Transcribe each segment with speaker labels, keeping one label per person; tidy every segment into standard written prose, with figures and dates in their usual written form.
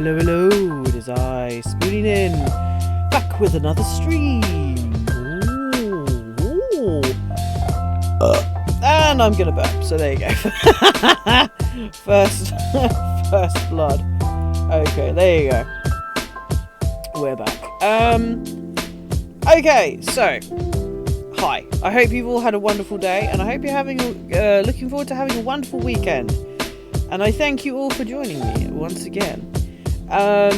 Speaker 1: Hello, hello, it is I, Spooning in, back with another stream. Ooh. And I'm gonna burp, so there you go. first blood. Okay, there you go. We're back. Okay, so, hi. I hope you've all had a wonderful day, and I hope you're looking forward to having a wonderful weekend. And I thank you all for joining me once again. So,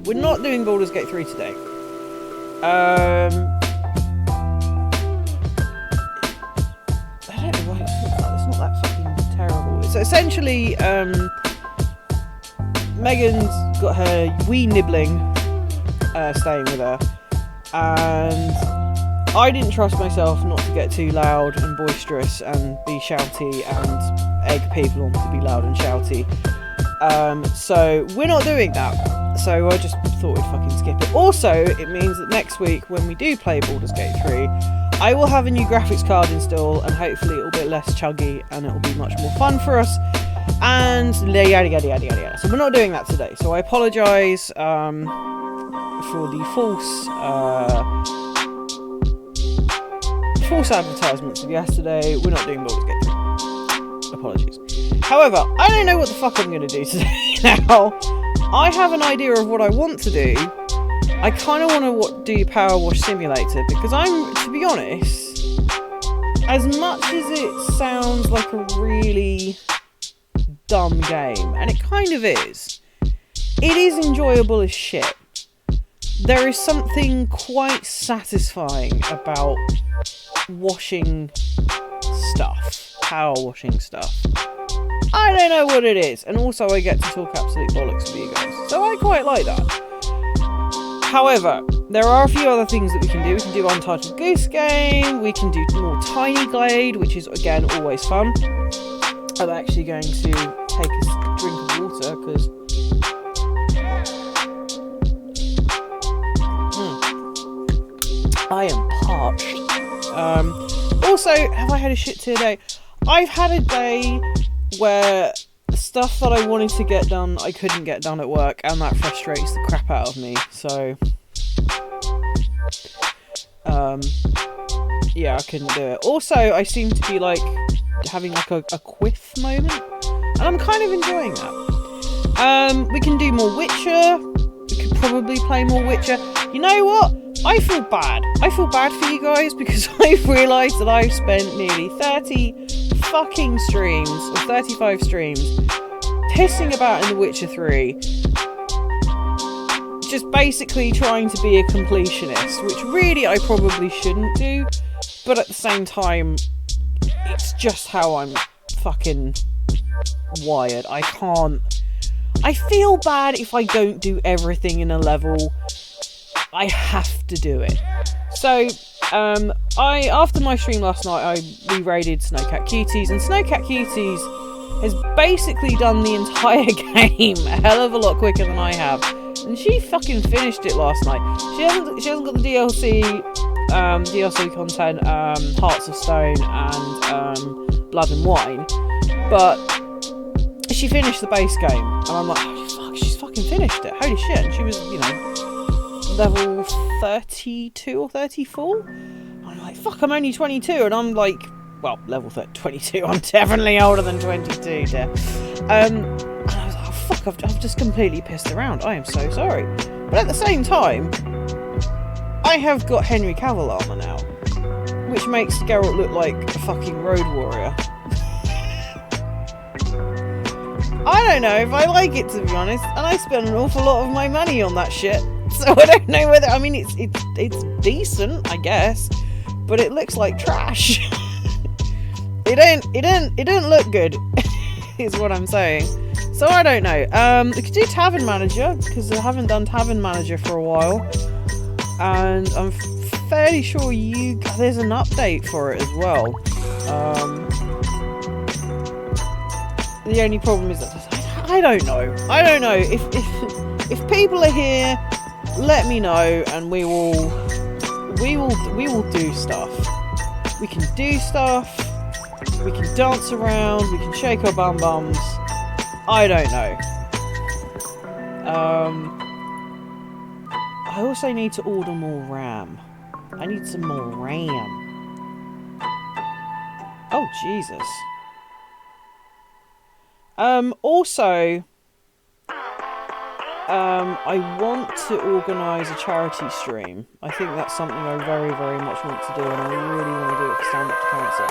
Speaker 1: we're not doing Baldur's Gate 3 today. I don't know why it's not that fucking terrible. So essentially, Megan's got her wee nibbling staying with her, and I didn't trust myself not to get too loud and boisterous and be shouty and egg people on to be loud and shouty. So we're not doing that. So I just thought we'd fucking skip it. Also, it means that next week when we do play Baldur's Gate 3, I will have a new graphics card installed, and hopefully it'll be less chuggy and it'll be much more fun for us. And yada yada yada yada yada. So we're not doing that today. So I apologise for the false advertisements of yesterday. We're not doing Baldur's Gate 3. Apologies. However, I don't know what the fuck I'm going to do today now. I have an idea of what I want to do. I kind of want to do Power Wash Simulator, because to be honest, as much as it sounds like a really dumb game, and it kind of is, it is enjoyable as shit. There is something quite satisfying about washing stuff, power washing stuff. I don't know what it is, and also I get to talk absolute bollocks to you guys, so I quite like that. However, there are a few other things that we can do. We can do Untitled Goose Game, we can do more Tiny Glade, which is again always fun. I'm actually going to take a drink of water, because I am parched. Also, have I had a shit today? I've had a day where stuff that I wanted to get done, I couldn't get done at work, and that frustrates the crap out of me. So, yeah, I couldn't do it. Also, I seem to be like having like a quiff moment, and I'm kind of enjoying that. We can do more Witcher. We could probably play more Witcher. You know what? I feel bad. I feel bad for you guys, because I've realised that I've spent nearly 30 fucking streams, or 35 streams, pissing about in The Witcher 3, just basically trying to be a completionist, which really I probably shouldn't do, but at the same time, it's just how I'm fucking wired. I feel bad if I don't do everything in a level. I have to do it. So, after my stream last night, we raided Snowcat Cuties, and Snowcat Cuties has basically done the entire game a hell of a lot quicker than I have, and she fucking finished it last night. She hasn't got the DLC content, Hearts of Stone and Blood and Wine, but she finished the base game, and I'm like, oh, fuck, she's fucking finished it. Holy shit! And she was, level 32 or 34. I'm like, fuck, I'm only 22, and I'm like, well, level 22. I'm definitely older than 22. And I was like, oh, fuck, I've just completely pissed around. I am so sorry. But at the same time, I have got Henry Cavill armor now, which makes Geralt look like a fucking road warrior. I don't know if I like it, to be honest, and I spend an awful lot of my money on that shit. So I don't know whether, I mean, it's decent, I guess, but it looks like trash. It don't look good, is what I'm saying. So I don't know. We could do Tavern Manager, because I haven't done Tavern Manager for a while, and I'm fairly sure there's an update for it as well. The only problem is that I don't know. If people are here, let me know, and we will do stuff. We can do stuff. We can dance around, we can shake our bum bums. I don't know. I also need to order more RAM. I need some more RAM. Oh, Jesus. Also, I want to organise a charity stream. I think that's something I very, very much want to do, and I really want to do it for Stand Up to Cancer.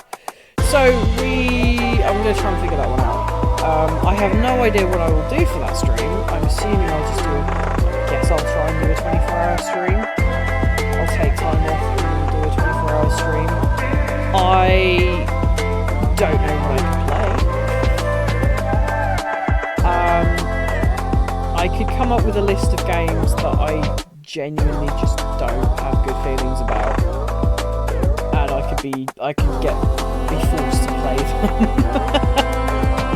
Speaker 1: So, I'm going to try and figure that one out. I have no idea what I will do for that stream. I'm assuming I'll just I'll try and do a 24-hour stream. I'll take time off and do a 24-hour stream. I don't know what I can play. I could come up with a list of games that I genuinely just don't have good feelings about, and I could be forced to play them.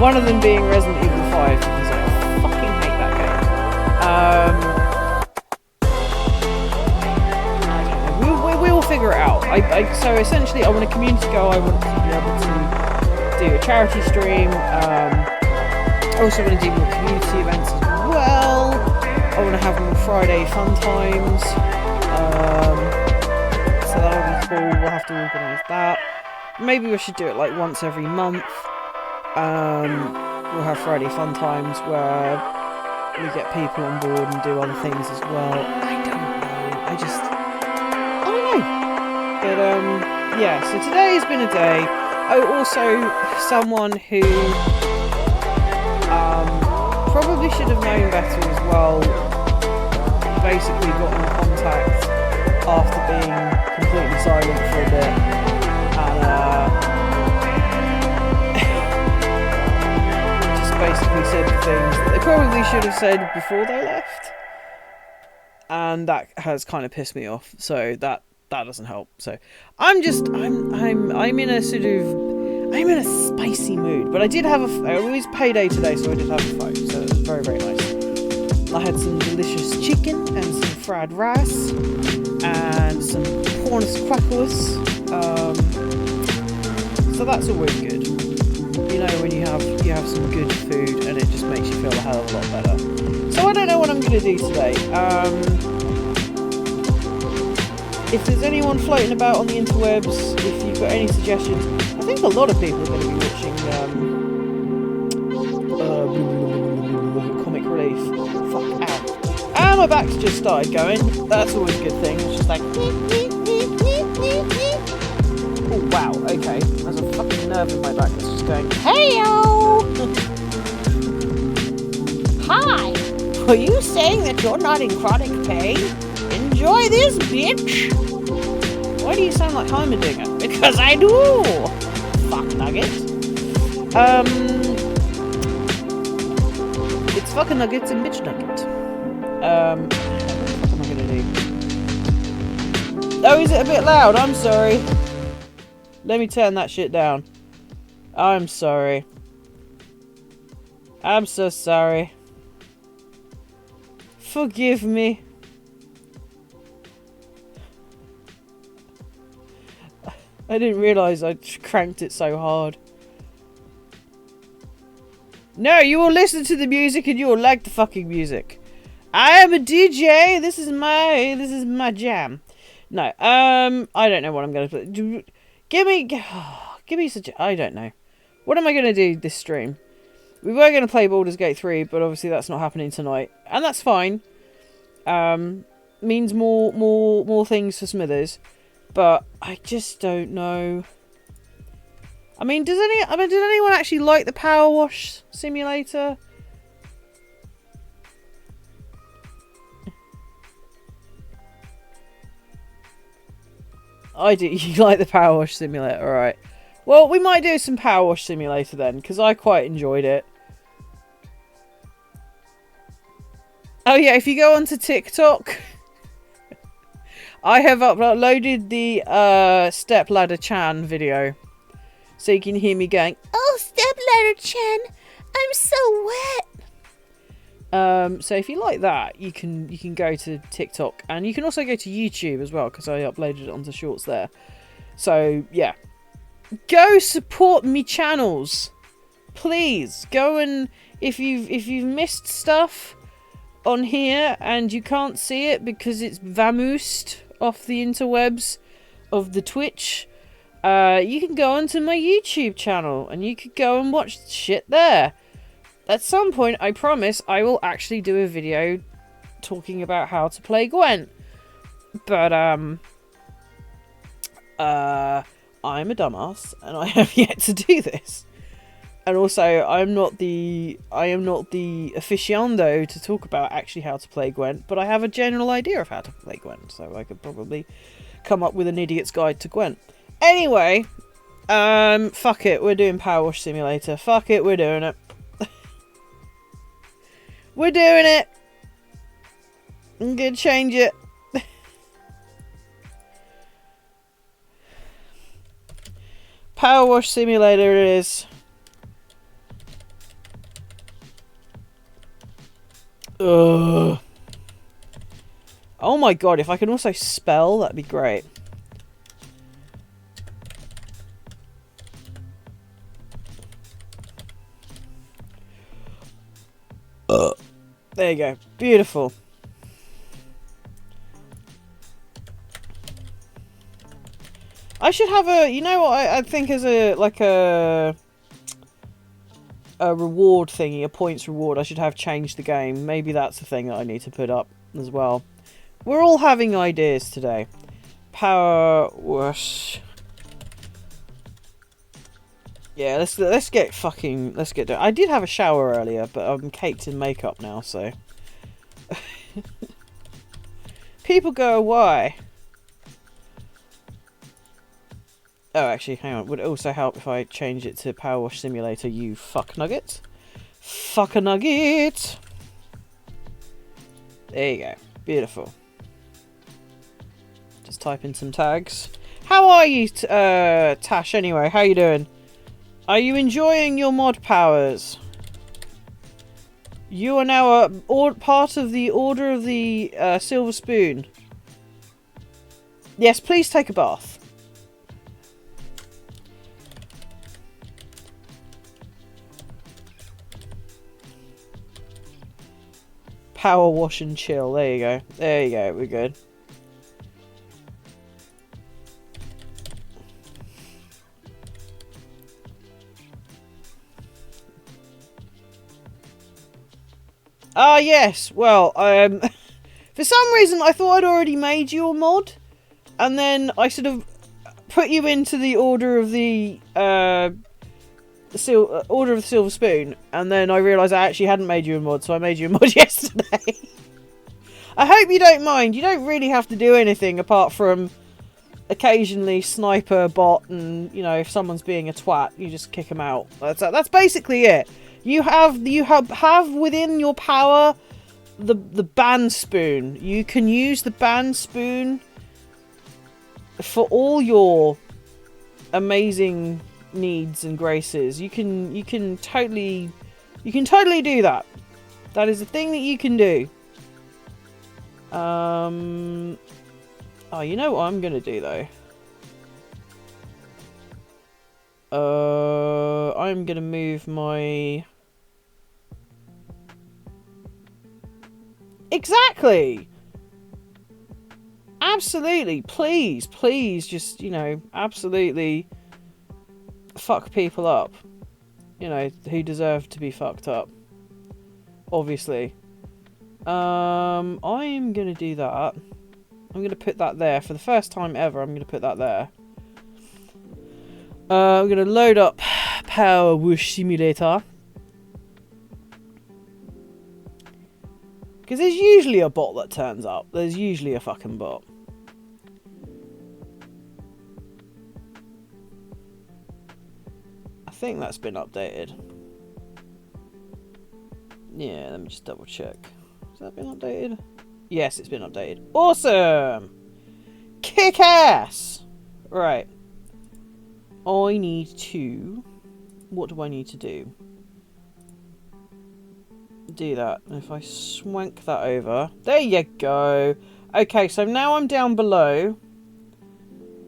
Speaker 1: One of them being Resident Evil 5, because I fucking hate that game. We'll figure it out. So essentially, I want a community goal. I want to be able to do a charity stream. I also want to do more community events as well. I want to have more Friday fun times. So that'll be cool. We'll have to organise that. Maybe we should do it like once every month. We'll have Friday fun times where we get people on board and do other things as well. I don't know. I don't know. But yeah, so today has been a day. Oh, also someone who probably should have known better as well, basically got in contact after being completely silent for a bit, and just basically said the things that they probably should have said before they left, and that has kind of pissed me off. So that doesn't help. So I'm in a spicy mood. But I did have it was payday today, so I did have a phone, so it was very, very nice. I had some delicious chicken and some fried rice and some cornus crackers. So that's always good. You know, when you have some good food and it just makes you feel a hell of a lot better. So I don't know what I'm going to do today. If there's anyone floating about on the interwebs, if you've got any suggestions, I think a lot of people are going to be watching Comic Relief. Fuck, ow. And my back's just started going. That's always a good thing. It's just like... Oh, wow, okay. There's a fucking nerve in my back that's just going... Hey-o! Hi! Are you saying that you're not in chronic pain? Enjoy this, bitch! Why do you sound like Heimerdinger? Because I do! Fuck nuggets. It's fucking nuggets and bitch nugget. What am I gonna do? Oh, is it a bit loud? I'm sorry. Let me turn that shit down. I'm sorry. I'm so sorry. Forgive me. I didn't realise I cranked it so hard. No, you will listen to the music and you will like the fucking music. I am a DJ. This is my jam. No, I don't know what I'm gonna play. Give me such. I don't know. What am I gonna do this stream? We were gonna play Baldur's Gate 3, but obviously that's not happening tonight, and that's fine. Means more things for Smithers. But I just don't know. I mean, did anyone actually like the Power Wash Simulator? I do. You like the Power Wash Simulator, alright. Well, we might do some Power Wash Simulator then, because I quite enjoyed it. Oh yeah, if you go onto TikTok... I have uploaded the Stepladder Chan video, so you can hear me going, "Oh, Stepladder Chan, I'm so wet." So if you like that, you can go to TikTok, and you can also go to YouTube as well, because I uploaded it onto Shorts there. So yeah, go support me channels. Please go, and if you've missed stuff on here and you can't see it because it's vamoosed off the interwebs of the Twitch, you can go onto my YouTube channel and you could go and watch shit there. At some point, I promise, I will actually do a video talking about how to play Gwent. But, I'm a dumbass, and I have yet to do this. And also, I am not the aficionado to talk about actually how to play Gwent, but I have a general idea of how to play Gwent, so I could probably come up with an idiot's guide to Gwent. Anyway, fuck it, we're doing Power Wash Simulator. Fuck it, we're doing it. We're doing it. I'm gonna change it. Power Wash Simulator it is. Ugh. Oh my god, if I can also spell, that'd be great. There you go. Beautiful. I should have a, you know what I think is a, like a reward thingy, a points reward. I should have changed the game. Maybe that's the thing that I need to put up as well. We're all having ideas today. Power wash. Yeah, let's get done. I did have a shower earlier, but I'm caked in makeup now, so. People go, why? Oh, actually, hang on. Would it also help if I change it to Power Wash Simulator, you fuck nugget? Fuck a nugget! There you go. Beautiful. Just type in some tags. How are you, Tash, anyway? How you doing? Are you enjoying your mod powers? You are now part of the Order of the Silver Spoon. Yes, please take a bath. Power wash and chill. There you go. There you go. We're good. Ah, yes. Well, for some reason I thought I'd already made you a mod, and then I sort of put you into the Order of the Order of the Silver Spoon, and then I realised I actually hadn't made you a mod, so I made you a mod yesterday. I hope you don't mind. You don't really have to do anything apart from occasionally sniper bot, and you know, if someone's being a twat, you just kick them out. That's basically it. You have within your power the ban spoon. You can use the ban spoon for all your amazing needs and graces. You can totally do that. That is a thing that you can do. Oh, you know what I'm gonna do though? I'm gonna move my... Exactly! Absolutely, please, just, you know, absolutely fuck people up. You know, who deserve to be fucked up. Obviously. I'm gonna do that. I'm gonna put that there. For the first time ever, I'm gonna put that there. I'm gonna load up Power Wash Simulator. Because there's usually a bot that turns up. There's usually a fucking bot. I think that's been updated. Yeah, let me just double check. Has that been updated? Yes, it's been updated. Awesome! Kick ass! Right. I need to... What do I need to do? Do that. And if I swank that over... There you go! Okay, so now I'm down below.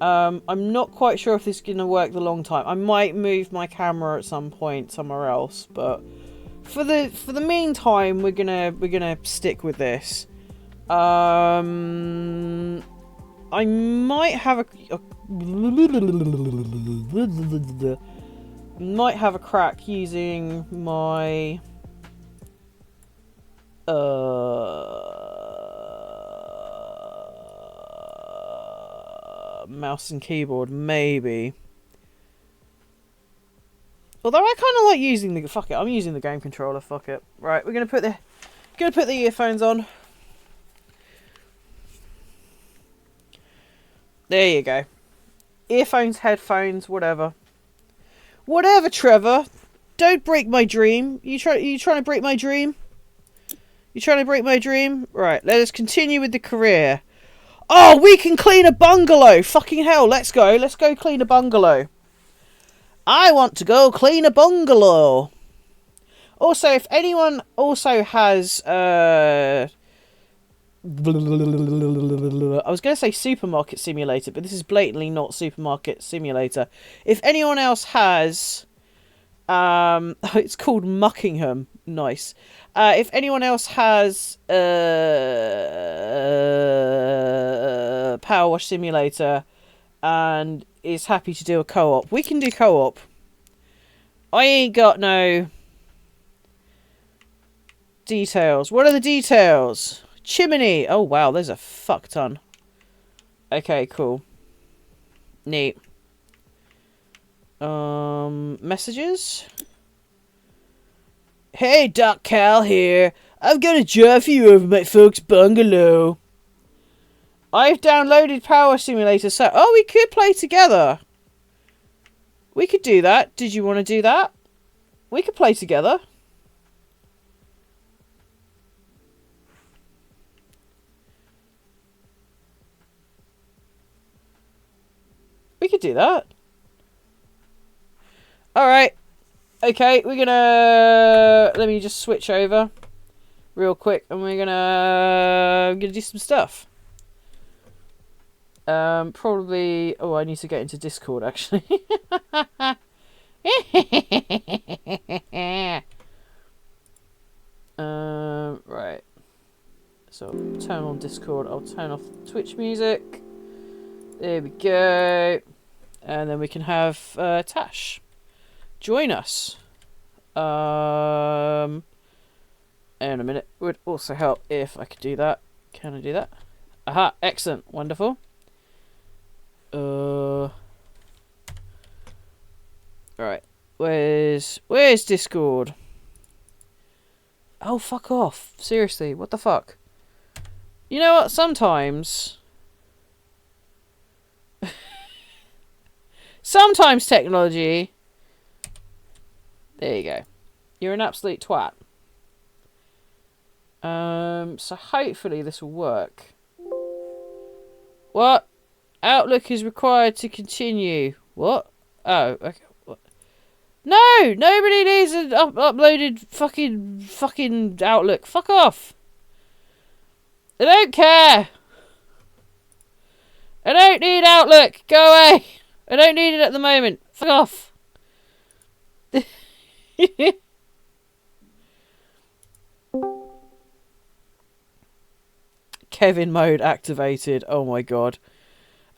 Speaker 1: I'm not quite sure if this is gonna work the long time. I might move my camera at some point somewhere else, but for the meantime, we're gonna stick with this. I might have a crack using my mouse and keyboard, maybe. Although I kind of like using the fuck it. I'm using the game controller. Fuck it. Right, we're gonna put the earphones on. There you go. Earphones, headphones, whatever. Whatever, Trevor. Don't break my dream. You trying to break my dream? You trying to break my dream? Right, let us continue with the career. Oh, we can clean a bungalow! Fucking hell, let's go. Let's go clean a bungalow. I want to go clean a bungalow. Also, if anyone also has... I was going to say Supermarket Simulator, but this is blatantly not Supermarket Simulator. If anyone else has... it's called Muckingham. Nice. If anyone else has Power Wash Simulator and is happy to do a co-op, we can do co-op. I ain't got no details. What are the details? Chimney. Oh wow, there's a fuck ton. Okay, cool. Neat. Messages. Hey, Doc Cal here. I've got a job for you over my folks' bungalow. I've downloaded Power Simulator, so... Oh, we could play together. We could do that. Did you want to do that? We could play together. We could do that. Alright. Okay, we're gonna... Let me just switch over real quick, and we're gonna do some stuff. Probably... Oh, I need to get into Discord, actually. Right. So, turn on Discord. I'll turn off Twitch music. There we go. And then we can have Tash join us. In a minute. Would also help if I could do that. Can I do that? Aha, excellent. Wonderful. Right. Where's Discord? Oh, fuck off. Seriously, what the fuck? You know what? Sometimes technology... There you go. You're an absolute twat. So hopefully this will work. What? Outlook is required to continue. What? Oh, okay. What? No! Nobody needs an uploaded fucking Outlook. Fuck off! I don't care! I don't need Outlook! Go away! I don't need it at the moment. Fuck off! Kevin mode activated. Oh my god.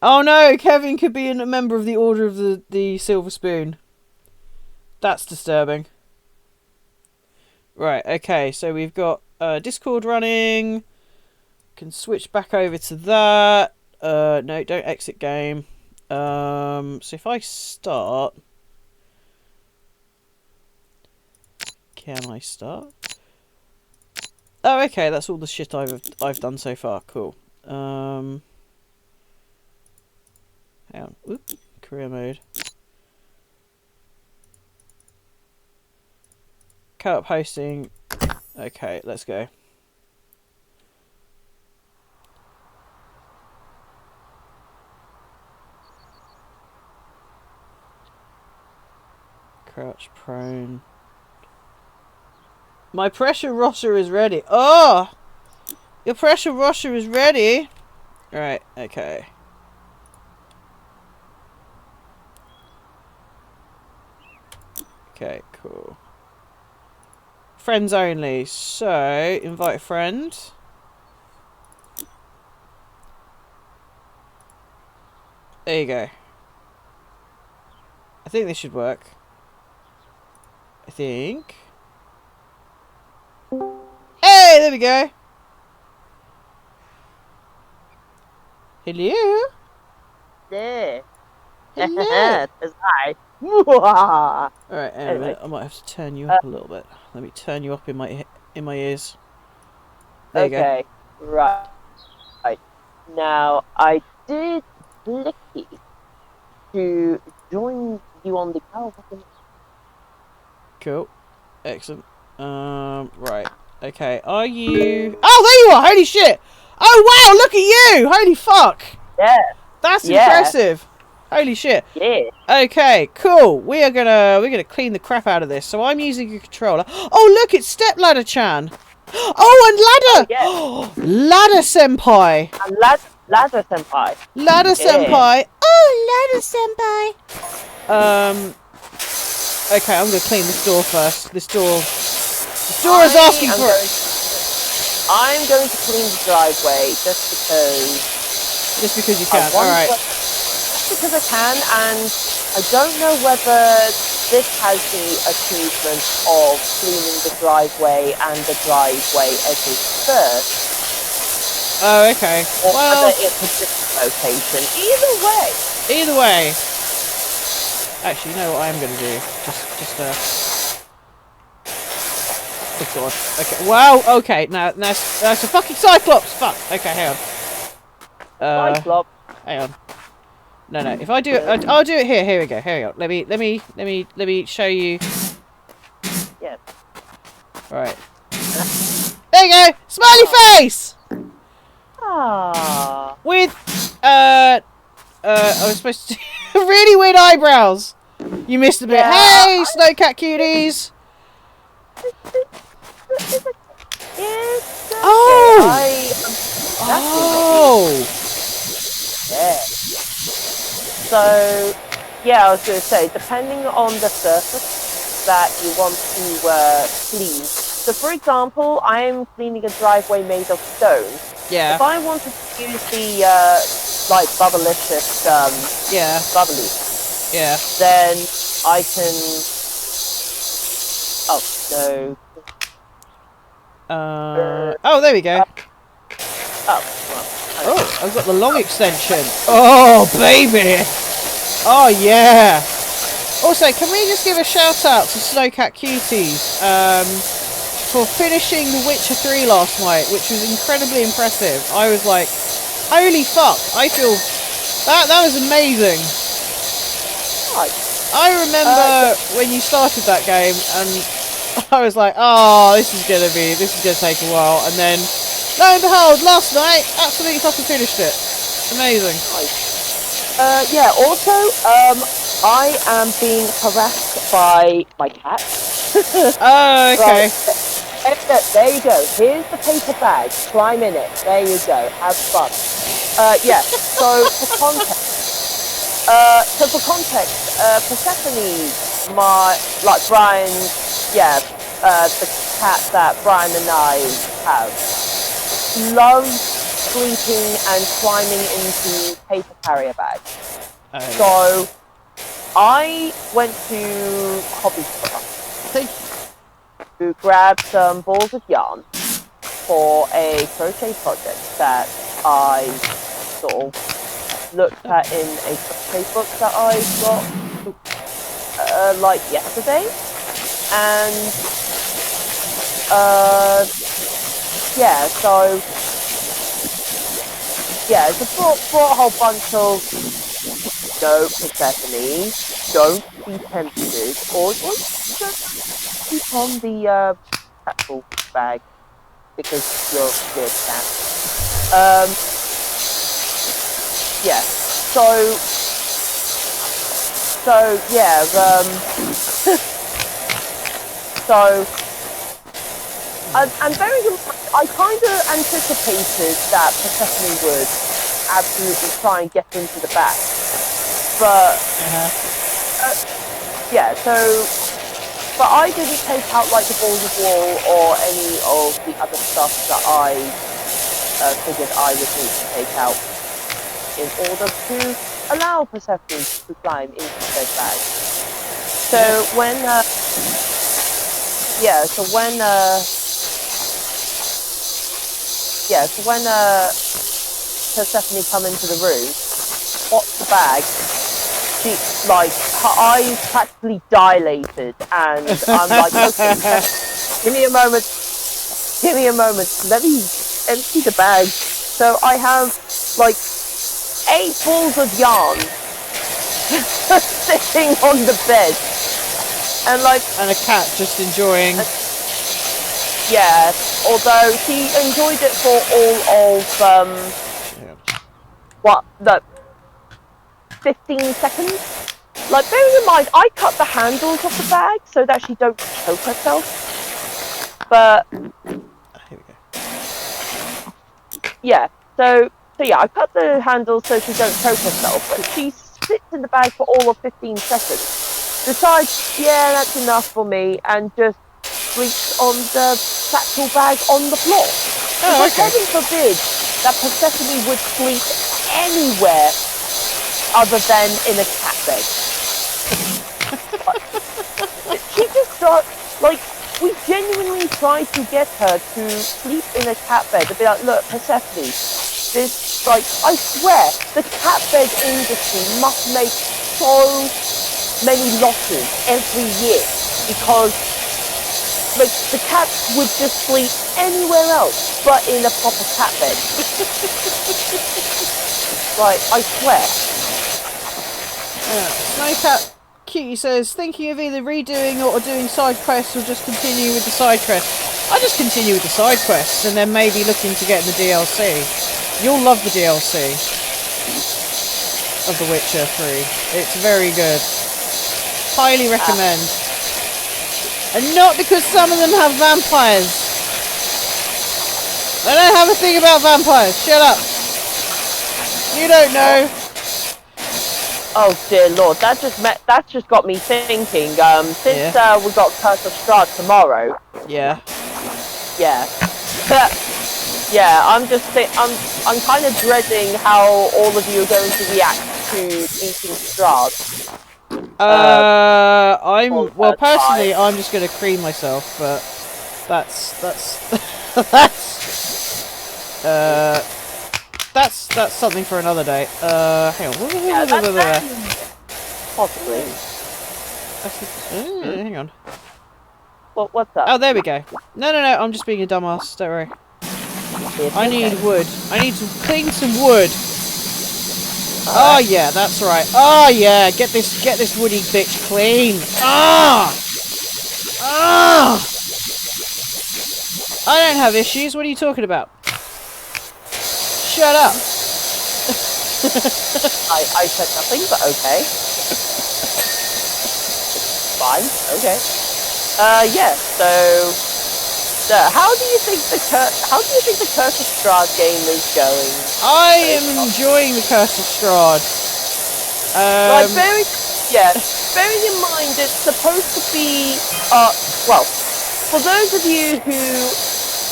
Speaker 1: Oh no, Kevin could be a member of the Order of the Silver Spoon. That's disturbing. Right, okay, so we've got Discord running. Can switch back over to that. No, don't exit game. So if I start... Can I start? Oh, okay, that's all the shit I've done so far. Cool. Hang on. Oop. Career mode. Co-op hosting. Okay, let's go. Crouch prone. My pressure roster is ready. Oh! Your pressure roster is ready. Right, okay. Okay, cool. Friends only. So, invite a friend. There you go. I think this should work. I think. Hey, there we go. Hello?
Speaker 2: There.
Speaker 1: Hello.
Speaker 2: That's I. Alright,
Speaker 1: Alright, hang on a minute. I might have to turn you up a little bit. Let me turn you up in my ears. There you go.
Speaker 2: okay, right. Now, I did clicky to join you on the call.
Speaker 1: Cool. Excellent. Right. Okay, are you... Oh, there you are! Holy shit! Oh, wow, look at you! Holy fuck!
Speaker 2: Yeah.
Speaker 1: That's impressive! Holy shit.
Speaker 2: Yeah.
Speaker 1: Okay, cool. We're gonna clean the crap out of this. So I'm using a controller. Oh, look, it's Stepladder-chan! Oh, and Ladder!
Speaker 2: Oh, yeah.
Speaker 1: Ladder Senpai!
Speaker 2: And Ladder Senpai.
Speaker 1: Ladder Senpai! Oh, Ladder Senpai! Okay, I'm gonna clean this door first. This door is asking for it.
Speaker 2: I'm going to clean the driveway just because
Speaker 1: you can. Alright.
Speaker 2: Just because I can, and I don't know whether this has the achievement of cleaning the driveway and the driveway edges first.
Speaker 1: Oh, okay.
Speaker 2: Or
Speaker 1: well,
Speaker 2: whether it's a different location. Either way.
Speaker 1: Actually, you know what I am gonna do? Oh god. Okay. Wow. Okay. Now that's a fucking Cyclops. Fuck. Okay. Hang on.
Speaker 2: Cyclops.
Speaker 1: Hang on. No. If I do it, I'll do it here. Here we go. Here we go. Let me show you.
Speaker 2: Yes.
Speaker 1: All right. There you go. Smiley face.
Speaker 2: Ah.
Speaker 1: With I was supposed to really weird eyebrows. You missed a bit.
Speaker 2: Yeah.
Speaker 1: Hey, snowcat cuties.
Speaker 2: Yeah. So, yeah, I was going to say, depending on the surface that you want to clean. So, for example, I'm cleaning a driveway made of stone.
Speaker 1: Yeah.
Speaker 2: If I wanted to use the like bubblicious bubbly, then I can. Oh no.
Speaker 1: Oh, there we go.
Speaker 2: Oh,
Speaker 1: I've got the long extension. Oh, baby. Oh, yeah. Also, can we just give a shout out to Snowcat Cuties for finishing The Witcher 3 last night, which was incredibly impressive. I was like, holy fuck. I feel... That was amazing. I remember when you started that game and I was like, oh, this is gonna take a while, and then lo and behold, last night, absolutely fucking finished it. Amazing.
Speaker 2: Yeah, also, I am being harassed by my cat.
Speaker 1: Oh, okay.
Speaker 2: Right. There you go. Here's the paper bag. Climb in it. There you go. Have fun. Yeah, so for context, Persephone, Brian, the cat that Brian and I have, loves sleeping and climbing into paper carrier bags. So I went to Hobby Store to grab some balls of yarn for a crochet project that I sort of looked at in a crochet book that I got like yesterday, and so brought a whole bunch of no, Persephone, don't be tempted, or just keep on the petrol bag because you're a weird cat. I kind of anticipated that Persephone would absolutely try and get into the bag, but so but I didn't take out like the balls of wool or any of the other stuff that I figured I would need to take out in order to allow Persephone to climb into said bag. So when Persephone come into the room, spots the bag, she, like, her eyes practically dilated, and I'm like, okay, give me a moment, let me empty the bag. So I have, like, 8 balls of yarn sitting on the bed, and like...
Speaker 1: And a cat just enjoying...
Speaker 2: Yeah, although she enjoyed it for all of, 15 seconds? Like, bearing in mind, I cut the handles of the bag so that she don't choke herself. But...
Speaker 1: Here we go.
Speaker 2: Yeah, so yeah, I cut the handles so she don't choke herself, but she sits in the bag for all of 15 seconds. Decides, yeah, that's enough for me, and just sleeps on the satchel bag on the floor.
Speaker 1: Oh,
Speaker 2: because heaven forbid that Persephone would sleep anywhere other than in a cat bed. She just got, like, we genuinely tried to get her to sleep in a cat bed. To be like, look, Persephone, this, like, I swear, the cat bed industry must make so many losses every year because, like, the cats would just sleep anywhere else but in a proper cat bed. Like, I swear.
Speaker 1: Snowcat Cutie says, thinking of either redoing or doing side quests or just continue with the side quests. I just continue with the side quests and then maybe looking to get in the DLC. You'll love the DLC of The Witcher 3. It's very good. Highly recommend. And not because some of them have vampires. I don't have a thing about vampires. Shut up. You don't know.
Speaker 2: Oh dear lord, that just got me thinking. Since we got Curse of Strahd tomorrow.
Speaker 1: Yeah.
Speaker 2: Yeah. Yeah, I'm kind of dreading how all of you are going to react to meeting Strahd.
Speaker 1: Personally, I'm just going to cream myself, but that's that's something for another day. Hang on.
Speaker 2: Possibly.
Speaker 1: Hang on.
Speaker 2: What's that?
Speaker 1: Oh, there we go. No, I'm just being a dumbass. Don't worry. I need wood. I need to clean some wood. Oh yeah, that's right. Oh yeah, get this woody bitch clean. I don't have issues. What are you talking about? Shut up.
Speaker 2: I said nothing, but okay. Fine. Okay. Yeah. So, how do you think the Curse of Strahd game is going?
Speaker 1: I am enjoying the Curse of Strahd.
Speaker 2: Like, bearing in mind it's supposed to be, well, for those of you who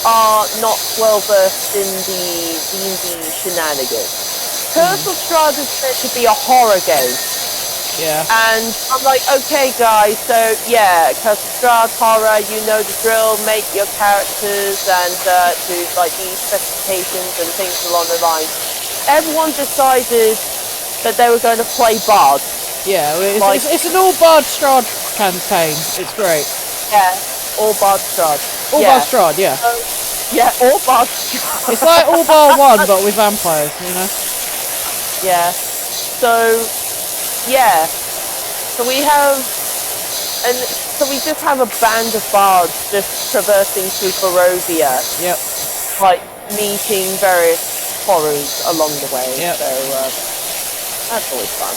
Speaker 2: are not well versed in the D&D shenanigans, Curse of Strahd is meant to be a horror game.
Speaker 1: Yeah.
Speaker 2: And I'm like, okay guys, so yeah, Curse of Strahd, horror, you know the drill, make your characters and do like these specifications and things along the line. Everyone decided that they were going to play Bard.
Speaker 1: Yeah, it's an all Bard Strahd campaign. It's great.
Speaker 2: Yeah, all Bard Strahd.
Speaker 1: Bard Strahd, yeah.
Speaker 2: Yeah, all Bard Strahd.
Speaker 1: It's like all Bard 1, but with vampires, you know?
Speaker 2: Yeah. So, yeah. So we just have a band of bards just traversing through Barovia.
Speaker 1: Yep.
Speaker 2: Like, meeting various horrors along the way.
Speaker 1: Yep.
Speaker 2: So, that's always fun.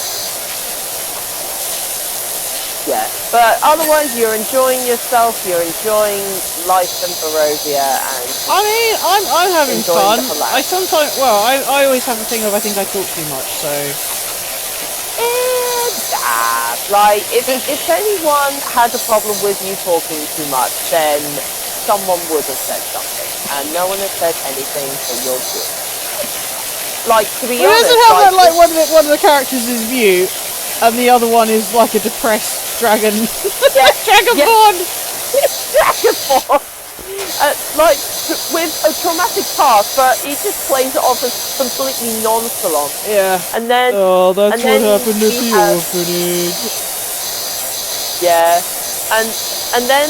Speaker 2: Yeah. But otherwise, you're enjoying yourself, you're enjoying life in Barovia, and...
Speaker 1: I mean, I'm having fun. I sometimes... Well, I always have a thing of I think I talk too much, so...
Speaker 2: Like, if anyone had a problem with you talking too much, then someone would have said something, and no one has said anything, so you're good. Like, to be honest,
Speaker 1: doesn't have like one of the characters is mute, and the other one is like a depressed dragon.
Speaker 2: Yeah,
Speaker 1: Dragonborn.
Speaker 2: Dragonborn. Like with a traumatic past, but he just plays it off as completely nonchalant.
Speaker 1: Yeah.
Speaker 2: And then
Speaker 1: that's
Speaker 2: what
Speaker 1: happened at the orphanage.
Speaker 2: Yeah. And then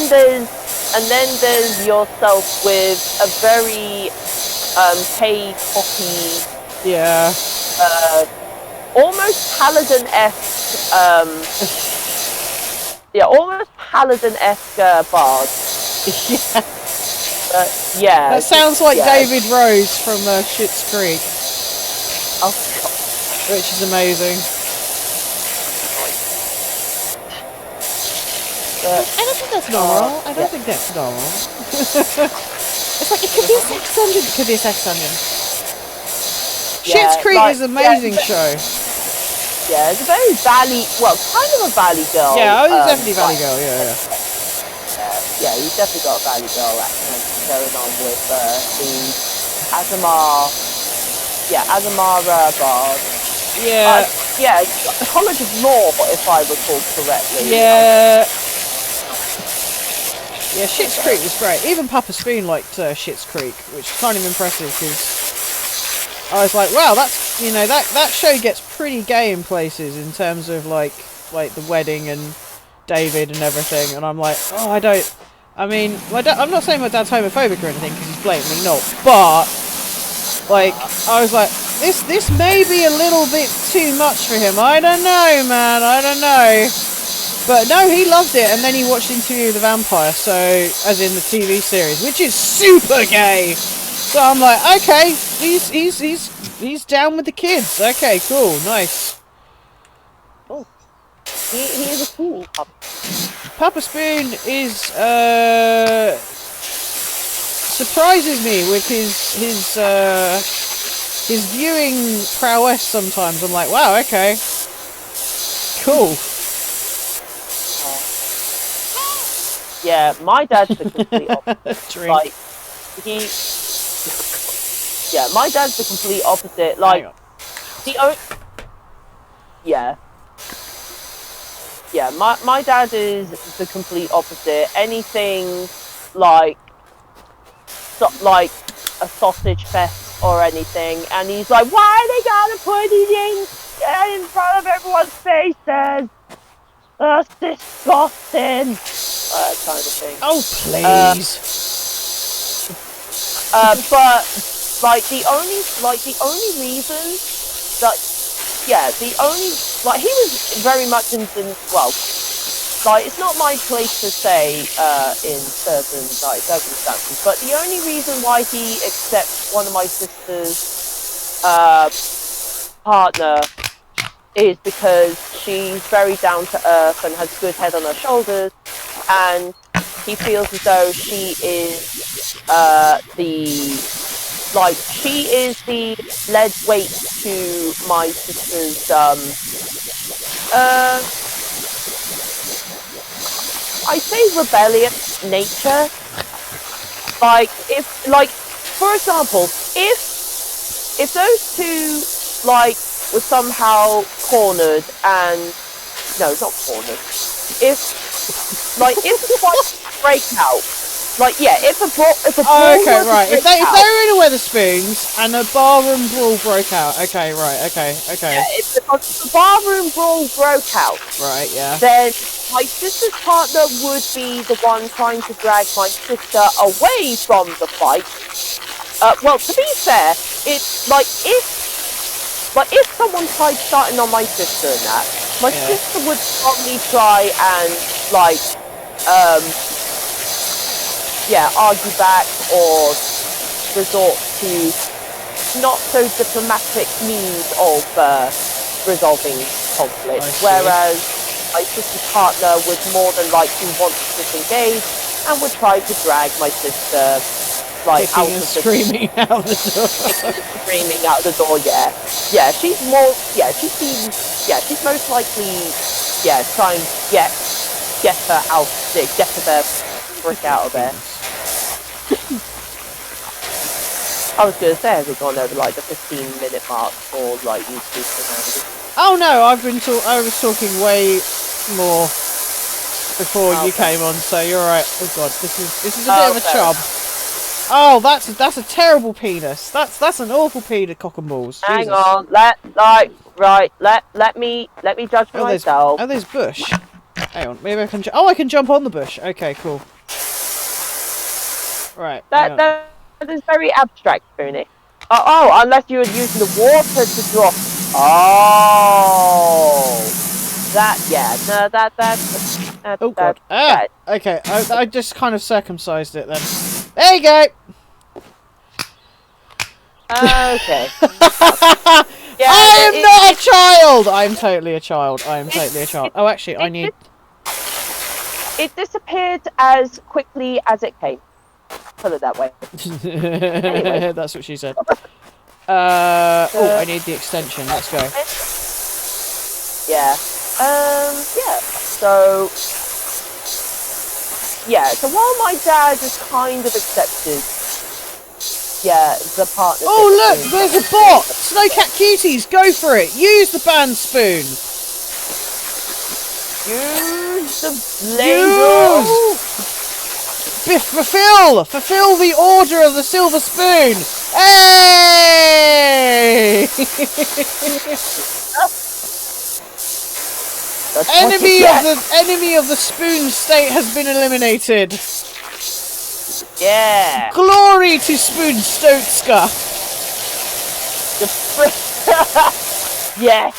Speaker 2: there's yourself with a very K-poppy,
Speaker 1: yeah,
Speaker 2: almost Paladin-esque almost Paladin-esque bard. Yeah.
Speaker 1: That sounds like David Rose from Schitt's Creek.
Speaker 2: Oh God.
Speaker 1: Which is amazing. I don't think that's normal. I don't think that's normal. It's like, it could be a sex dungeon. It could be a sex dungeon. Schitt's Creek is an amazing show.
Speaker 2: Yeah, it's a very valley, kind of a valley girl.
Speaker 1: Yeah, I was definitely valley girl, yeah.
Speaker 2: Yeah, you've definitely got a valley girl accent going on with the Azamar bard.
Speaker 1: Yeah.
Speaker 2: College of Law, if I recall correctly.
Speaker 1: Yeah. Yeah, Schitt's Creek was great. Even Papa Spoon liked Schitt's Creek, which is kind of impressive because I was like, wow, that's, that show gets pretty gay in places in terms of like the wedding and David and everything, and I'm like, oh, I'm not saying my dad's homophobic or anything because he's blatantly not, but like, I was like, this may be a little bit too much for him. I don't know, man. I don't know. But no, he loved it, and then he watched Interview with the Vampire, so as in the TV series, which is super gay. So I'm like, okay, he's down with the kids. Okay, cool, nice.
Speaker 2: Oh, he is a cool Papa.
Speaker 1: Papa Spoon is surprises me with his viewing prowess sometimes. I'm like, wow, okay, cool.
Speaker 2: Yeah, my dad's the complete opposite. Like, my dad's the complete opposite. Like, my dad is the complete opposite. Anything like a sausage fest or anything, and he's like, why are they gotta put it in front of everyone's faces? That's disgusting. Kind of thing.
Speaker 1: Oh please.
Speaker 2: But the only reason that he was very much it's not my place to say in certain circumstances, but the only reason why he accepts one of my sister's partner is because she's very down to earth and has good head on her shoulders, and he feels as though she is the lead weight to my sister's I say rebellious nature. For example, if those two were somehow cornered and no, not cornered. If the fight break out, if a brawl
Speaker 1: okay, right. If they were in a Wetherspoons and a barroom brawl broke out, okay, right, okay.
Speaker 2: Yeah, if the barroom brawl broke out,
Speaker 1: right, yeah,
Speaker 2: then my sister's partner would be the one trying to drag my sister away from the fight. To be fair, it's if someone tried starting on my sister and that, my sister would probably try and argue back or resort to not so diplomatic means of resolving conflict, whereas my sister's partner would more than likely want to disengage and would try to drag my sister like
Speaker 1: Kicking
Speaker 2: out
Speaker 1: and
Speaker 2: of the
Speaker 1: screaming out the door.
Speaker 2: screaming out the door. Yeah, yeah. She's more. Yeah, she seems. Yeah, she's most likely. Yeah, try and get her out. Get her the frick out of there. I was gonna say, has it gone over like the 15-minute mark for like YouTube shenanigans?
Speaker 1: Oh no, I was talking way more before you came on, so you're right. Oh god, this is a bit of a chub. Oh, that's a terrible penis. That's an awful penis, cock and balls.
Speaker 2: Hang
Speaker 1: Jesus.
Speaker 2: on, let me judge for myself.
Speaker 1: There's bush. Hang on, maybe I can. I can jump on the bush. Okay, cool. Right.
Speaker 2: That is very abstract, Spoony. Oh, unless you were using the water to drop. Oh,
Speaker 1: oh god. Okay. I just kind of circumcised it then. There you go.
Speaker 2: Okay.
Speaker 1: Yeah, I am not a child. I'm totally a child. I am totally a child. Oh, actually, I need.
Speaker 2: It disappeared as quickly as it came. Put it that way. Anyway.
Speaker 1: That's what she said. Oh, I need the extension. Let's go.
Speaker 2: Yeah. Yeah. So. Yeah. So while my dad just kind of accepted. Yeah, the partnership.
Speaker 1: Oh look, there's a bot. Snowcat Cuties, go for it. Use the band spoon.
Speaker 2: Use the laser.
Speaker 1: Fulfill the order of the silver spoon. Hey! enemy of the spoon state has been eliminated.
Speaker 2: Yeah.
Speaker 1: Glory to Spoon Stotska.
Speaker 2: Yes.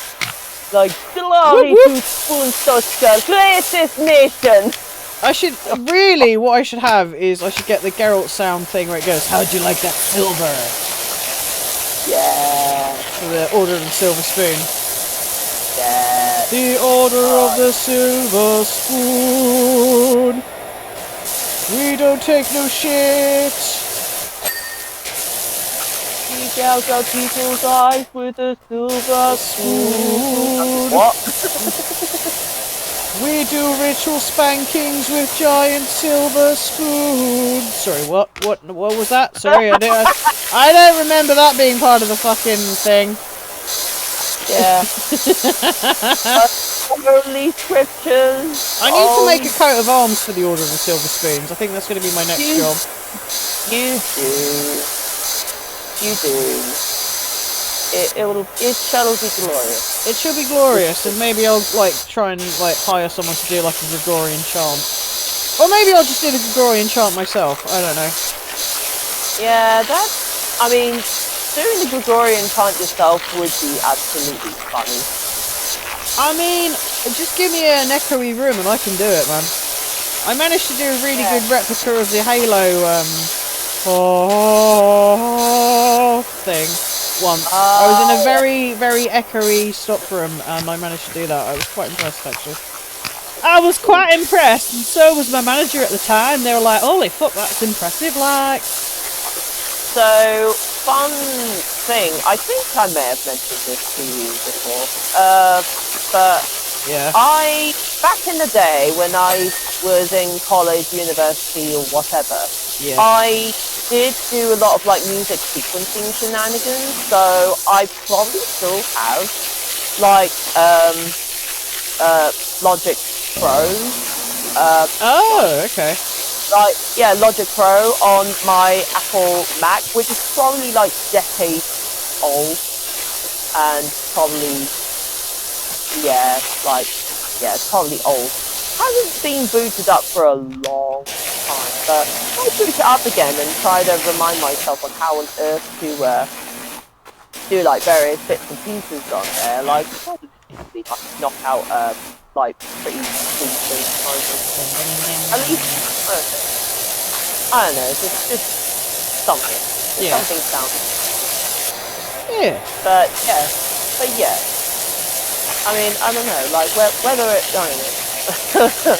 Speaker 2: Like glory to Spoon Stotska, greatest nation.
Speaker 1: I should really. What I should have is I should get the Geralt sound thing where it goes. How'd you like that silver?
Speaker 2: Yeah.
Speaker 1: For the Order of the Silver Spoon.
Speaker 2: Yeah.
Speaker 1: The Order of the Silver Spoon. We don't take no shit.
Speaker 2: We gouge out people's eyes with a silver spoon. What?
Speaker 1: We do ritual spankings with giant silver spoons. Sorry, what was that? Sorry, I don't remember that being part of the fucking thing.
Speaker 2: Yeah. Holy scriptures.
Speaker 1: I need to make a coat of arms for the Order of the Silver Spoons. I think that's going to be my next job.
Speaker 2: You do. It shall be glorious.
Speaker 1: It shall be glorious, and maybe I'll try and hire someone to do like a Gregorian chant, or maybe I'll just do the Gregorian chant myself. I don't know.
Speaker 2: Yeah, I mean, doing the Gregorian chant yourself would be absolutely funny.
Speaker 1: I mean, just give me an echoey room and I can do it, man. I managed to do a really good replica of the Halo thing once. I was in a very, very echoey stock room and I managed to do that. I was quite impressed, actually. I was quite impressed, and so was my manager at the time. They were like, holy fuck, that's impressive, like.
Speaker 2: So, fun thing, I think I may have mentioned this to you before, but
Speaker 1: yeah.
Speaker 2: back in the day when I was in college, university, or whatever, I did do a lot of music sequencing shenanigans, so I probably still have Logic Pro.
Speaker 1: Oh, okay.
Speaker 2: Logic Pro on my Apple Mac, which is probably decades old, and probably probably old. Hasn't been booted up for a long time, but I'll boot it up again and try to remind myself on how on earth to do various bits and pieces on there, probably knock out pretty decent at least I don't know, just something. Something sounds.
Speaker 1: Yeah.
Speaker 2: But yeah. I mean, I don't know, whether it, I don't know.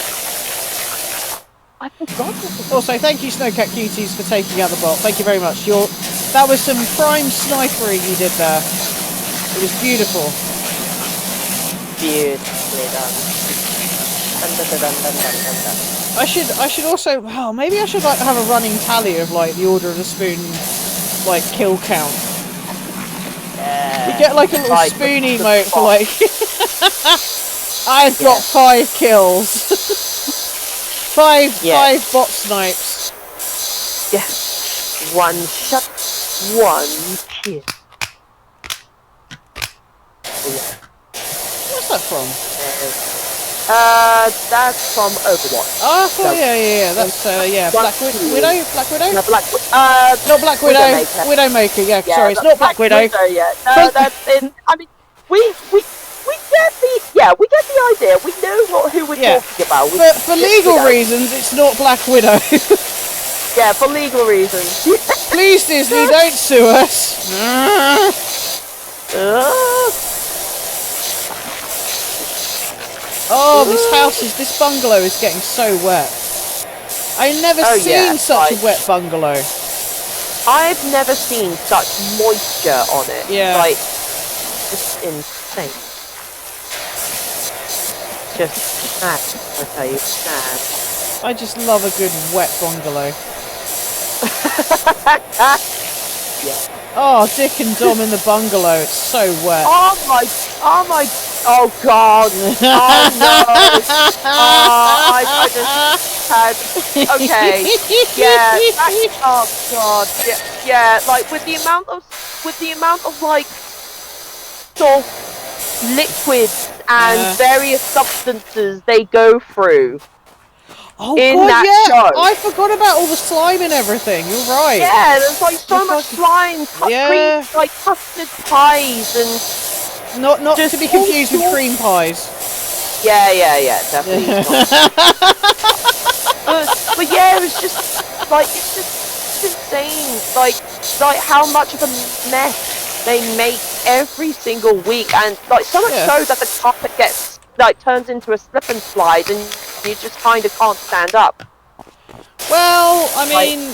Speaker 2: I forgot this.
Speaker 1: Also, thank you, Snowcat Cuties, for taking out the bot. Thank you very much. That was some prime snipering you did there. It was beautiful.
Speaker 2: Beautifully done. Dun, dun, dun, dun, dun, dun, dun, dun.
Speaker 1: I should also, oh, maybe I should like have a running tally of like the Order of the Spoon, like kill count.
Speaker 2: Yeah.
Speaker 1: You get like a little
Speaker 2: Like,
Speaker 1: spoon
Speaker 2: the
Speaker 1: emote for
Speaker 2: bot.
Speaker 1: like, I've got 5 kills. 5 bot snipes.
Speaker 2: Yeah. 1 shot, 1 kill.
Speaker 1: What's that from?
Speaker 2: That's from Overwatch.
Speaker 1: Oh, I thought, yeah. That's, Black Widow? Black Widow?
Speaker 2: No,
Speaker 1: Not Black Widow. Widowmaker, yeah. Sorry, it's not Black Widow.
Speaker 2: Yeah. No, that's in. I mean, we get the idea. We know who we're talking about.
Speaker 1: For legal reasons, it's not Black Widow.
Speaker 2: Yeah, for legal reasons.
Speaker 1: Please, Disney, don't sue us. Oh, this bungalow is getting so wet. I've never seen such a wet bungalow.
Speaker 2: I've never seen such moisture on it.
Speaker 1: Yeah.
Speaker 2: Like, just insane. Just sad, I tell you, sad.
Speaker 1: I just love a good wet bungalow.
Speaker 2: Yeah.
Speaker 1: Oh, Dick and Dom in the bungalow, it's so wet.
Speaker 2: Oh god. Oh no. I just had, okay. Yeah. Oh god. Yeah, like with the amount of like sort of liquids and various substances they go through.
Speaker 1: Oh
Speaker 2: in
Speaker 1: god,
Speaker 2: that
Speaker 1: yeah!
Speaker 2: show.
Speaker 1: I forgot about all the slime and everything. You're right.
Speaker 2: Yeah, there's like so much slime, cream, like custard pies and
Speaker 1: not to be confused with cream pies.
Speaker 2: Yeah, definitely. but yeah, it was just like it's insane. Like how much of a mess they make every single week, and like so much so that the carpet gets turns into a slip and slide, and you just kind of can't stand up.
Speaker 1: Well, I mean,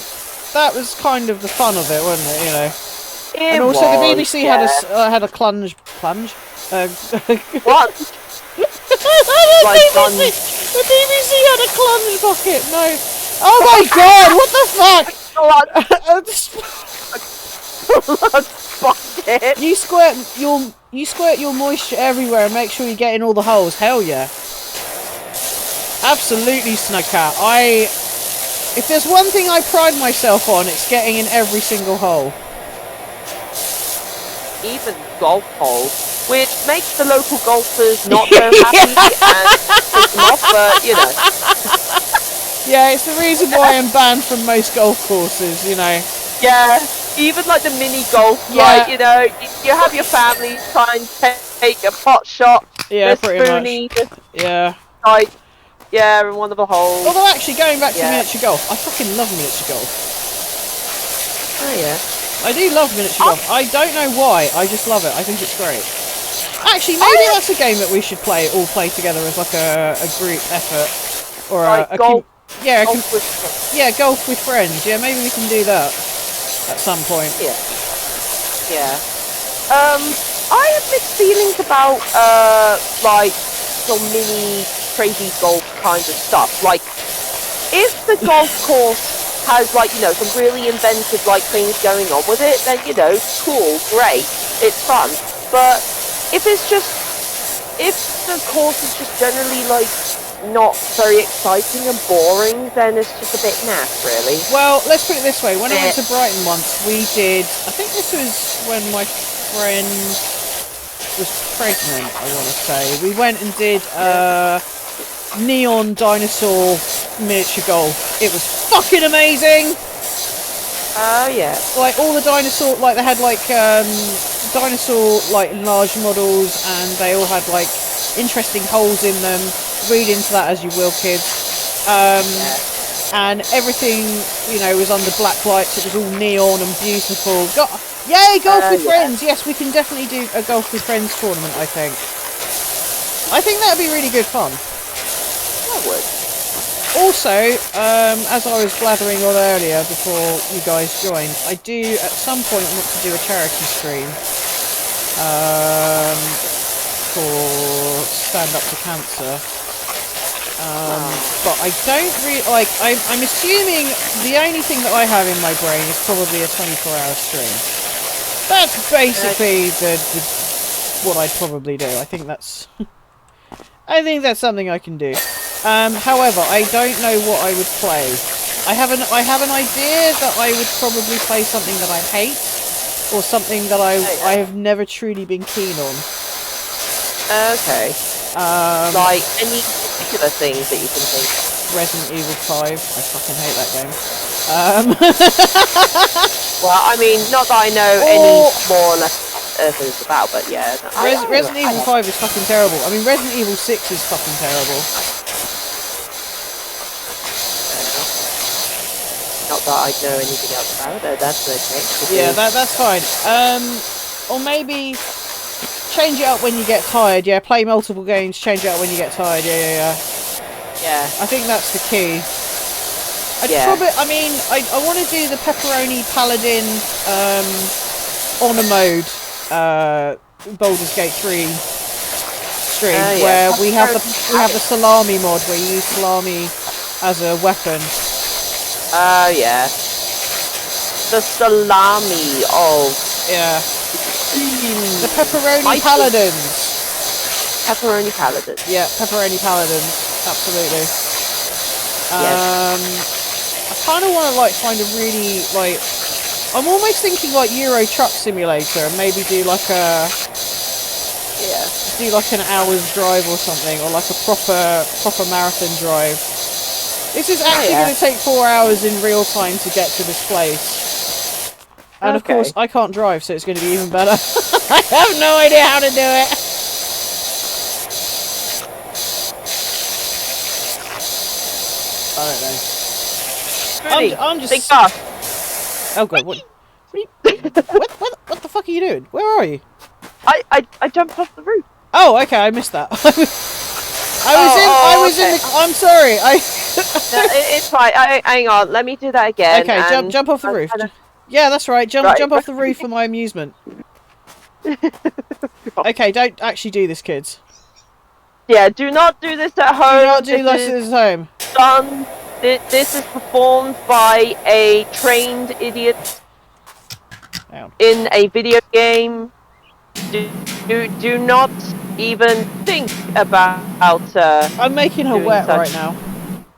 Speaker 1: that was kind of the fun of it, wasn't it? You know. And also, the BBC had a plunge.
Speaker 2: What?
Speaker 1: The BBC had a clunge bucket. No. Oh my god! What the fuck?
Speaker 2: Bucket.
Speaker 1: You squirt your moisture everywhere and make sure you get in all the holes. Hell yeah. Absolutely, Snugcat. If there's one thing I pride myself on, it's getting in every single hole.
Speaker 2: Even golf holes, which makes the local golfers not so happy and piss them off, but you know.
Speaker 1: Yeah, it's the reason why I'm banned from most golf courses, you know.
Speaker 2: Yeah, even like the mini golf, like, you know, you have your family try and take a pot shot.
Speaker 1: Yeah, pretty
Speaker 2: spoony,
Speaker 1: much. Yeah.
Speaker 2: Like, yeah, in one of the holes.
Speaker 1: Although actually, going back to miniature golf, I fucking love miniature golf.
Speaker 2: Oh yeah.
Speaker 1: I do love miniature golf. I don't know why, I just love it. I think it's great. Actually, maybe that's a game that we should all play together as like a group effort. Or
Speaker 2: like golf.
Speaker 1: Golf with friends. Yeah, maybe we can do that at some point.
Speaker 2: Yeah. Yeah. I have mixed feelings about like some mini crazy golf kind of stuff. Like, if the golf course has like, you know, some really inventive like things going on with it, then you know, cool, great, it's fun. But if the course is just generally like not very exciting and boring, then it's just a bit naff, really.
Speaker 1: Well, let's put it this way. When I went to Brighton once, we did, I think this was when my friend was pregnant, I want to say. We went and did neon dinosaur miniature golf. It was fucking amazing!
Speaker 2: Oh, yeah.
Speaker 1: Like, all the dinosaur, like, they had, like, dinosaur, like, enlarged models, and they all had, like, interesting holes in them. Read into that as you will, kids. And everything, you know, was under black lights. It was all neon and beautiful. Yay, golf with friends! Yes, we can definitely do a golf with friends tournament, I think. I think that'd be really good fun.
Speaker 2: That would.
Speaker 1: Also, as I was blathering on earlier before you guys joined, I do at some point want to do a charity stream for Stand Up to Cancer. But I don't really like. I'm assuming the only thing that I have in my brain is probably a 24-hour stream. That's basically the what I'd probably do. I think that's something I can do. However, I don't know what I would play. I have an idea that I would probably play something that I hate, or something that I have never truly been keen on.
Speaker 2: Okay. Like any particular things that you can think of?
Speaker 1: Resident Evil 5. I fucking hate that game.
Speaker 2: Well, I mean, not that I know any more or less things about, but yeah. No,
Speaker 1: Resident Evil 5 is fucking terrible. I mean, Resident Evil 6 is fucking terrible.
Speaker 2: Not that I know anything else about it. That's okay.
Speaker 1: Yeah, that's fine. Or maybe change it up when you get tired. Yeah, play multiple games. Change it up when you get tired. Yeah.
Speaker 2: Yeah.
Speaker 1: I think that's the key. I want to do the Pepperoni Paladin honor mode Baldur's Gate 3 stream where we have the salami mod where you use salami as a weapon.
Speaker 2: Yeah. The salami of...
Speaker 1: Yeah. The Pepperoni Paladins.
Speaker 2: Pepperoni Paladins.
Speaker 1: Yeah, Pepperoni Paladins. Absolutely.
Speaker 2: Yes.
Speaker 1: I kind of want to find a really I'm almost thinking like Euro Truck Simulator and maybe do like an hour's drive or something, or like a proper marathon drive. This is actually going to take 4 hours in real time to get to this place. And of course, I can't drive, so it's going to be even better. I have no idea how to do it. I don't know. I'm just...
Speaker 2: Big car.
Speaker 1: Oh god, what the fuck are you doing? Where are you?
Speaker 2: I jumped off the roof.
Speaker 1: Oh, okay, I missed that. I'm sorry.
Speaker 2: No, it's fine. Hang on, let me do that again.
Speaker 1: Okay, jump off the roof. Yeah, that's right. Jump off the roof for my amusement. Okay, don't actually do this, kids.
Speaker 2: Yeah, do not do this at home.
Speaker 1: Do not do this at home.
Speaker 2: Done. This is performed by a trained idiot in a video game. Do not even think about...
Speaker 1: I'm making her wet right now.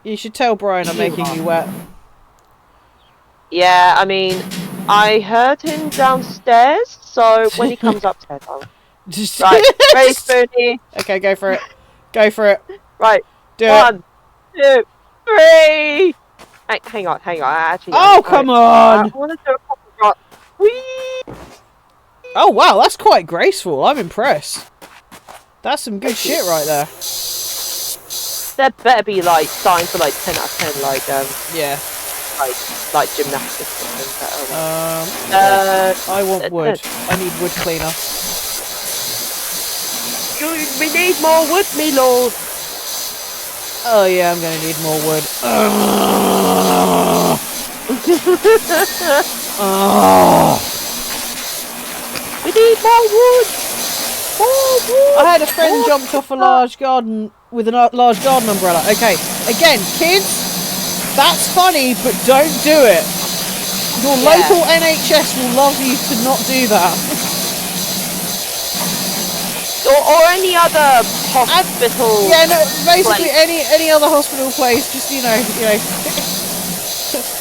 Speaker 1: You should tell Brian I'm making you wet.
Speaker 2: Yeah, I mean, I heard him downstairs, so when he comes upstairs, I'll... Right, ready, Spoony?
Speaker 1: Okay, go for it. Go for it.
Speaker 2: Right,
Speaker 1: do
Speaker 2: 1, 2, 3! Hang on, actually...
Speaker 1: Oh, come on!
Speaker 2: I want to do a proper shot. Whee!
Speaker 1: Oh, wow, that's quite graceful. I'm impressed. That's some good shit right there.
Speaker 2: There better be, signs for, 10 out of 10,
Speaker 1: yeah.
Speaker 2: Like gymnastics or something.
Speaker 1: I want wood. I need wood cleaner.
Speaker 2: We need more wood, me lord.
Speaker 1: Oh yeah, I'm gonna need more wood.
Speaker 2: We need more wood.
Speaker 1: I had a friend jumped off a large garden with a large garden umbrella. Okay, again, kids, that's funny, but don't do it. Your local NHS will love you to not do that.
Speaker 2: Or any other hospital.
Speaker 1: Yeah, no, basically any other hospital place. Just you know.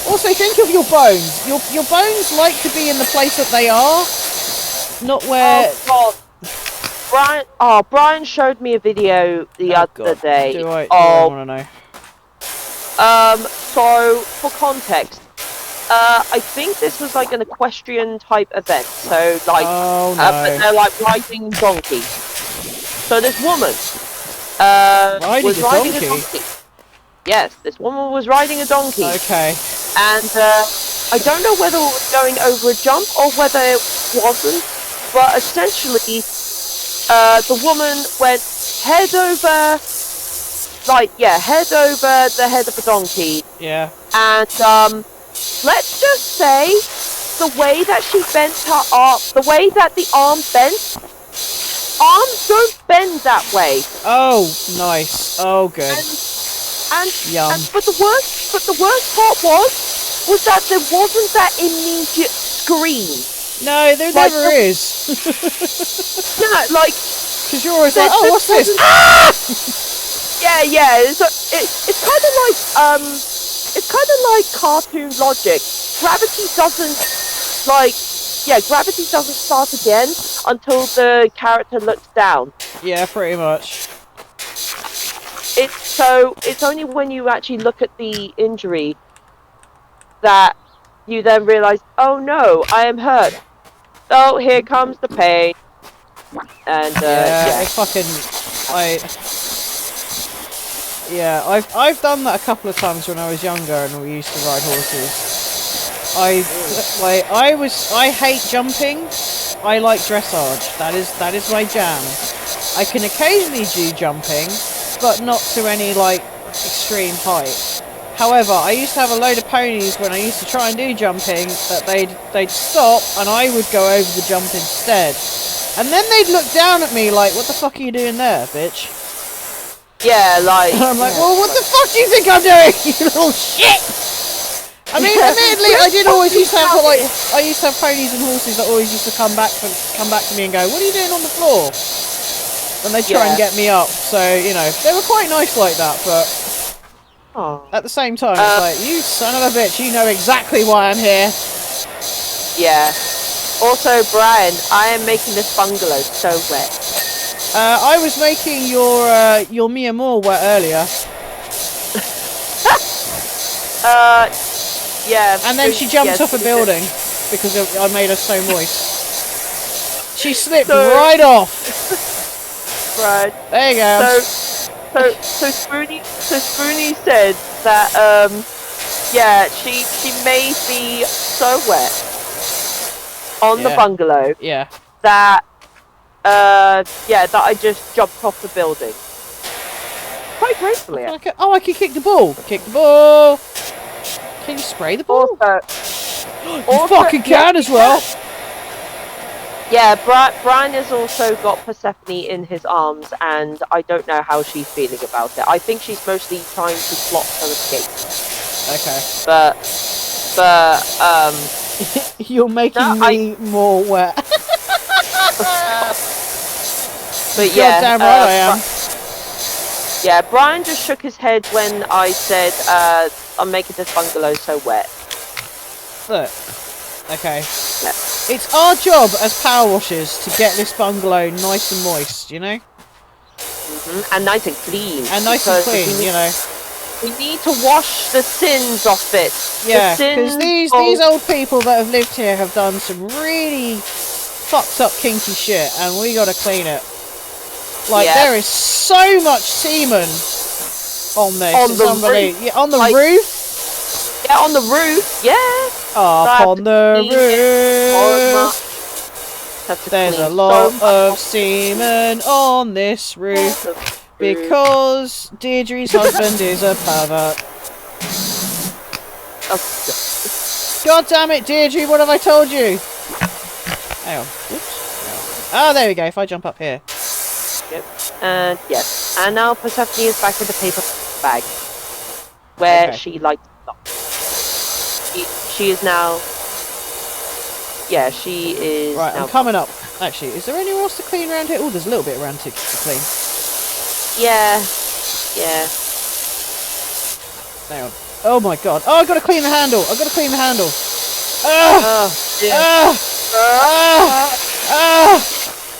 Speaker 1: Also, think of your bones. Your bones like to be in the place that they are, not where.
Speaker 2: Oh God. Brian showed me a video the other day.
Speaker 1: Do I want to know?
Speaker 2: So for context, I think this was an equestrian type event. So but they're riding donkeys. So this woman was riding a donkey. Yes, this woman was riding a donkey.
Speaker 1: Okay.
Speaker 2: And I don't know whether it was going over a jump or whether it wasn't, but essentially the woman went head over like, yeah, head over the head of a donkey.
Speaker 1: Yeah.
Speaker 2: And, let's just say, the way that she bent her arm, the way that the arm bent, arms don't bend that way.
Speaker 1: Oh, nice. Oh, good. Yum.
Speaker 2: But the worst part was that there wasn't that immediate scream.
Speaker 1: No, there
Speaker 2: Like,
Speaker 1: never is.
Speaker 2: Yeah, like,
Speaker 1: Because you're always like, oh, what's this?
Speaker 2: Yeah. It's kind of like cartoon logic. Gravity doesn't start again until the character looks down.
Speaker 1: Yeah, pretty much.
Speaker 2: It's only when you actually look at the injury that you then realize, oh no, I am hurt. Oh, here comes the pain. And
Speaker 1: I've done that a couple of times when I was younger and we used to ride horses. I hate jumping. I like dressage. That is my jam. I can occasionally do jumping, but not to any like extreme height. However, I used to have a load of ponies when I used to try and do jumping that they'd stop and I would go over the jump instead. And then they'd look down at me like, what the fuck are you doing there, bitch?
Speaker 2: Yeah, like...
Speaker 1: And I'm like, well, what the fuck do you think I'm doing, you little shit? I mean, admittedly, I used to have ponies and horses that always used to come back to me and go, what are you doing on the floor? And they'd try and get me up. So, you know, they were quite nice like that, but... At the same time, it's like, you son of a bitch, you know exactly why I'm here.
Speaker 2: Yeah. Also, Brian, I am making this bungalow so wet.
Speaker 1: I was making your Mia Moore wet earlier.
Speaker 2: Yeah.
Speaker 1: And then she jumped off a building because I made her so moist. She slipped right off.
Speaker 2: Right.
Speaker 1: There you go.
Speaker 2: So Spoonie said that she made me so wet on the bungalow that I just jumped off the building. Quite gracefully.
Speaker 1: I can kick the ball. Kick the ball. Can you spray the ball? You fucking can as well.
Speaker 2: Yeah, Brian has also got Persephone in his arms, and I don't know how she's feeling about it. I think she's mostly trying to plot her escape.
Speaker 1: Okay.
Speaker 2: But
Speaker 1: you're making me more wet.
Speaker 2: But yeah,
Speaker 1: damn right I am.
Speaker 2: Yeah, Brian just shook his head when I said I'm making this bungalow so wet.
Speaker 1: Look. Okay.
Speaker 2: Yeah.
Speaker 1: It's our job as power washers to get this bungalow nice and moist, you know?
Speaker 2: And nice and clean.
Speaker 1: And nice and clean, you know.
Speaker 2: We need to wash the sins off it.
Speaker 1: Yeah, because these old people that have lived here have done some really fucked up kinky shit, and we gotta clean it. Like, there is so much semen on this.
Speaker 2: On the
Speaker 1: roof. Yeah, on the roof?
Speaker 2: Yeah, on the roof, yeah.
Speaker 1: Up on the roof. There's a lot of semen on this roof because Deirdre's husband is a pervert. God damn it, Deirdre, what have I told you? Hang on. Oops. Oh, there we go. If I jump up here.
Speaker 2: Yep. And yes. And now Persephone is back in the paper bag where she likes to stop. She is now... Yeah, she is
Speaker 1: right,
Speaker 2: now...
Speaker 1: I'm coming up. Actually, is there anywhere else to clean around here? Oh, there's a little bit around to clean.
Speaker 2: Yeah. Yeah.
Speaker 1: Hang on. Oh my god. Oh, I've got to clean the handle. I've got to clean the handle.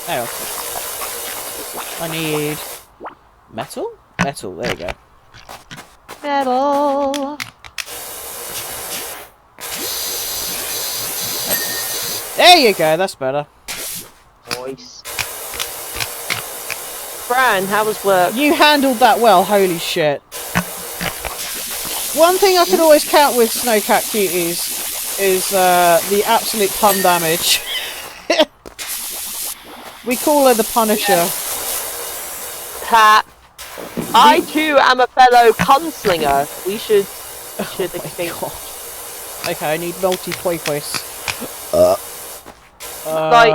Speaker 1: Hang on. I need... metal? Metal, there you go.
Speaker 2: Metal.
Speaker 1: There you go, that's better.
Speaker 2: Voice. Brian, how was work?
Speaker 1: You handled that well, holy shit. One thing I can always count with Snowcat Cuties is the absolute pun damage. We call her the Punisher.
Speaker 2: Ha! I too am a fellow gunslinger. We should exchange.
Speaker 1: Okay, I need multi-poipois.
Speaker 2: Like,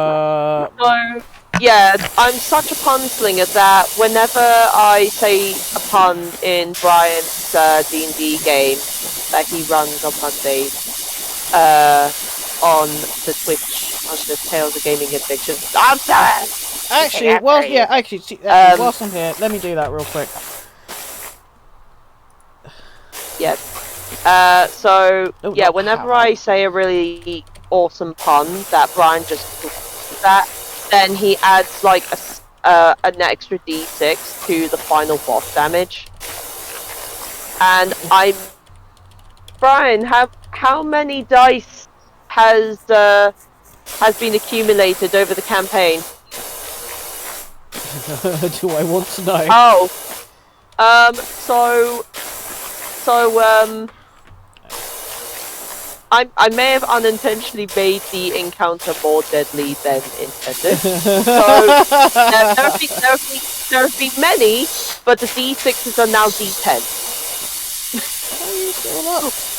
Speaker 2: so, yeah, I'm such a punslinger that whenever I say a pun in Brian's D&D game that he runs on Mondays, on the Twitch, on the Tales of Gaming Addiction, I'm sorry!
Speaker 1: Actually, whilst I'm here, let me do that real quick.
Speaker 2: Yeah. Whenever I say a really awesome pun that Brian just that, then he adds like an extra d6 to the final boss damage. And Brian, how many dice has been accumulated over the campaign?
Speaker 1: Do I want to know?
Speaker 2: Oh, I may have unintentionally made the encounter more deadly than intended. So there have been many, but the d6s are now d10s.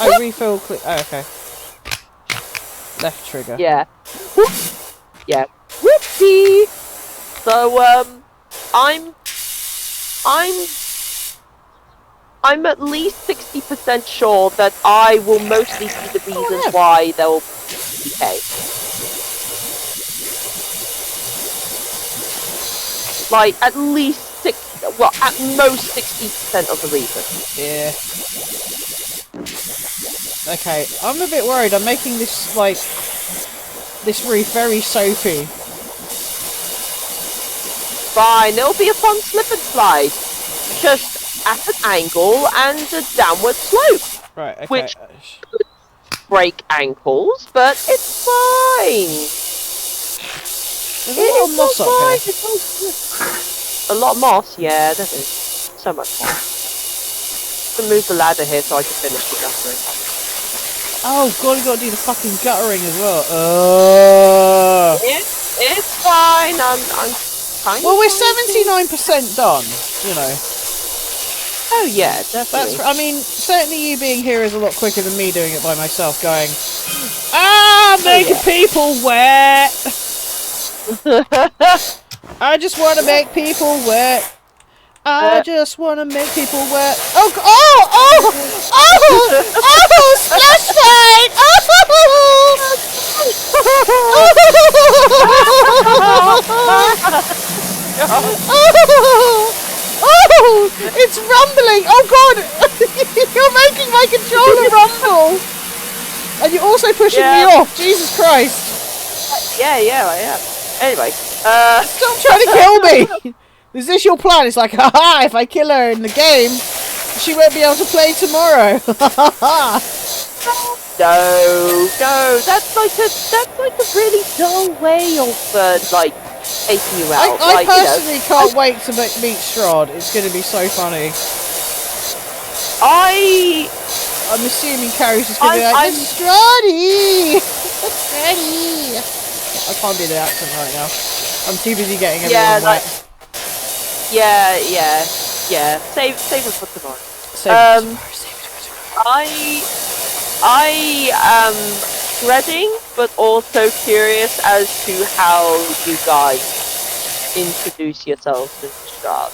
Speaker 1: Oh, refill click. Oh, okay. Left trigger.
Speaker 2: Yeah. Yeah. Whoopsie. So I'm at least 60% sure that I will mostly see the reasons why there will be decay. Like, at least at most 60% of the reason.
Speaker 1: Yeah. Okay, I'm a bit worried. I'm making this, like, this reef very soapy.
Speaker 2: Fine, it'll be a fun slip and slide. Just at an angle and a downward slope.
Speaker 1: Right, okay.
Speaker 2: Which could break ankles, but it's fine.
Speaker 1: There's a lot of moss up here.
Speaker 2: A lot of moss? Yeah, there is. So much moss. I'm gonna move the ladder here so I can finish the guttering.
Speaker 1: Oh god, you gotta do the fucking guttering as well.
Speaker 2: It's fine. I'm kind
Speaker 1: well, we're 79% done, you know.
Speaker 2: Oh yeah, definitely.
Speaker 1: I mean, certainly you being here is a lot quicker than me doing it by myself, going, making people wet! I just want to make people wet. I just want to make people wet. Oh, splash fight! Oh, it's rumbling! Oh god! You're making my controller rumble! And you're also pushing me off! Jesus Christ!
Speaker 2: Yeah, I am. Anyway,
Speaker 1: stop trying to kill me! Is this your plan? It's like, haha, if I kill her in the game, she won't be able to play tomorrow!
Speaker 2: No, that's like a really dull way of taking you out.
Speaker 1: I personally can't wait to meet Strahd. It's going to be so funny. I'm assuming Carrie's just going to be like, Strahdy! Strahdy! I can't do the accent right now. I'm too busy getting everyone wet.
Speaker 2: Yeah. Save it for tomorrow.
Speaker 1: Save it for tomorrow.
Speaker 2: I am dreading, but also curious as to how you guys introduce yourselves to Strahd.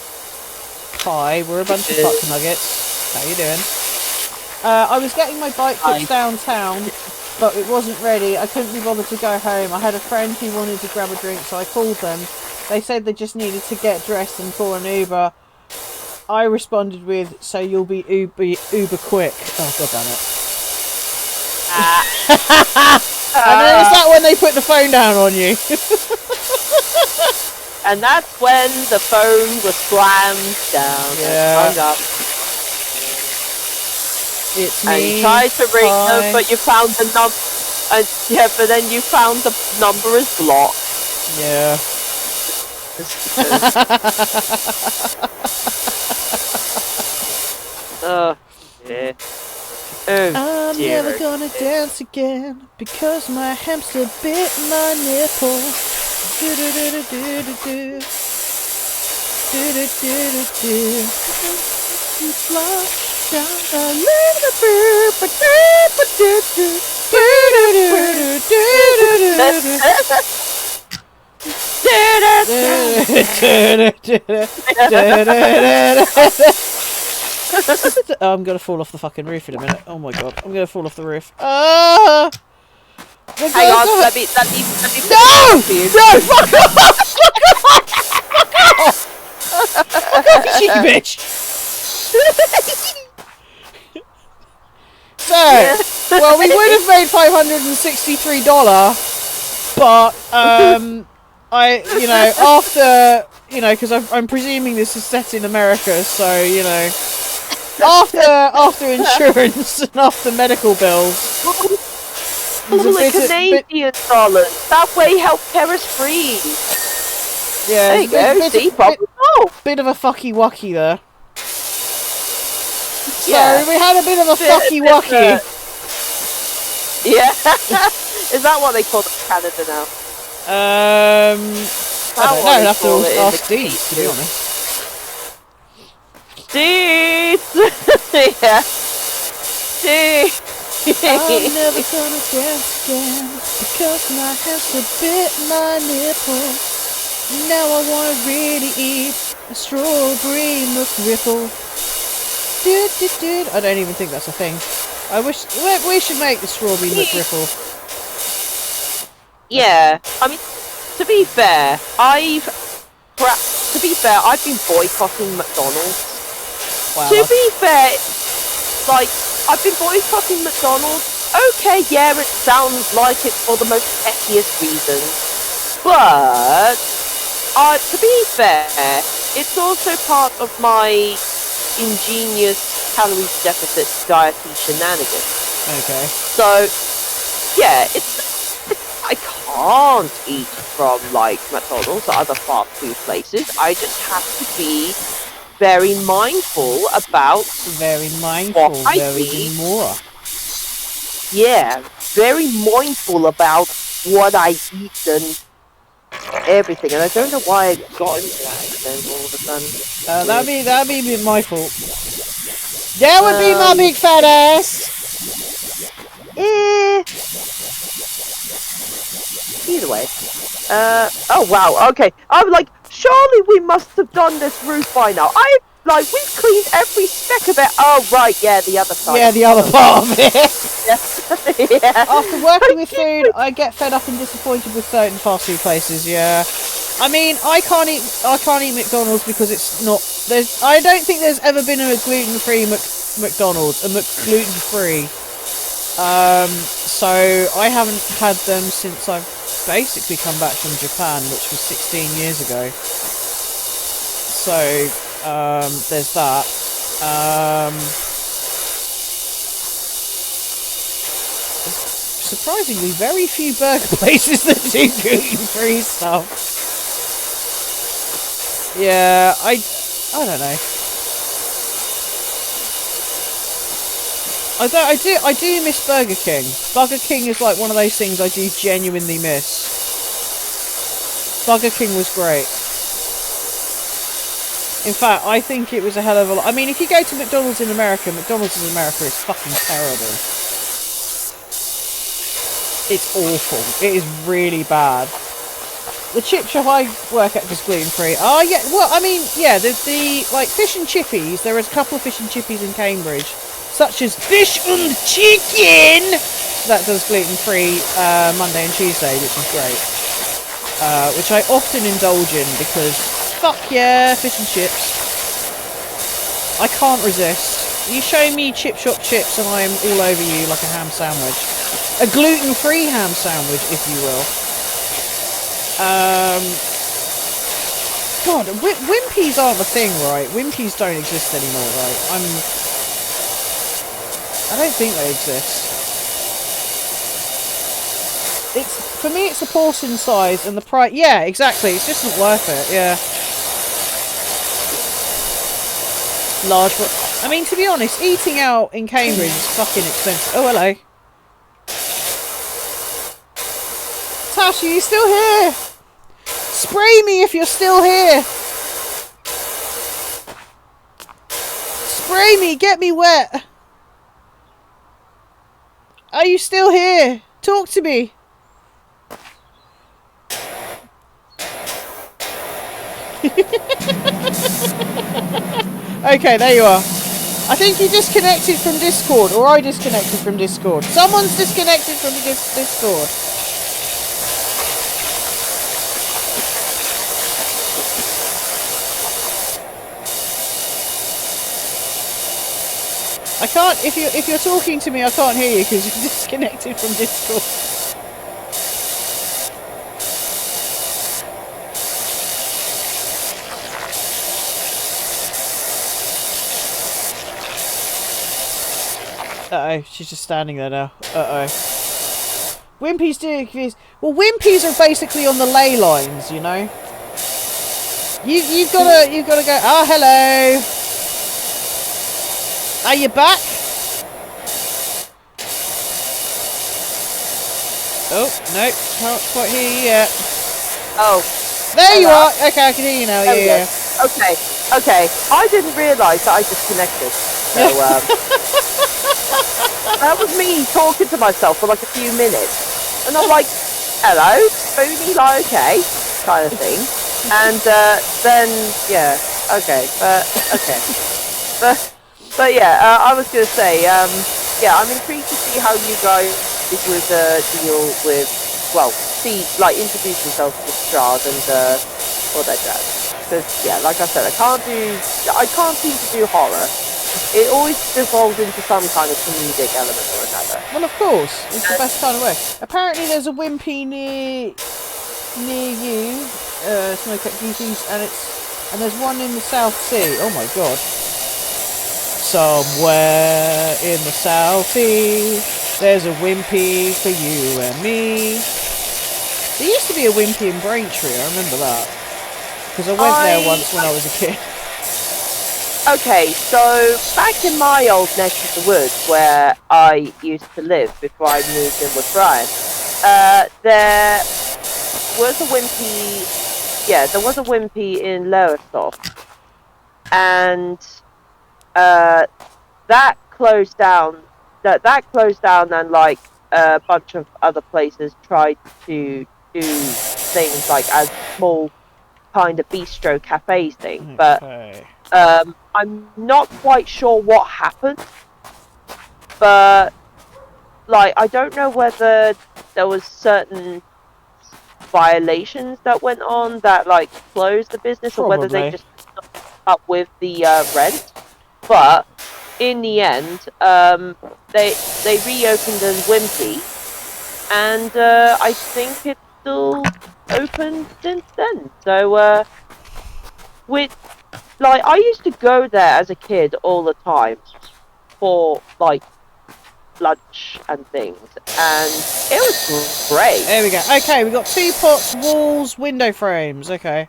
Speaker 1: Hi, we're a bunch of fuck nuggets. How you doing? I was getting my bike fixed downtown, but it wasn't ready. I couldn't be bothered to go home. I had a friend who wanted to grab a drink, so I called them. They said they just needed to get dressed and call an Uber. I responded with, so you'll be Uber quick. Oh, god damn it. And then is that when they put the phone down on you?
Speaker 2: And that's when the phone was slammed down and hung up.
Speaker 1: It's me.
Speaker 2: And you tried to ring them, but you found the number. But then you found the number is blocked.
Speaker 1: Yeah.
Speaker 2: Oh, yeah.
Speaker 1: I'm never gonna dance again because my hamster bit my nipple. I'm gonna fall off the fucking roof in a minute. Oh my god, I'm gonna fall off the roof. Ah!
Speaker 2: Hang on, let me
Speaker 1: No! No! Fuck off! Fuck off, you cheeky bitch! So, well, we would have made $563, but after because I'm presuming this is set in America, so after insurance and after medical bills.
Speaker 2: Canadian dollars. That way, healthcare is free.
Speaker 1: Yeah,
Speaker 2: there you go. See,
Speaker 1: bit of a fucky wucky there.
Speaker 2: Yeah.
Speaker 1: So we had a bit of a fucky wucky.
Speaker 2: Yeah. Is that what they call it in Canada now?
Speaker 1: I don't know. I'd have to ask Deeds, to be honest.
Speaker 2: Deeds. Yeah. Deeds.
Speaker 1: I'm never gonna dance again because my hands have bit my nipple. Now I wanna really eat a strawberry McRipple. I don't even think that's a thing. I wish we should make the strawberry McRipple.
Speaker 2: Yeah, I mean, to be fair, I've been boycotting McDonald's.
Speaker 1: Wow.
Speaker 2: To be fair, like, I've been boycotting McDonald's. Okay, yeah, it sounds like it for the most pettiest reasons. But, to be fair, it's also part of my ingenious calorie deficit diety shenanigans.
Speaker 1: Okay.
Speaker 2: So, yeah, I can't eat from, like, McDonald's or other fast food places. I just have to be very mindful about
Speaker 1: very mindful,
Speaker 2: what I
Speaker 1: very
Speaker 2: eat.
Speaker 1: demure.
Speaker 2: Yeah, very mindful about what I eat and everything. And I don't know why I got into that then all of a sudden.
Speaker 1: That'd be my fault. That would be my big fat ass.
Speaker 2: Either way. Oh wow, okay. I'm like, surely we must have done this roof by now. We've cleaned every speck of it. Oh right, yeah, the other side.
Speaker 1: Yeah, the other part of it.
Speaker 2: Yeah. Yeah.
Speaker 1: After working with food, I get fed up and disappointed with certain fast food places. Yeah, I mean, I can't eat McDonald's because it's not. I don't think there's ever been a gluten-free McDonald's, gluten-free. So I haven't had them since I've basically come back from Japan, which was 16 years ago. So there's that. Surprisingly, very few burger places that do gluten-free stuff. Yeah, I don't know. I do miss Burger King. Burger King is like one of those things I do genuinely miss. Burger King was great. In fact, I think it was a hell of a lot. I mean, if you go to McDonald's in America, McDonald's in America is fucking terrible. It's awful. It is really bad. The chip shop I work at is gluten-free. Oh, yeah, well, I mean, yeah, the like, fish and chippies, there is a couple of fish and chippies in Cambridge, such as Fish and Chicken, that does gluten-free Monday and Tuesday, which is great. Which I often indulge in because, fuck yeah, fish and chips. I can't resist. You show me chip shop chips and I am all over you like a ham sandwich. A gluten-free ham sandwich, if you will. God, Wimpies aren't a thing, right? Wimpies don't exist anymore, right? I don't think they exist. For me, it's the portion size and the price. Yeah, exactly. It's just not worth it. Yeah. Large. I mean, to be honest, eating out in Cambridge is fucking expensive. Oh, hello. Tasha, you still here? Spray me if you're still here. Spray me! Get me wet! Are you still here? Talk to me! Okay, there you are. I think you disconnected from Discord, or I disconnected from Discord. Someone's disconnected from Discord. I can't. If you're talking to me, I can't hear you because you're disconnected from Discord. Uh-oh, she's just standing there now. Uh-oh. Wimpies do... Well, Wimpies are basically on the ley lines, you know? You've gotta go... Ah, hello! Are you back? Oh, no, can't quite hear you yet.
Speaker 2: Oh.
Speaker 1: There you are! Okay, I can hear you now, yeah.
Speaker 2: Okay. I didn't realise that I disconnected. So, that was me talking to myself for like a few minutes. And I'm like, hello, Spoony, like, okay, kind of thing. And then, yeah, okay, okay. But yeah, I was going to say, yeah, I'm intrigued to see how you guys would deal with, well, introduce yourself to Strahd and all that jazz. Because, yeah, like I said, I can't seem to do horror. It always devolves into some kind of comedic element or another.
Speaker 1: Well, of course, it's the best kind of way. Apparently, there's a Wimpy near you, Smoke Up Goosies, and there's one in the South Sea. Oh my god! Somewhere in the South Sea, there's a Wimpy for you and me. There used to be a Wimpy in Braintree. I remember that because I went there once when I was a kid.
Speaker 2: Okay, so back in my old neck of the woods where I used to live before I moved in with Brian, there was a Wimpy, yeah, there was a Wimpy in Lowestoft, and that closed down. That closed down, and like a bunch of other places tried to do things like as small kind of bistro cafe thing, but. I'm not quite sure what happened, but like I don't know whether there was certain violations that went on that like closed the business,
Speaker 1: Probably.
Speaker 2: or whether they just stuck up with the rent. But in the end, they reopened as Wimpy, and I think it's still open since then. So with like, I used to go there as a kid all the time for, like, lunch and things, and it was great.
Speaker 1: There we go. Okay, we got 2 pots, walls, window frames. Okay.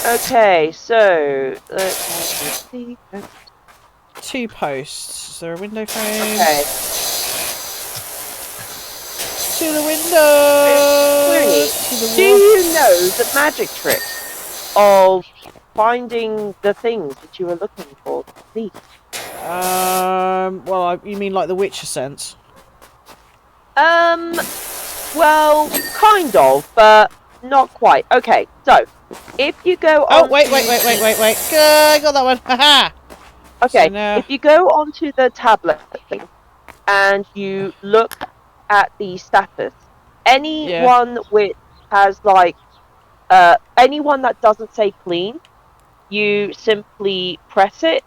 Speaker 2: Okay, so let's see.
Speaker 1: 2 posts. Is there a window frame?
Speaker 2: Okay.
Speaker 1: To the window.
Speaker 2: Do you know the magic trick of finding the things that you were looking for, please?
Speaker 1: Well, you mean like the Witcher sense?
Speaker 2: Well, kind of, but not quite. Okay, so if you go on.
Speaker 1: Oh, wait. I got that one. Haha.
Speaker 2: Okay,
Speaker 1: So now...
Speaker 2: if you go onto the tablet and you look at the status, anyone which has like anyone that doesn't say clean, you simply press it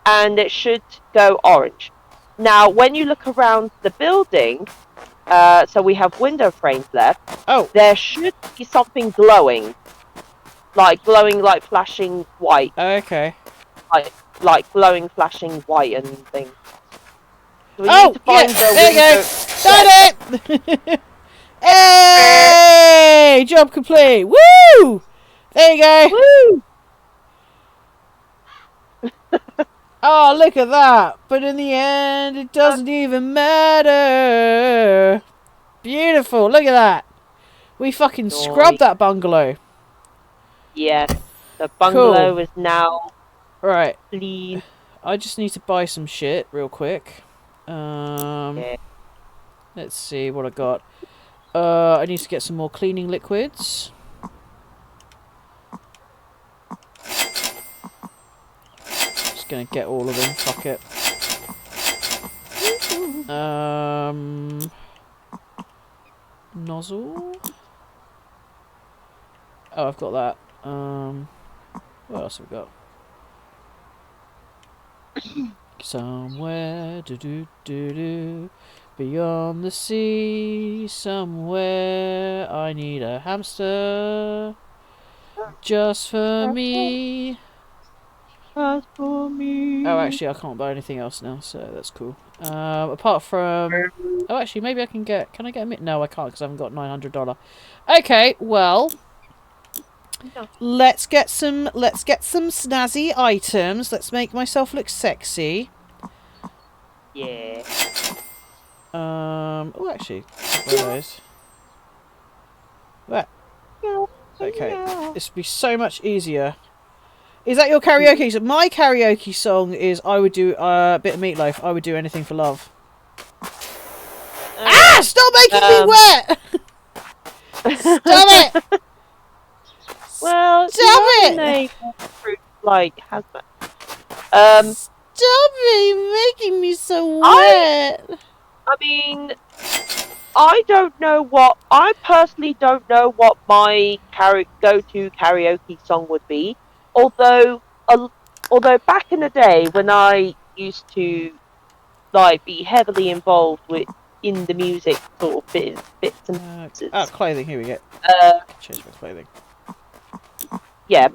Speaker 2: and it should go orange. Now when you look around the building, so we have window frames left, there should be something glowing like flashing white.
Speaker 1: Okay.
Speaker 2: Like glowing flashing white and things. So we
Speaker 1: Oh,
Speaker 2: need to find
Speaker 1: there you go. Done it! Hey! Job complete. Woo! There you go.
Speaker 2: Woo!
Speaker 1: Oh, look at that. But in the end, it doesn't even matter. Beautiful. Look at that. We fucking scrubbed that bungalow.
Speaker 2: Yes. The bungalow is now
Speaker 1: right.
Speaker 2: clean.
Speaker 1: I just need to buy some shit real quick.
Speaker 2: Yeah.
Speaker 1: Let's see what I got. I need to get some more cleaning liquids. Just gonna get all of them. Fuck it. Nozzle. Oh, I've got that. What else have we got? Somewhere, do do do do, beyond the sea, somewhere I need a hamster, just for me.
Speaker 2: Just for me.
Speaker 1: Oh, actually, I can't buy anything else now, so that's cool. Apart from, oh, actually, maybe I can get. Can I get a No, I can't because I haven't got $900. Okay, well.
Speaker 2: No.
Speaker 1: Let's get some snazzy items. Let's make myself look sexy.
Speaker 2: Yeah.
Speaker 1: Oh, actually, one of those. That. Okay, this would be so much easier. Is that your karaoke song? My karaoke song is I would do a bit of Meatloaf. I would do anything for love. Stop making me wet! Stop it!
Speaker 2: Well,
Speaker 1: stop it!
Speaker 2: Like hazmat.
Speaker 1: Stop it! You're making me so wet.
Speaker 2: I mean, I personally don't know what my go-to karaoke song would be. Although back in the day when I used to like be heavily involved in the music sort of bits and pieces.
Speaker 1: Clothing. Here we go. Change my clothing.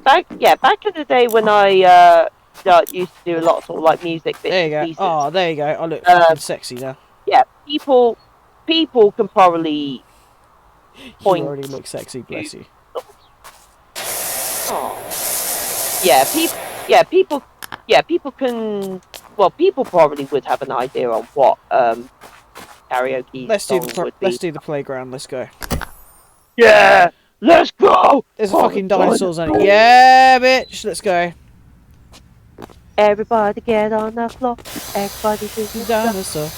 Speaker 2: Back in the day when I used to do a lot of sort of like music bits
Speaker 1: there you go.
Speaker 2: and pieces.
Speaker 1: Oh, there you go. I look fucking sexy now.
Speaker 2: Yeah, people can probably point.
Speaker 1: You already look sexy, bless you.
Speaker 2: Oh. People can. Well, people probably would have an idea on what karaoke
Speaker 1: Let's
Speaker 2: song would be.
Speaker 1: Let's do the playground. Let's go.
Speaker 2: Yeah, let's go.
Speaker 1: There's fucking dinosaurs on it. Yeah, bitch. Let's go.
Speaker 2: Everybody get on the floor. Everybody do the
Speaker 1: Dinosaur.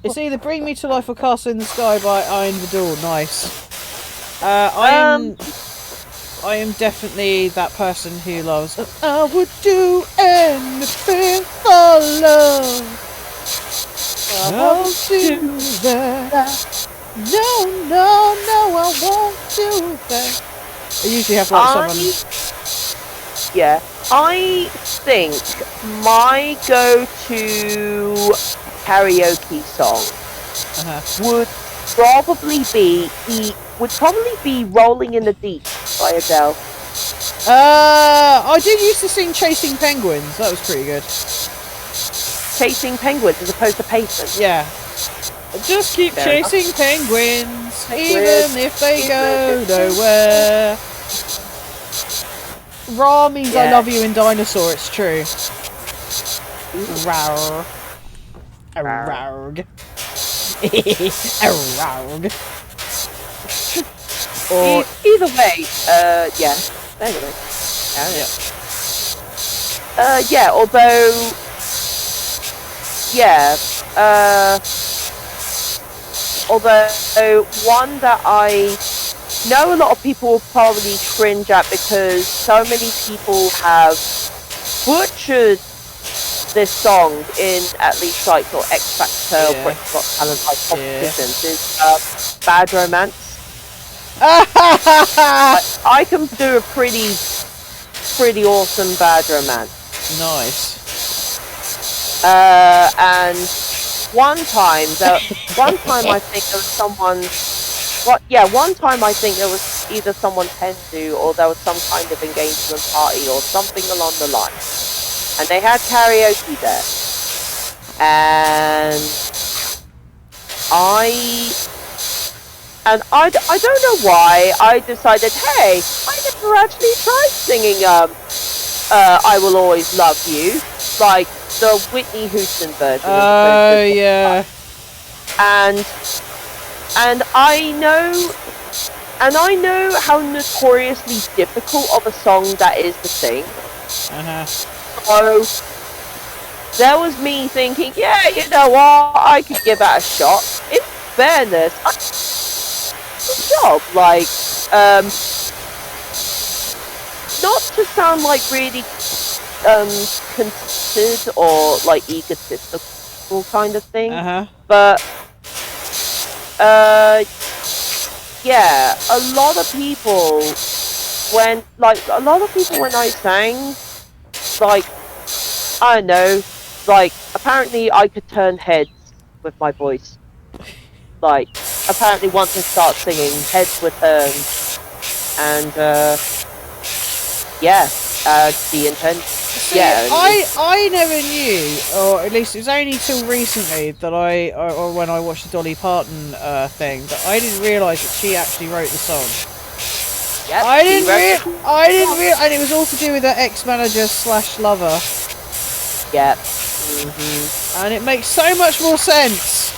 Speaker 1: It's either Bring Me to Life or Castle in the Sky by Iron Vidal. Nice. I am definitely that person who loves. I would do anything for love. I won't do that. No, I won't do that. I usually have like someone.
Speaker 2: Yeah, I think my go-to karaoke song would probably be "Rolling in the Deep" by Adele.
Speaker 1: I did used to sing "Chasing Penguins." That was pretty good.
Speaker 2: Chasing penguins as opposed to pavement.
Speaker 1: Yeah. Just keep chasing penguins, even if they go nowhere. Ra means I love you in dinosaur, it's true. Rawr. A rawg. A rawg.
Speaker 2: Or either way, yeah. Anyway. Although one that I know a lot of people will probably cringe at because so many people have butchered this song in at least like sort of X Factor or Britain's Got Talent like competitions is Bad Romance. I can do a pretty awesome Bad Romance.
Speaker 1: Nice.
Speaker 2: And one time I think there was someone. One time I think there was either someone tend to or there was some kind of engagement party or something along the line, and they had karaoke there, and I don't know why I decided, hey, I never actually tried singing I Will Always Love You, like the Whitney Houston version.
Speaker 1: Oh yeah.
Speaker 2: And I know and I know how notoriously difficult of a song that is to sing. So there was me thinking, yeah, you know what, I could give that a shot. In fairness, good job. Like, not to sound like really conceited or like egotistical kind of thing, but yeah, a lot of people when I sang, like, I don't know, like, apparently I could turn heads with my voice. Like, apparently once I start singing, heads would turn, and yeah, the intent.
Speaker 1: See,
Speaker 2: yeah,
Speaker 1: I never knew, or at least it was only till recently that or when I watched the Dolly Parton thing, that I didn't realise that she actually wrote the song.
Speaker 2: Yep,
Speaker 1: I didn't realise, and it was all to do with her ex-manager / lover.
Speaker 2: Yep.
Speaker 1: And it makes so much more sense.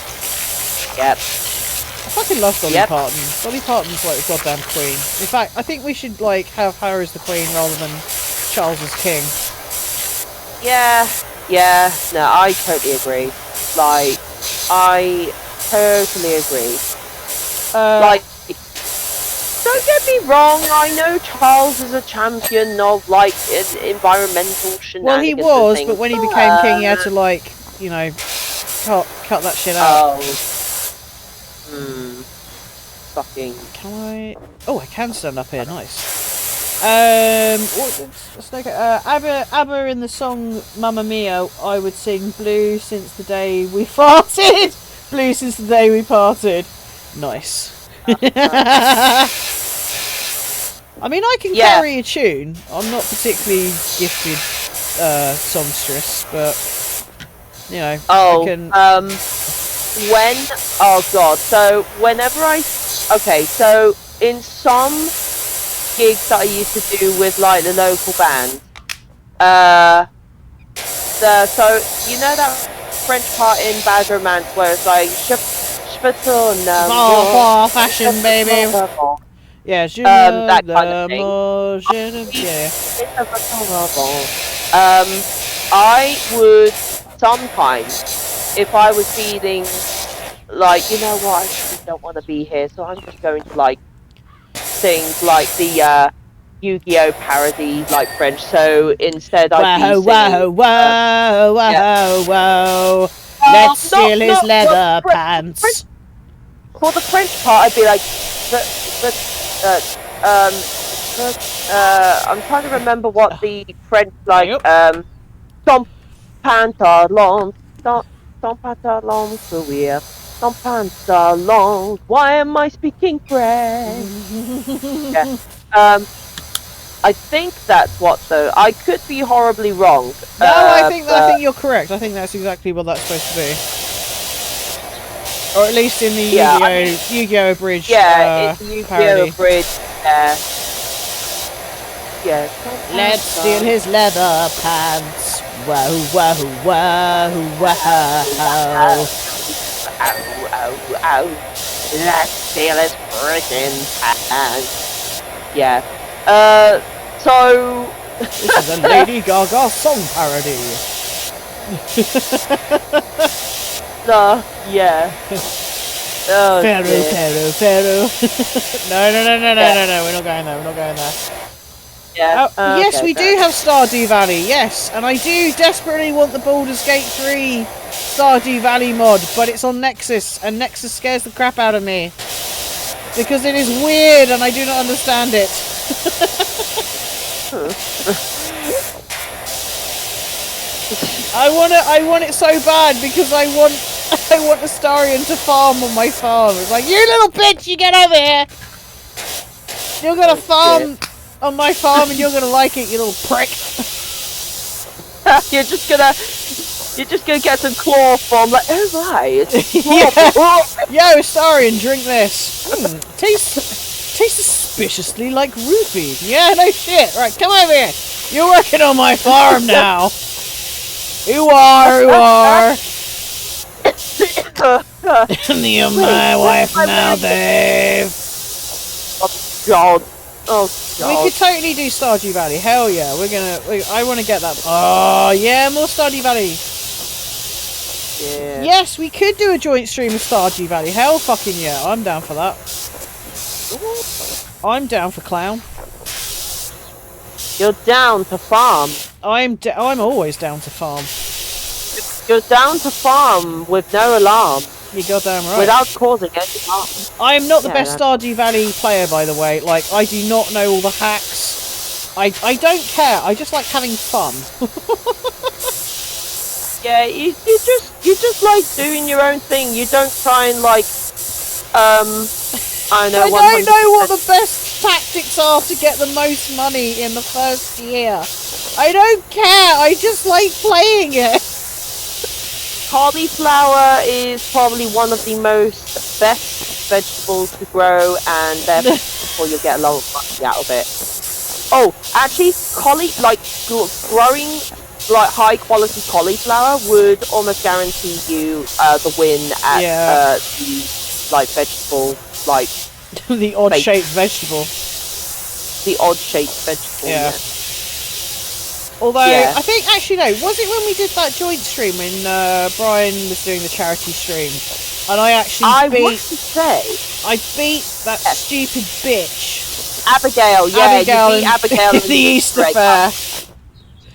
Speaker 2: Yep.
Speaker 1: I fucking love Dolly Parton. Dolly Parton's like the goddamn queen. In fact, I think we should like have her as the queen rather than Charles as king.
Speaker 2: Yeah, no, I totally agree. Like, I totally agree. Like, don't get me wrong, I know Charles is a champion of, like, environmental shenanigans.
Speaker 1: Well, he was, but when he became king, he had to, like, you know, cut that shit out.
Speaker 2: Fucking.
Speaker 1: Can I? Oh, I can stand up here. Nice. ABBA in the song Mamma Mia, I would sing Blue Since the Day We Farted. Blue Since the Day We Parted. Nice. I mean, I can carry a tune. I'm not particularly gifted songstress, but you know, I can.
Speaker 2: Oh god, so whenever so in some gigs that I used to do with like the local band, so you know that French part in Bad Romance where it's like
Speaker 1: fashion baby. Yeah,
Speaker 2: that kind of thing. I would sometimes, if I was feeling like, you know what, I really don't want to be here, so I'm just going to like sing like the Yu-Gi-Oh parody, like French. So instead, I'd be singing.
Speaker 1: Whoa! Let's steal his leather pants.
Speaker 2: For the French part, I'd be like, I'm trying to remember what the French like. Sans pantalons, sans pantalons, courir, sans pantalons. Why am I speaking French? Yeah. I think that's what though. I could be horribly wrong.
Speaker 1: No, I think you're correct. I think that's exactly what that's supposed to be. Or at least in the Yu-Gi-Oh Abridged
Speaker 2: it's Yu-Gi-Oh
Speaker 1: parody.
Speaker 2: Abridged, yeah.
Speaker 1: Let's steal his leather pants. Whoa.
Speaker 2: Ow. Let's steal his freaking pants. Yeah. So...
Speaker 1: This is a Lady Gaga song parody.
Speaker 2: Yeah.
Speaker 1: Pharaoh. No, we're not going there.
Speaker 2: Yeah.
Speaker 1: Yes, we do have Stardew Valley, yes, and I do desperately want the Baldur's Gate 3 Stardew Valley mod, but it's on Nexus, and Nexus scares the crap out of me. Because it is weird, and I do not understand it. I want it so bad, because I want Astarion to farm on my farm. It's like, you little bitch, you get over here! You're gonna farm on my farm and you're gonna like it, you little prick.
Speaker 2: You're just gonna get some claw from like, oh right.
Speaker 1: Yo, Astarion, drink this. Tastes suspiciously like roofie. Yeah, no shit. Right, come over here. You're working on my farm now. You are. And you're my wife now, Dave.
Speaker 2: God. Oh God.
Speaker 1: We could totally do Stardew Valley. Hell yeah, I want to get that. Oh yeah, more Stardew Valley.
Speaker 2: Yeah.
Speaker 1: Yes, we could do a joint stream of Stardew Valley. Hell fucking yeah, I'm down for that. I'm down for clown.
Speaker 2: You're down to farm.
Speaker 1: I'm always down to farm.
Speaker 2: You're down to farm with no alarm.
Speaker 1: You're goddamn right.
Speaker 2: Without causing any harm.
Speaker 1: I am not the best Stardew Valley player, by the way. Like, I do not know all the hacks. I don't care. I just like having fun.
Speaker 2: Yeah, you just like doing your own thing. You don't try and like, I don't know.
Speaker 1: I don't know what the best tactics are to get the most money in the first year. I don't care. I just like playing it.
Speaker 2: Cauliflower is probably one of the most best vegetables to grow, and therefore you'll get a lot of money out of it. Oh, actually, growing like high quality cauliflower would almost guarantee you the win at the like vegetable like
Speaker 1: the odd shaped vegetable.
Speaker 2: The odd shaped vegetable. Yeah.
Speaker 1: Although, I think, actually, no, was it when we did that joint stream when Brian was doing the charity stream? And I actually
Speaker 2: I beat
Speaker 1: that stupid bitch.
Speaker 2: Abigail, yeah, you beat Abigail
Speaker 1: in the Easter fair.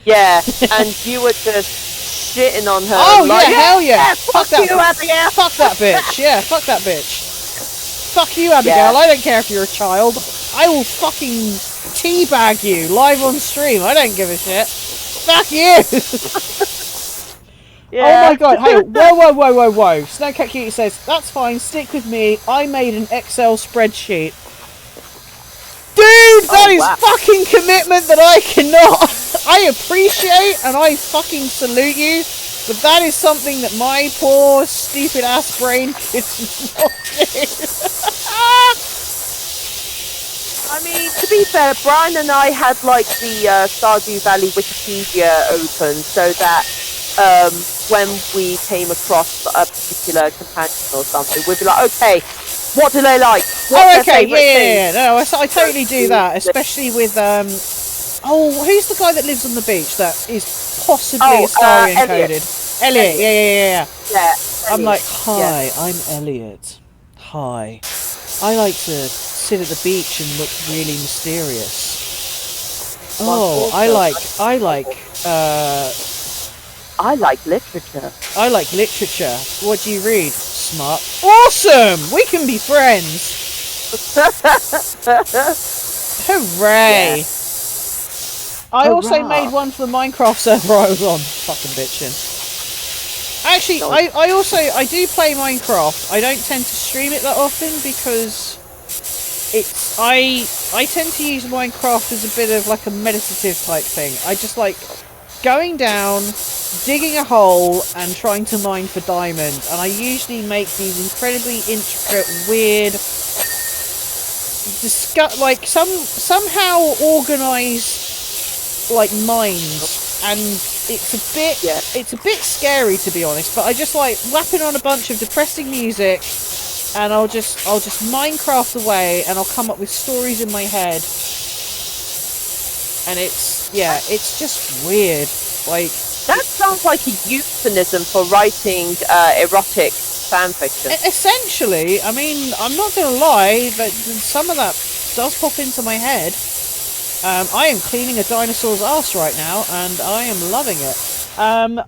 Speaker 2: Yeah, and you were just shitting on her.
Speaker 1: Oh,
Speaker 2: like,
Speaker 1: yeah, hell yeah.
Speaker 2: Fuck you, Abigail.
Speaker 1: Fuck that bitch, yeah, fuck that bitch. Fuck you, Abigail, I don't care if you're a child. I will fucking teabag you live on stream. I don't give a shit. Fuck you! Oh my god, hey, whoa. Snowcat Cutie says, that's fine, stick with me. I made an Excel spreadsheet. Dude, that is fucking commitment that I cannot. I appreciate and I fucking salute you, but that is something that my poor, stupid ass brain is not doing.
Speaker 2: I mean, to be fair, Brian and I had like the Stardew Valley Wikipedia open so that when we came across a particular companion or something, we'd be like, okay, what do they like? What's their favourite thing?
Speaker 1: No, I totally do that, especially with who's the guy that lives on the beach that is possibly Astarian coded? Elliot. Yeah. I'm like, hi, I'm Elliot. Hi. I like to sit at the beach and look really mysterious. Oh, I like
Speaker 2: literature.
Speaker 1: I like literature. What do you read? Smart. Awesome! We can be friends! Hooray! Yeah. I also made one for the Minecraft server I was on. Fucking bitchin'. Actually, I do play Minecraft. I don't tend to stream it that often because I tend to use Minecraft as a bit of like a meditative type thing. I just like going down, digging a hole and trying to mine for diamond, and I usually make these incredibly intricate, weird, like somehow organised like mines, and it's a bit scary to be honest. But I just like whapping on a bunch of depressing music, and I'll just Minecraft away, and I'll come up with stories in my head, and it's just weird. Like,
Speaker 2: that sounds like a euphemism for writing erotic fanfiction.
Speaker 1: Essentially, I mean, I'm not gonna lie, but some of that does pop into my head. I am cleaning a dinosaur's ass right now, and I am loving it.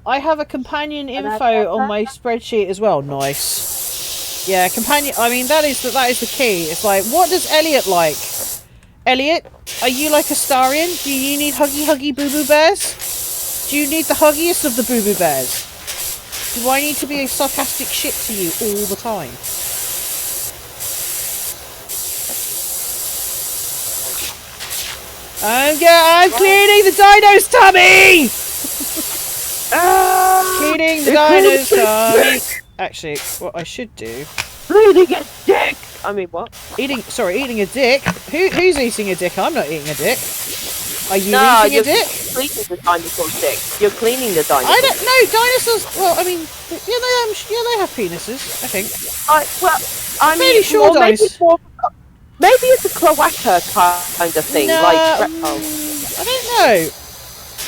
Speaker 1: I have a companion info on my spreadsheet as well. Nice. Yeah, companion. I mean, that is the key. It's like, what does Elliot like? Elliot, are you like Astarian? Do you need huggy boo boo bears? Do you need the huggiest of the boo boo bears? Do I need to be a sarcastic shit to you all the time? I'm cleaning the dino's tummy! Cleaning the dino's tummy. Actually, what I should do...
Speaker 2: Eating a dick! I mean, what?
Speaker 1: Eating a dick? Who's eating a dick? I'm not eating a dick. Are you eating a dick?
Speaker 2: You're cleaning the dinosaur's dick. You're cleaning the dinosaur.
Speaker 1: I don't know. Dinosaurs. Well, I mean, they have penises. I think.
Speaker 2: I'm pretty sure
Speaker 1: dinosaurs.
Speaker 2: Maybe it's a cloaca kind of thing,
Speaker 1: No,
Speaker 2: like...
Speaker 1: I don't know.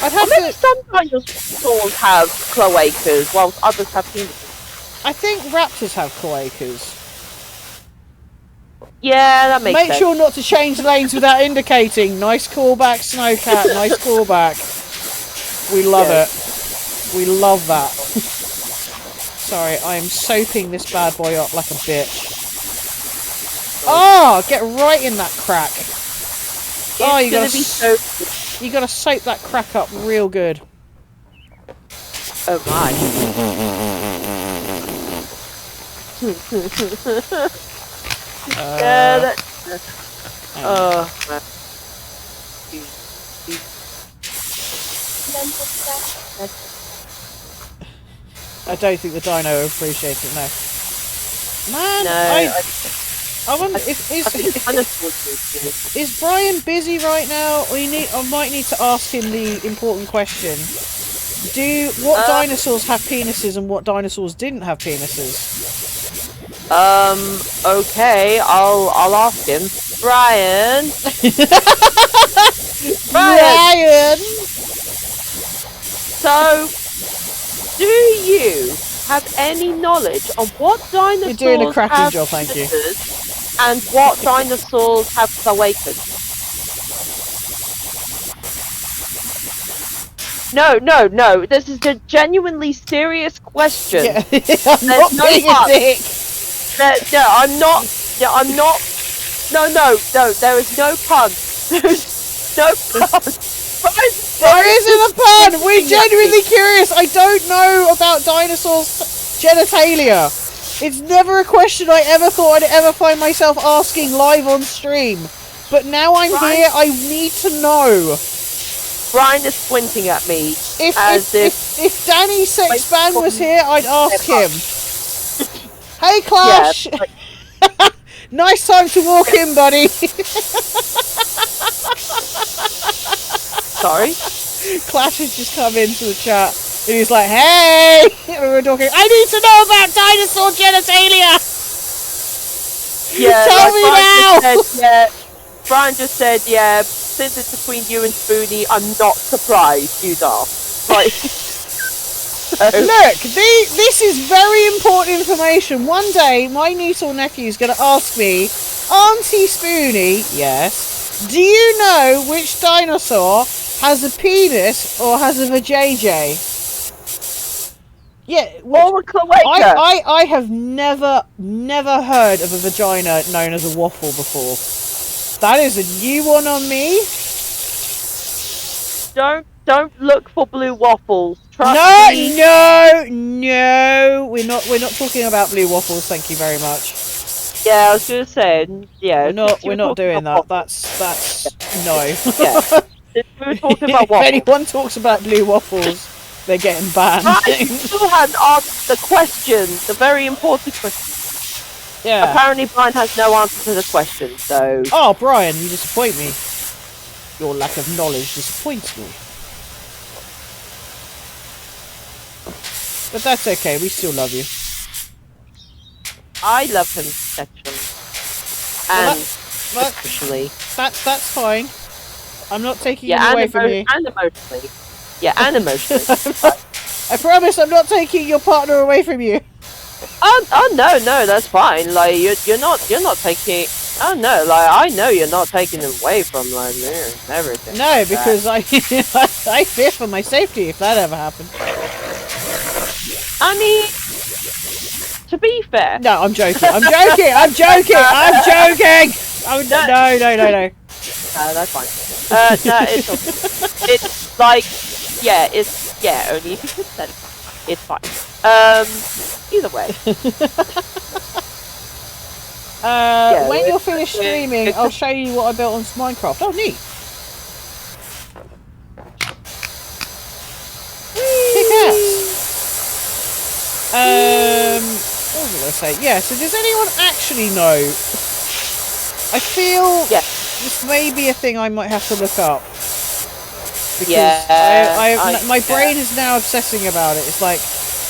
Speaker 1: I'd have
Speaker 2: maybe
Speaker 1: to...
Speaker 2: some dinosaurs have cloacas, whilst others have penises.
Speaker 1: I think raptors have cloacas.
Speaker 2: Yeah, that makes sense.
Speaker 1: Make sure not to change lanes without indicating. Nice callback, Snowcat. Nice callback. We love it. We love that. Sorry, I am soaping this bad boy up like a bitch. Oh, get right in that crack. Oh, you gotta soap that crack up real good.
Speaker 2: Oh my. Yeah, that's...
Speaker 1: I don't think the dino appreciates it, no. Man,
Speaker 2: No,
Speaker 1: I wonder is Brian busy right now? I might need to ask him the important question. What dinosaurs have penises and what dinosaurs didn't have penises?
Speaker 2: Okay, I'll ask him. Brian!
Speaker 1: Brian!
Speaker 2: So, do you have any knowledge on what dinosaurs
Speaker 1: You're doing a cracking
Speaker 2: have
Speaker 1: job, thank you.
Speaker 2: penises and what dinosaurs have cloacas? No, this is a genuinely serious question.
Speaker 1: Yeah, I'm not being a dick.
Speaker 2: No, I'm not. No, there is no pun. There's no pun.
Speaker 1: There isn't a pun! We're genuinely curious! I don't know about dinosaurs' genitalia! It's never a question I ever thought I'd ever find myself asking live on stream. But now I'm here, I need to know.
Speaker 2: Brian is squinting at me.
Speaker 1: If Danny Sexpan was here, I'd ask him. Hey, Clash!
Speaker 2: Yeah,
Speaker 1: nice time to walk in, buddy!
Speaker 2: Sorry?
Speaker 1: Clash has just come into the chat and he's like, hey! And we were talking, I need to know about dinosaur genitalia!
Speaker 2: Yeah,
Speaker 1: Tell me now!
Speaker 2: Brian just said, yeah, since it's between you and Spoonie, I'm not surprised, you daft. Like,
Speaker 1: Look, this is very important information. One day, my niece or nephew is going to ask me, Auntie Spoonie, yes, do you know which dinosaur has a penis or has a vajayjay? Yeah,
Speaker 2: or a cloaca.
Speaker 1: I have never heard of a vagina known as a waffle before. That is a new one on me.
Speaker 2: Don't look for blue waffles. Trust me.
Speaker 1: No. We're not talking about blue waffles. Thank you very much.
Speaker 2: Yeah, I was gonna say, yeah.
Speaker 1: We're not doing that. That's no.
Speaker 2: Yeah. We were talking about waffles.
Speaker 1: If anyone talks about blue waffles, they're getting banned.
Speaker 2: I still hadn't answered the question, the very important question.
Speaker 1: Yeah.
Speaker 2: Apparently, Brian has no answer to the question, so.
Speaker 1: Oh, Brian, you disappoint me. Your lack of knowledge disappoints me. But that's okay. We still love you.
Speaker 2: I love him sexually and especially.
Speaker 1: That's fine. I'm not taking you away from you.
Speaker 2: And emotionally. Yeah, and emotionally.
Speaker 1: I promise I'm not taking your partner away from you.
Speaker 2: Oh no, that's fine. Like you're not taking. Oh no, like I know you're not taking them away from like me and everything.
Speaker 1: No, because I fear for my safety if that ever happened.
Speaker 2: I mean, to be fair.
Speaker 1: No, I'm joking. I'm joking. Oh, no. No,
Speaker 2: that's fine. No, it's like, yeah, only if you consent. It's fine. Either way.
Speaker 1: When you're finished streaming, I'll show you what I built on Minecraft. Oh, neat. Kick ass. What was I going to say? Yeah, so does anyone actually know? I feel this may be a thing I might have to look up. Because my brain is now obsessing about it. It's like,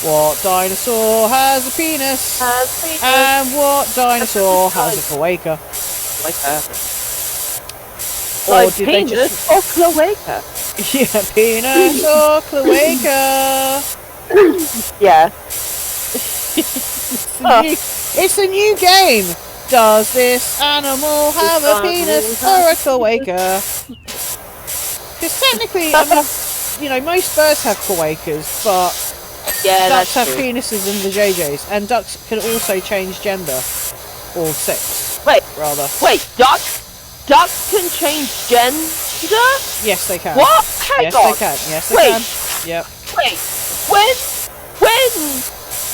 Speaker 1: what dinosaur has a penis? And what dinosaur has a cloaca?
Speaker 2: Cloaca.
Speaker 1: Or
Speaker 2: Like
Speaker 1: did they
Speaker 2: penis
Speaker 1: just...
Speaker 2: or cloaca?
Speaker 1: Yeah, penis or cloaca.
Speaker 2: Yeah.
Speaker 1: It's a new game. Does this animal have a penis or a cloaca? Because technically, I mean, you know, most birds have cloacas, but
Speaker 2: Yeah,
Speaker 1: ducks have
Speaker 2: that's true.
Speaker 1: penises in the JJs, and ducks can also change gender or sex.
Speaker 2: Wait,
Speaker 1: rather.
Speaker 2: Wait, ducks can change gender?
Speaker 1: Yes, they can.
Speaker 2: What? Hang
Speaker 1: yes,
Speaker 2: on.
Speaker 1: they can. Yes, they
Speaker 2: Wait.
Speaker 1: can. Yep.
Speaker 2: Wait, when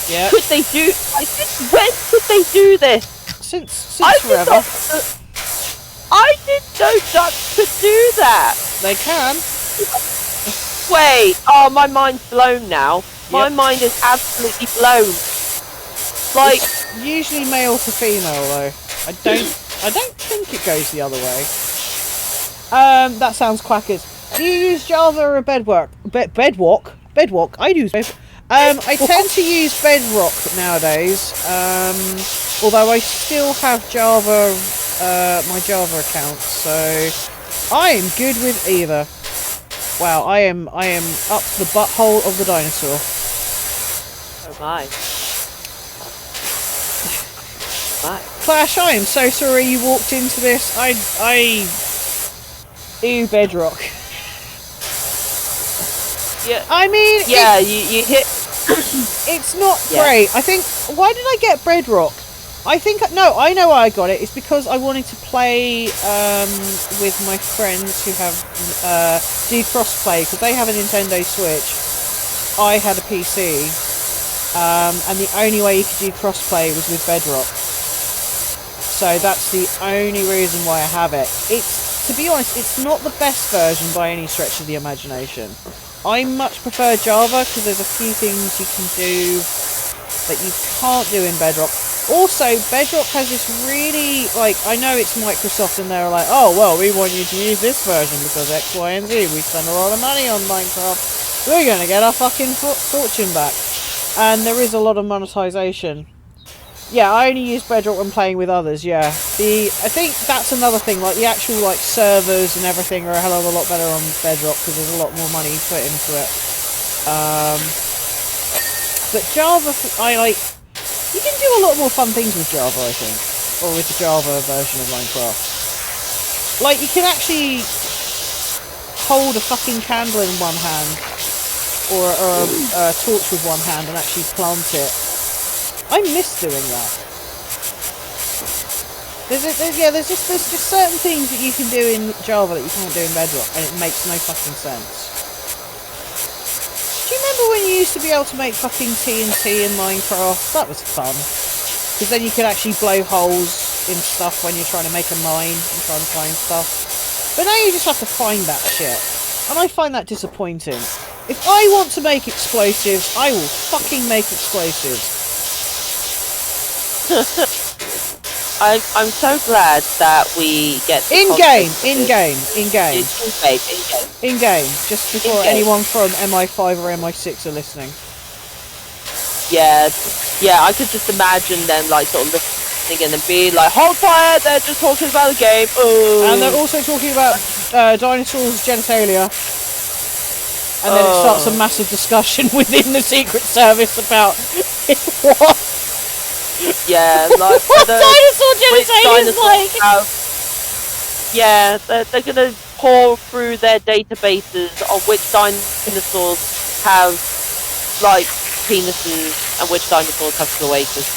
Speaker 1: Yep.
Speaker 2: could they do? When could they do this?
Speaker 1: Since
Speaker 2: I
Speaker 1: forever.
Speaker 2: I didn't know ducks could do that.
Speaker 1: They can.
Speaker 2: Wait, oh, my mind's blown now. My
Speaker 1: Yep.
Speaker 2: mind is absolutely blown. Like,
Speaker 1: It's usually male to female though. I don't think it goes the other way. That sounds quackers. Do you use Java or Bedrock? Bedrock? I use I tend to use Bedrock nowadays. Although I still have Java, my Java account, so I am good with either. Wow, I am up the butthole of the dinosaur.
Speaker 2: oh my.
Speaker 1: Clash, I am so sorry you walked into this. Ew, Bedrock.
Speaker 2: Yeah.
Speaker 1: I mean,
Speaker 2: Yeah, you hit.
Speaker 1: it's not
Speaker 2: Yeah.
Speaker 1: great. I think, why did I get Bedrock? I know why I got it. It's because I wanted to play with my friends who have do crossplay, because they have a Nintendo Switch. I had a PC, and the only way you could do crossplay was with Bedrock. So that's the only reason why I have it. It's, to be honest, it's not the best version by any stretch of the imagination. I much prefer Java because there's a few things you can do that you can't do in Bedrock. Also, Bedrock has this really, like, I know it's Microsoft and they're like, oh, well, we want you to use this version because X, Y, and Z. We spend a lot of money on Minecraft. We're going to get our fucking fortune back. And there is a lot of monetization. Yeah, I only use Bedrock when playing with others, yeah. I think that's another thing, like, the actual, like, servers and everything are a hell of a lot better on Bedrock because there's a lot more money put into it. But Java, you can do a lot more fun things with Java, I think. Or with the Java version of Minecraft. Like, you can actually hold a fucking candle in one hand. Or a torch with one hand and actually plant it. I miss doing that. There's just certain things that you can do in Java that you can't do in Bedrock, and it makes no fucking sense. Do you remember when you used to be able to make fucking TNT in Minecraft? That was fun. Because then you could actually blow holes in stuff when you're trying to make a mine and try and find stuff. But now you just have to find that shit. And I find that disappointing. If I want to make explosives, I will fucking make explosives.
Speaker 2: I'm so glad that we get
Speaker 1: in game, just before anyone from MI5 or MI6 are listening.
Speaker 2: Yeah, I could just imagine them like sort of listening and being like, hold fire, they're just talking about the game. Ooh.
Speaker 1: And they're also talking about dinosaurs' genitalia. And then it starts a massive discussion within the Secret Service about what.
Speaker 2: Yeah, like
Speaker 1: what dinosaur genitalia is like.
Speaker 2: Yeah, they're gonna pour through their databases on which dinosaurs have like penises and which dinosaurs have cloacas.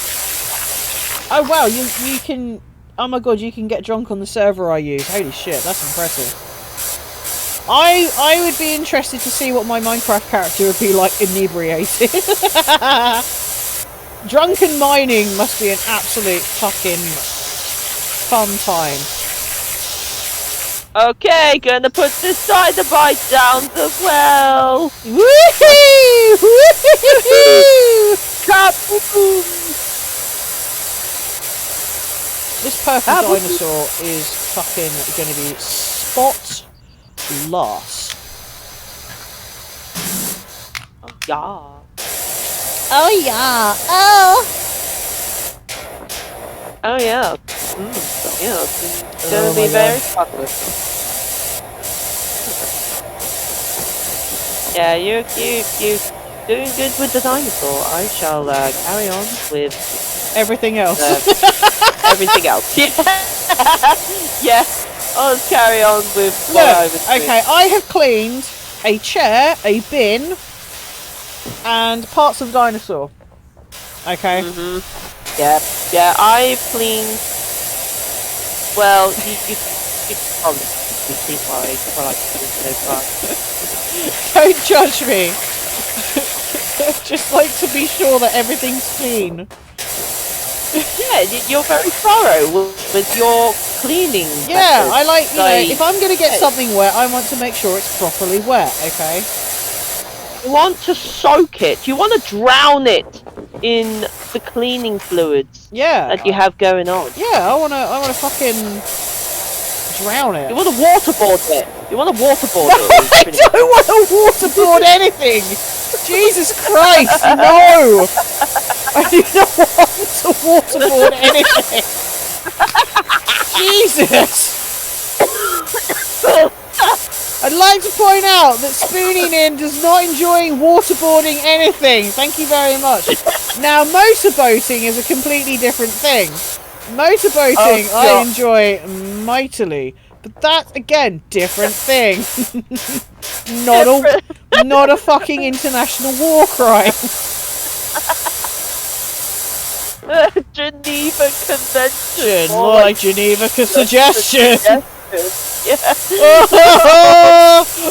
Speaker 1: Oh wow, you can. Oh my god, you can get drunk on the server I use. Holy shit, that's impressive. I would be interested to see what my Minecraft character would be like inebriated. Drunken mining must be an absolute fucking fun time.
Speaker 2: Okay, gonna put this dynamite down the well.
Speaker 1: Woohoo! Woohoo!
Speaker 2: Kaboom!
Speaker 1: This purple dinosaur is fucking gonna be spotless.
Speaker 2: Oh yeah.
Speaker 1: Oh yeah. Oh.
Speaker 2: Oh yeah. Yeah, it's going to be very popular. Yeah, you doing good with the dinosaur. I shall carry on with
Speaker 1: everything else.
Speaker 2: everything else. Yeah, I'll carry on with what I was doing.
Speaker 1: Okay, I have cleaned a chair, a bin, and parts of the dinosaur. Okay.
Speaker 2: Yeah, I've cleaned. Well, you probably see what I've done so far.
Speaker 1: Don't judge me. Just like to be sure that everything's clean.
Speaker 2: Yeah, you're very thorough with your cleaning.
Speaker 1: Yeah,
Speaker 2: methods.
Speaker 1: I like, you know, if I'm going to get something wet, I want to make sure it's properly wet, okay?
Speaker 2: You want to soak it. You want to drown it in the cleaning fluids.
Speaker 1: Yeah.
Speaker 2: That you have going on.
Speaker 1: Yeah, I wanna fucking drown it.
Speaker 2: You want to waterboard it. You want to waterboard
Speaker 1: No,
Speaker 2: it.
Speaker 1: I don't want to waterboard anything. Jesus Christ, no! I do not want to waterboard anything. Jesus! I'd like to point out that Spoonie Nin does not enjoy waterboarding anything. Thank you very much. Now, motorboating is a completely different thing. Motorboating I enjoy mightily. But that's, again, different thing. Not a fucking international war crime.
Speaker 2: Geneva Convention.
Speaker 1: More like Geneva suggestion.
Speaker 2: Yeah.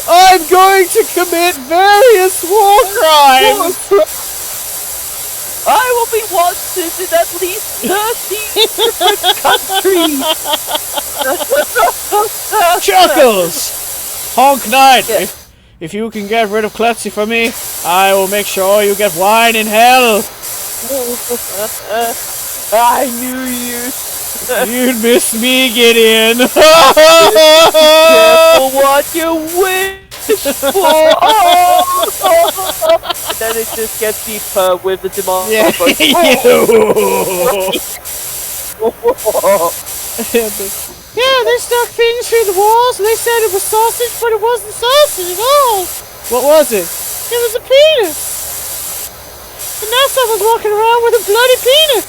Speaker 1: I'm going to commit various war crimes.
Speaker 2: I will be wanted in at least 30 different countries.
Speaker 1: Chuckles! Honk Knight! Yeah. If you can get rid of Klutzy for me, I will make sure you get wine in hell.
Speaker 2: I knew you.
Speaker 1: You'd miss me, Gideon.
Speaker 2: Careful what you wish for. And then it just gets deeper with the demand.
Speaker 1: Yeah. Yeah, they stuck things through the walls and they said it was sausage, but it wasn't sausage at all. What was it? It was a penis. And now someone's walking around with a bloody penis.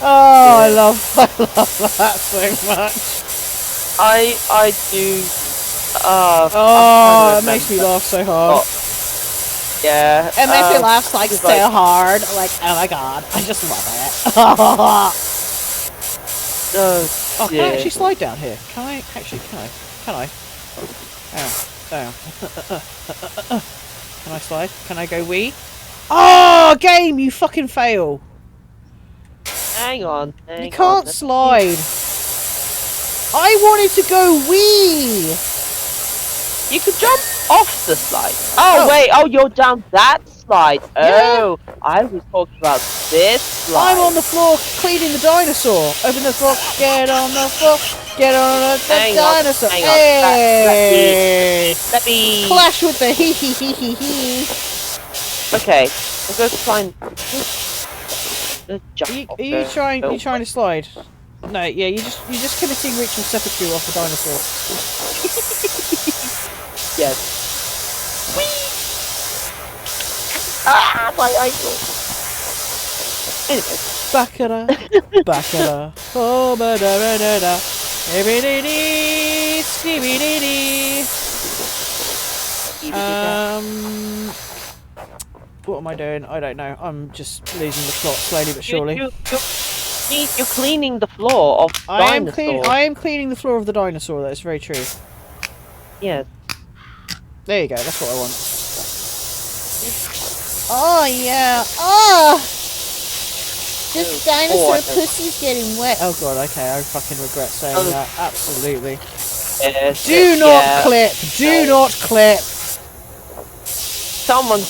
Speaker 1: Oh, I love that so much.
Speaker 2: I do.
Speaker 1: Oh, it makes me laugh so hard.
Speaker 2: Yeah.
Speaker 1: It makes me laugh like so hard. Like, oh my god, I just love it. Oh, can I actually slide down here? Can I? Actually, can I? Down. Can I slide? Can I go wee? Oh, game, you fucking fail.
Speaker 2: Hang on.
Speaker 1: You can't slide. I wanted to go wee.
Speaker 2: You could jump off the slide. Oh, wait. Oh, you're down that slide. Oh, yeah. I was talking about this slide.
Speaker 1: I'm on the floor cleaning the dinosaur. Open the floor. Get on the floor. Get on the dinosaur. Hey.
Speaker 2: Let me
Speaker 1: clash with the hee hee hee hee hee.
Speaker 2: Okay, I'm going to try and jump.
Speaker 1: Are you trying to slide? No, yeah, you're just committing ritual seppuku off the dinosaur.
Speaker 2: Yes. Whee! Ah, my ankle. Anyway. Bakara.
Speaker 1: Oh, ba da da da da. Ebididi, skibididi. What am I doing? I don't know. I'm just losing the plot slowly but surely.
Speaker 2: You're cleaning the floor of the dinosaur.
Speaker 1: I am cleaning the floor of the dinosaur. That is very true.
Speaker 2: Yes.
Speaker 1: There you go. That's what I want. Oh yeah. Oh. This dinosaur pussy's getting wet. Oh god. Okay. I fucking regret saying that. Absolutely.
Speaker 2: Yes,
Speaker 1: Do not clip. Do not clip.
Speaker 2: Someone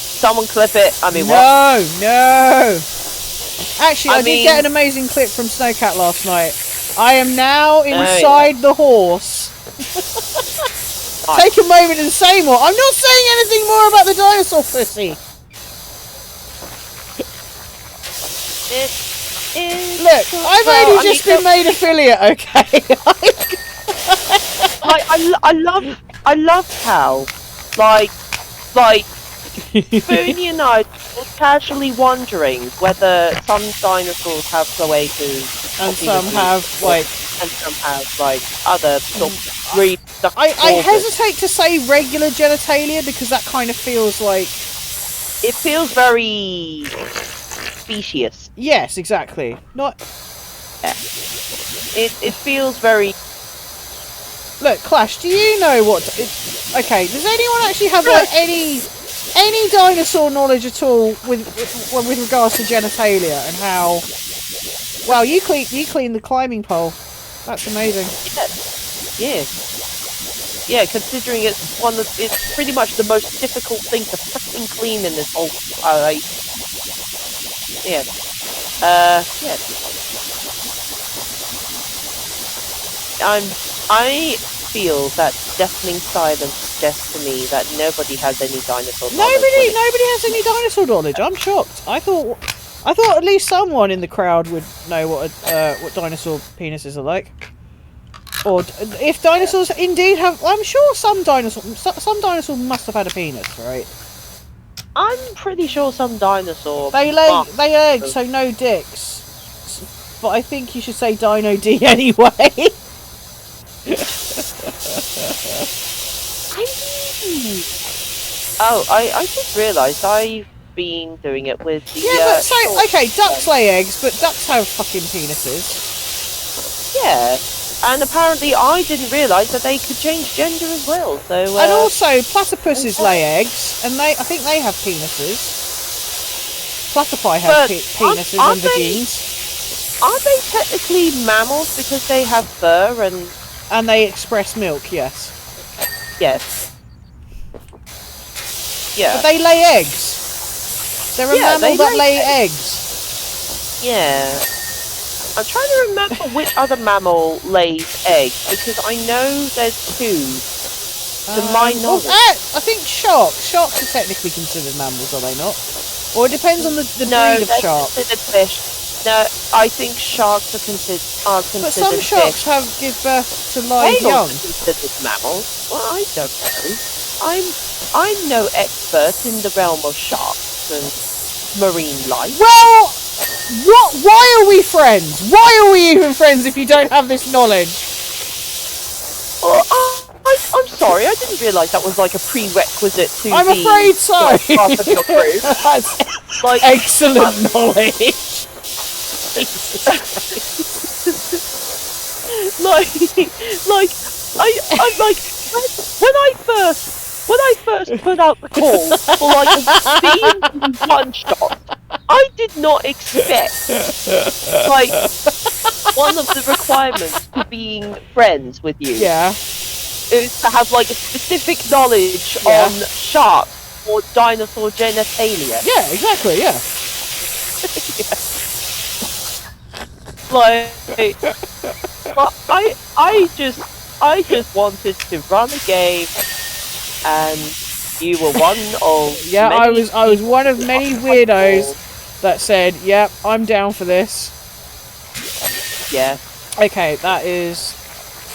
Speaker 2: clip it. I mean,
Speaker 1: what? No. Actually, I did get an amazing clip from Snowcat last night. I am now inside the horse. take a moment and say more. I'm not saying anything more about the dinosaur pussy. Look, I've only just been made affiliate, okay?
Speaker 2: I love how, like, Booney and I were casually wondering whether some dinosaurs have cloacas
Speaker 1: and some have, like,
Speaker 2: and some have, like, other sort of really
Speaker 1: I hesitate to say regular genitalia because that kind of feels like...
Speaker 2: It feels very... specious.
Speaker 1: Yes, exactly. Not...
Speaker 2: Yeah. It feels very...
Speaker 1: Look, Clash, do you know what... Okay, does anyone actually have, like, any dinosaur knowledge at all with regards to genitalia and how... Wow, you clean the climbing pole. That's amazing.
Speaker 2: Yeah. Yeah, considering it's it's pretty much the most difficult thing to freaking clean in this whole, yeah. Yeah. I feel that deafening silence suggests to me that nobody has any dinosaur knowledge.
Speaker 1: Nobody has any dinosaur knowledge. I'm shocked. I thought at least someone in the crowd would know what dinosaur penises are like. Or if dinosaurs indeed have, I'm sure some dinosaur must have had a penis, right?
Speaker 2: I'm pretty sure some dinosaur.
Speaker 1: They lay eggs, so no dicks. But I think you should say Dino D anyway.
Speaker 2: I just realised I've been doing it with the.
Speaker 1: Yeah, but so okay, ducks lay eggs, but ducks have fucking penises.
Speaker 2: Yeah. And apparently I didn't realise that they could change gender as well, so...
Speaker 1: and also, platypuses lay eggs, and I think they have penises. Platypi have penises and vagines.
Speaker 2: Aren't they technically mammals because they have fur and...
Speaker 1: And they express milk, yes.
Speaker 2: Yes. Yeah.
Speaker 1: But they lay eggs. They're a mammal that lay eggs.
Speaker 2: Yeah. I'm trying to remember which other mammal lays eggs, because I know there's two. To my knowledge.
Speaker 1: I think sharks are technically considered mammals, are they not? Or it depends on the breed of shark.
Speaker 2: Considered fish. No, I think sharks are considered
Speaker 1: But some sharks give birth to live young.
Speaker 2: Considered mammals. Well, I don't know. I'm no expert in the realm of sharks and marine life.
Speaker 1: Well, why are we friends? Why are we even friends if you don't have this knowledge?
Speaker 2: I'm sorry, I didn't realise that was like a prerequisite to
Speaker 1: I'm afraid so.
Speaker 2: Part of your crew.
Speaker 1: That's
Speaker 2: like,
Speaker 1: excellent knowledge.
Speaker 2: I'm like, when I first put out the call for like a steam one shot, I did not expect like one of the requirements to being friends with you.
Speaker 1: Yeah.
Speaker 2: Is to have like a specific knowledge on sharks or dinosaur genitalia.
Speaker 1: Yeah, exactly. Yeah.
Speaker 2: Like, but I just wanted to run a game, and you were one of
Speaker 1: I was one of many weirdos that said, "Yep, I'm down for this."
Speaker 2: Yeah.
Speaker 1: Okay, that is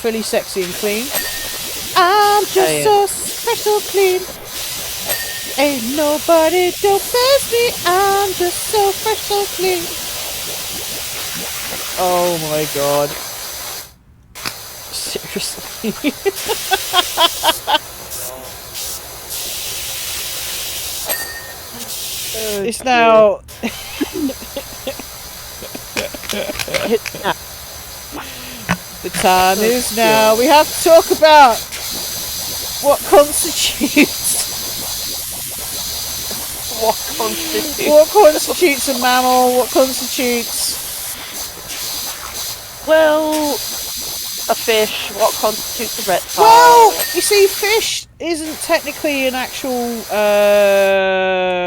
Speaker 1: fully sexy and clean. I'm just so special clean. Ain't nobody do best me. I'm just so fresh, so clean. Oh my god. Seriously. It's now... The time is now. We have to talk about what constitutes a mammal, what constitutes...
Speaker 2: Well, a fish, what constitutes a reptile?
Speaker 1: Well, you see, fish isn't technically an actual,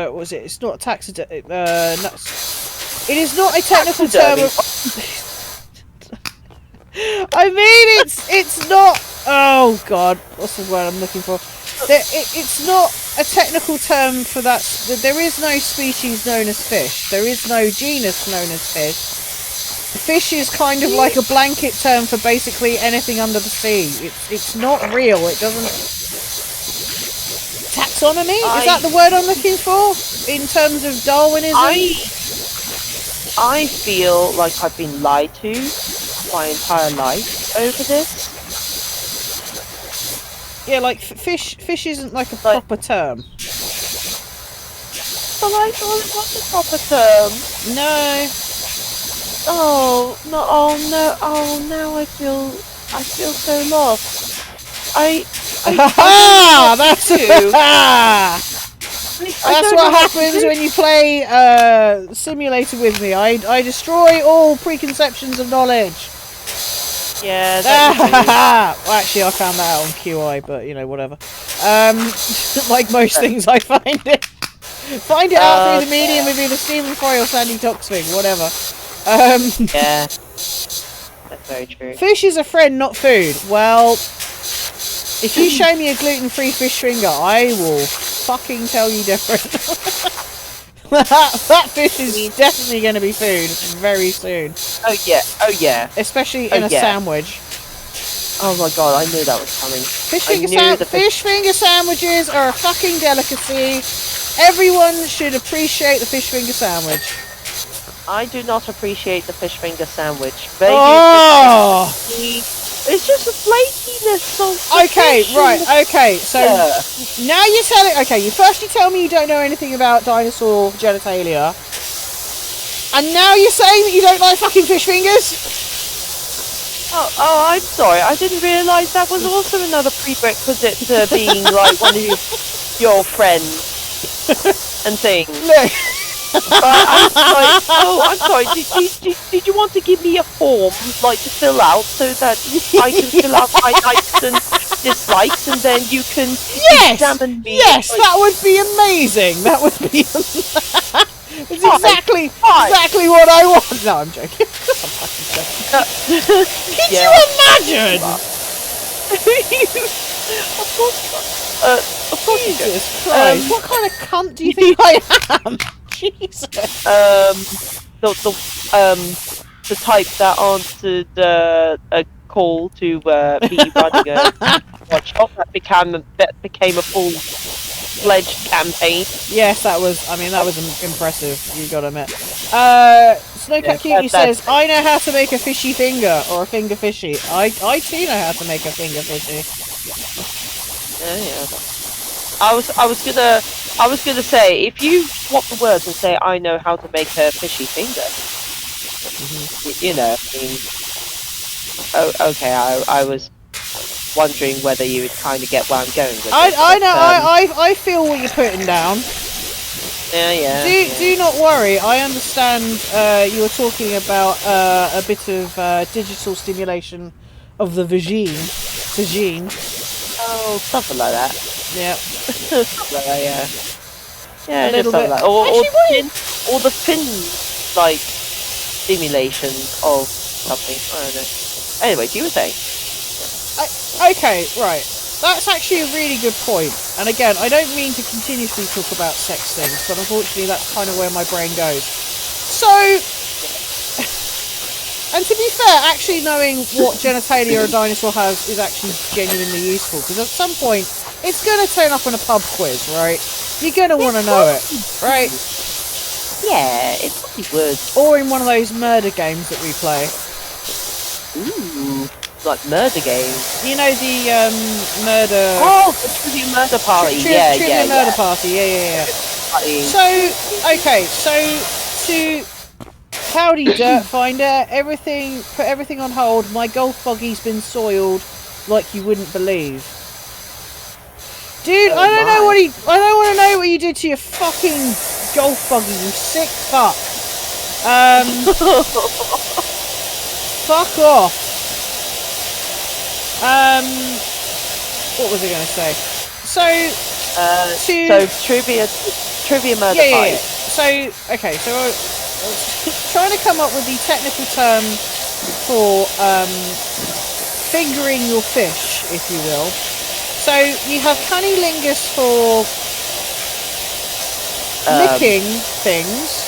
Speaker 1: what was it? It's not a taxidermy, it is not a technical term of... I mean, it's not Oh god, what's the word I'm looking for? It's not a technical term for that. There is no species known as fish. There is no genus known as fish. Fish is kind of like a blanket term for basically anything under the sea. It's not real. It doesn't... Taxonomy? Is that the word I'm looking for? In terms of Darwinism?
Speaker 2: I feel like I've been lied to my entire life over this.
Speaker 1: Yeah, like fish isn't like a proper term.
Speaker 2: But I thought it was a proper term.
Speaker 1: No.
Speaker 2: Oh no! Oh no! Oh now I feel so lost.
Speaker 1: That's that's what happens when you play Simulator with me. I destroy all preconceptions of knowledge.
Speaker 2: Yeah.
Speaker 1: Well, actually, I found that out on QI, but you know, whatever. Like most things, I find it out through the medium of either Stephen Fry or Sandy Toxvig, whatever.
Speaker 2: Yeah, that's very true.
Speaker 1: Fish is a friend, not food. Well, if you show me a gluten-free fish finger, I will fucking tell you different. that fish is definitely going to be food very soon.
Speaker 2: Oh yeah.
Speaker 1: Especially in a sandwich.
Speaker 2: Oh my god, I knew that was coming.
Speaker 1: Fish finger sandwiches are a fucking delicacy. Everyone should appreciate the fish finger sandwich.
Speaker 2: I do not appreciate the fish finger sandwich. It's just a flakiness of
Speaker 1: okay, right, okay, so now you're telling... Okay, you tell me you don't know anything about dinosaur genitalia, and now you're saying that you don't like fucking fish fingers?
Speaker 2: Oh, I'm sorry, I didn't realise that was also another prerequisite to being like one of your friends and things.
Speaker 1: Look.
Speaker 2: I'm sorry. Did you want to give me a form, like, to fill out, so that I can fill out my likes and dislikes, and then you can examine me?
Speaker 1: Yes, like... that would be amazing. That would be. It's exactly what I want. No, I'm joking. Could you imagine?
Speaker 2: Of course not. Of course.
Speaker 1: Jesus Christ! What kind of cunt do you think I am? Jesus.
Speaker 2: The type that answered a call to be running a workshop that became a full-fledged campaign.
Speaker 1: Yes, that was impressive. You gotta admit. Snowcat Cutie says, "I know how to make a fishy finger or a finger fishy. I too know how to make a finger fishy."
Speaker 2: Yeah. I was gonna say, if you swap the words and say I know how to make a fishy finger, you know, I mean, okay, I was wondering whether you would kind of get where I'm going with it.
Speaker 1: I feel what you're putting down.
Speaker 2: Yeah.
Speaker 1: Do not worry. I understand. You were talking about a bit of digital stimulation of the vagine.
Speaker 2: Oh, something like that.
Speaker 1: Yeah.
Speaker 2: Yeah,
Speaker 1: a little bit.
Speaker 2: Like, or the fin, like, stimulation of something. I don't know. Anyways, you were saying.
Speaker 1: Okay, right. That's actually a really good point. And again, I don't mean to continuously talk about sex things, but unfortunately that's kind of where my brain goes. So... And to be fair, actually knowing what genitalia a dinosaur has is actually genuinely useful, because at some point, it's going to turn up on a pub quiz, right? You're going to want to know it, right?
Speaker 2: Yeah, it probably would.
Speaker 1: Or in one of those murder games that we play.
Speaker 2: Ooh, like murder games.
Speaker 1: You know the murder...
Speaker 2: Oh, the Trivia Murder Party.
Speaker 1: Trivia Murder Party, yeah. So, okay, so to... Howdy, Dirt Finder. Put everything on hold. My golf buggy's been soiled like you wouldn't believe. Dude, I don't want to know what you did to your fucking golf buggy, you sick fuck. Fuck off. What was I going to say? So
Speaker 2: trivia murder party.
Speaker 1: Yeah. So okay, so I was trying to come up with the technical term for fingering your fish. if you will. So you have cunnilingus for licking things,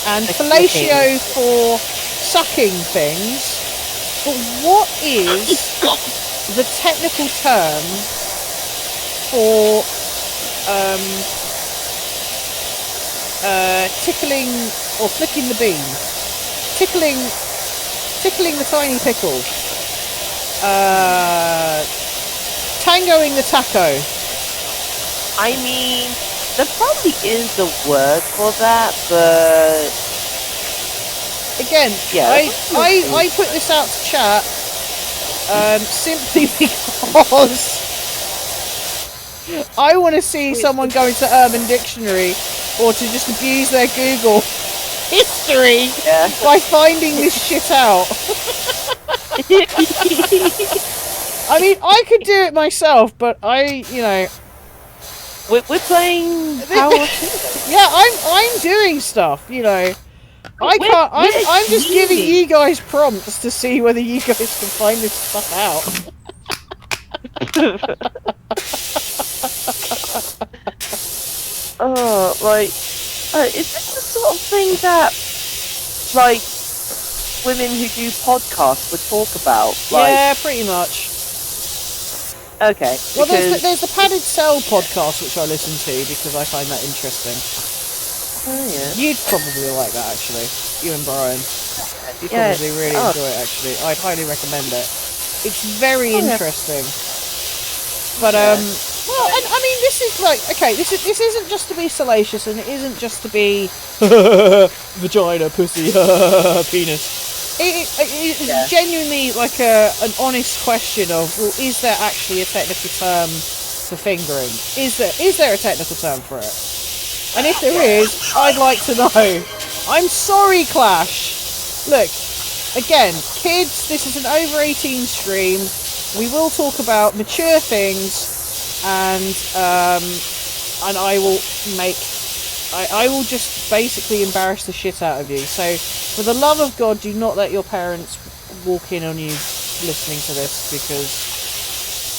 Speaker 1: and fellatio for sucking things. But what is the technical term for tickling or flicking the bean? Tickling the tiny pickle. Tangoing the taco.
Speaker 2: I mean, there probably is a word for that, but
Speaker 1: again,
Speaker 2: yeah,
Speaker 1: I put this out to chat simply because I want to see someone go into Urban Dictionary or to just abuse their Google history by finding this shit out. I mean, I could do it myself, but we're
Speaker 2: playing Power.
Speaker 1: Yeah, I'm doing stuff, I can't. I'm just giving you guys prompts to see whether you guys can find this stuff out.
Speaker 2: Is this the sort of thing that, like, women who do podcasts would talk about? Like,
Speaker 1: yeah, pretty much.
Speaker 2: Okay.
Speaker 1: Well, there's the Padded Cell podcast, which I listen to because I find that interesting.
Speaker 2: Oh, yeah.
Speaker 1: You'd probably like that, actually. You and Brian. You'd probably really enjoy it, actually. I'd highly recommend it. It's very interesting. But, well, and I mean, this is like, okay, this isn't just to be salacious, and it isn't just to be vagina, pussy, penis. It's genuinely like an honest question of, well, is there actually a technical term for fingering? Is there a technical term for it? And if there is, I'd like to know. I'm sorry, Clash. Look, again, kids, this is an over 18 stream. We will talk about mature things, and I will I will just basically embarrass the shit out of you. So, for the love of God, do not let your parents walk in on you listening to this, because...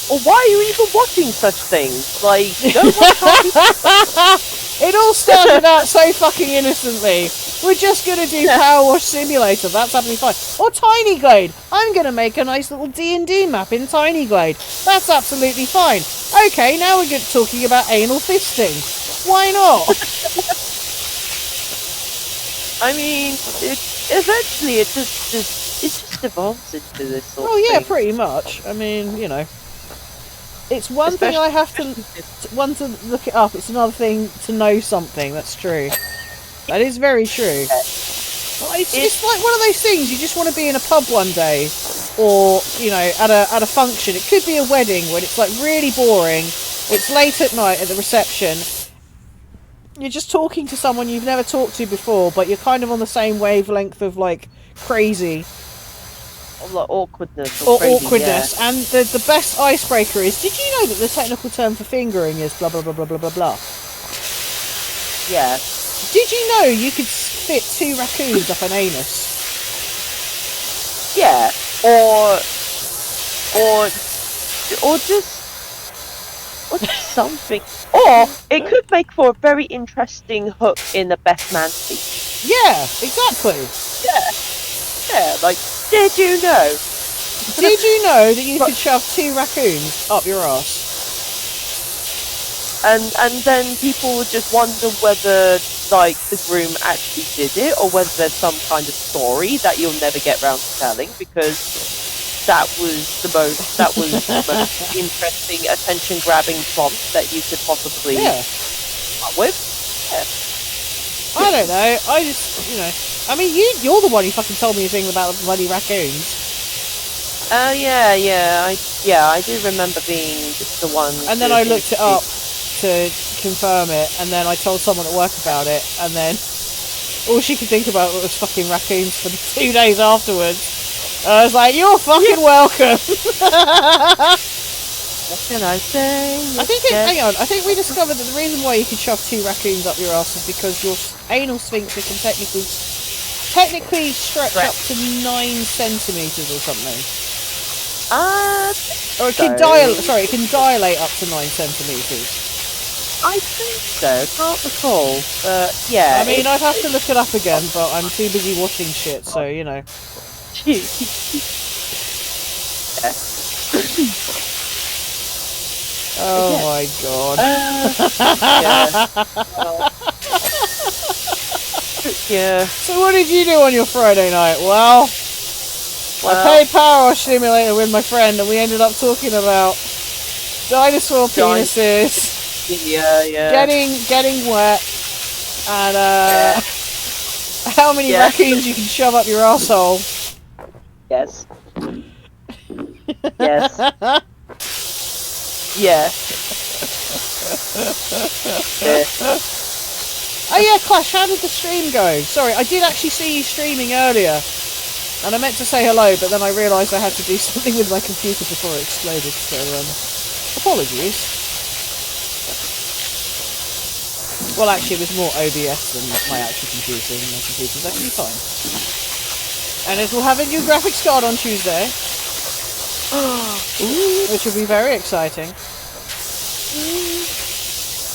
Speaker 2: Or why are you even watching such things? Like, don't watch
Speaker 1: It all started out so fucking innocently. We're just going to do Power Wash Simulator. That's absolutely fine. Or Tiny Glade. I'm going to make a nice little D&D map in Tiny Glade. That's absolutely fine. Okay, now we're talking about anal fisting. Why not?
Speaker 2: I mean, eventually it just evolves into this sort of
Speaker 1: yeah,
Speaker 2: thing.
Speaker 1: pretty much. I mean, it's one thing I have to look it up. It's another thing to know something. That's true. That is very true. It's like one of those things. You just want to be in a pub one day, or at a function. It could be a wedding when it's like really boring. It's late at night at the reception. You're just talking to someone you've never talked to before, but you're kind of on the same wavelength of like crazy.
Speaker 2: Or like awkwardness.
Speaker 1: Or
Speaker 2: crazy,
Speaker 1: awkwardness. Yeah. And the best icebreaker is, did you know that the technical term for fingering is blah blah blah blah blah blah blah?
Speaker 2: Yeah.
Speaker 1: Did you know you could fit 2 raccoons up an anus?
Speaker 2: Yeah. Or just something. Or it could make for a very interesting hook in the best man speech.
Speaker 1: Yeah, exactly.
Speaker 2: Yeah, like, did you know?
Speaker 1: Did you know that you could shove 2 raccoons up your ass?
Speaker 2: And then people would just wonder whether, like, the groom actually did it, or whether there's some kind of story that you'll never get round to telling, because that was the most interesting, attention-grabbing prompt that you could possibly come up with. Yeah.
Speaker 1: I don't know. I just, I mean, you're the one who fucking told me a thing about the bloody raccoons.
Speaker 2: Yeah, I do remember being just the one.
Speaker 1: And then I looked it up to confirm it, and then I told someone at work about it, and then all she could think about was fucking raccoons for the 2 days afterwards. I was like, you're fucking welcome.
Speaker 2: What can I say?
Speaker 1: Hang on. I think we discovered that the reason why you could shove 2 raccoons up your ass is because your anal sphincter can technically stretch up to 9 centimeters or something. Or it can dilate. Sorry, it can dilate up to 9 centimeters.
Speaker 2: I think so. Can't recall. Yeah.
Speaker 1: I mean, I'd have to look it up again, but I'm too busy washing shit, so you know. Oh my god.
Speaker 2: Yeah.
Speaker 1: So what did you do on your Friday night? Well, I played Power Wash Simulator with my friend, and we ended up talking about dinosaur penises.
Speaker 2: Yeah.
Speaker 1: Getting wet, and how many raccoons you can shove up your asshole.
Speaker 2: Yes. Yes. Yeah.
Speaker 1: Oh yeah, Clash, how did the stream go? Sorry, I did actually see you streaming earlier, and I meant to say hello, but then I realised I had to do something with my computer before it exploded, so apologies. Well, actually, it was more OBS than my actual computer, and my computer's actually fine. And it will have a new graphics card on Tuesday, which will be very exciting.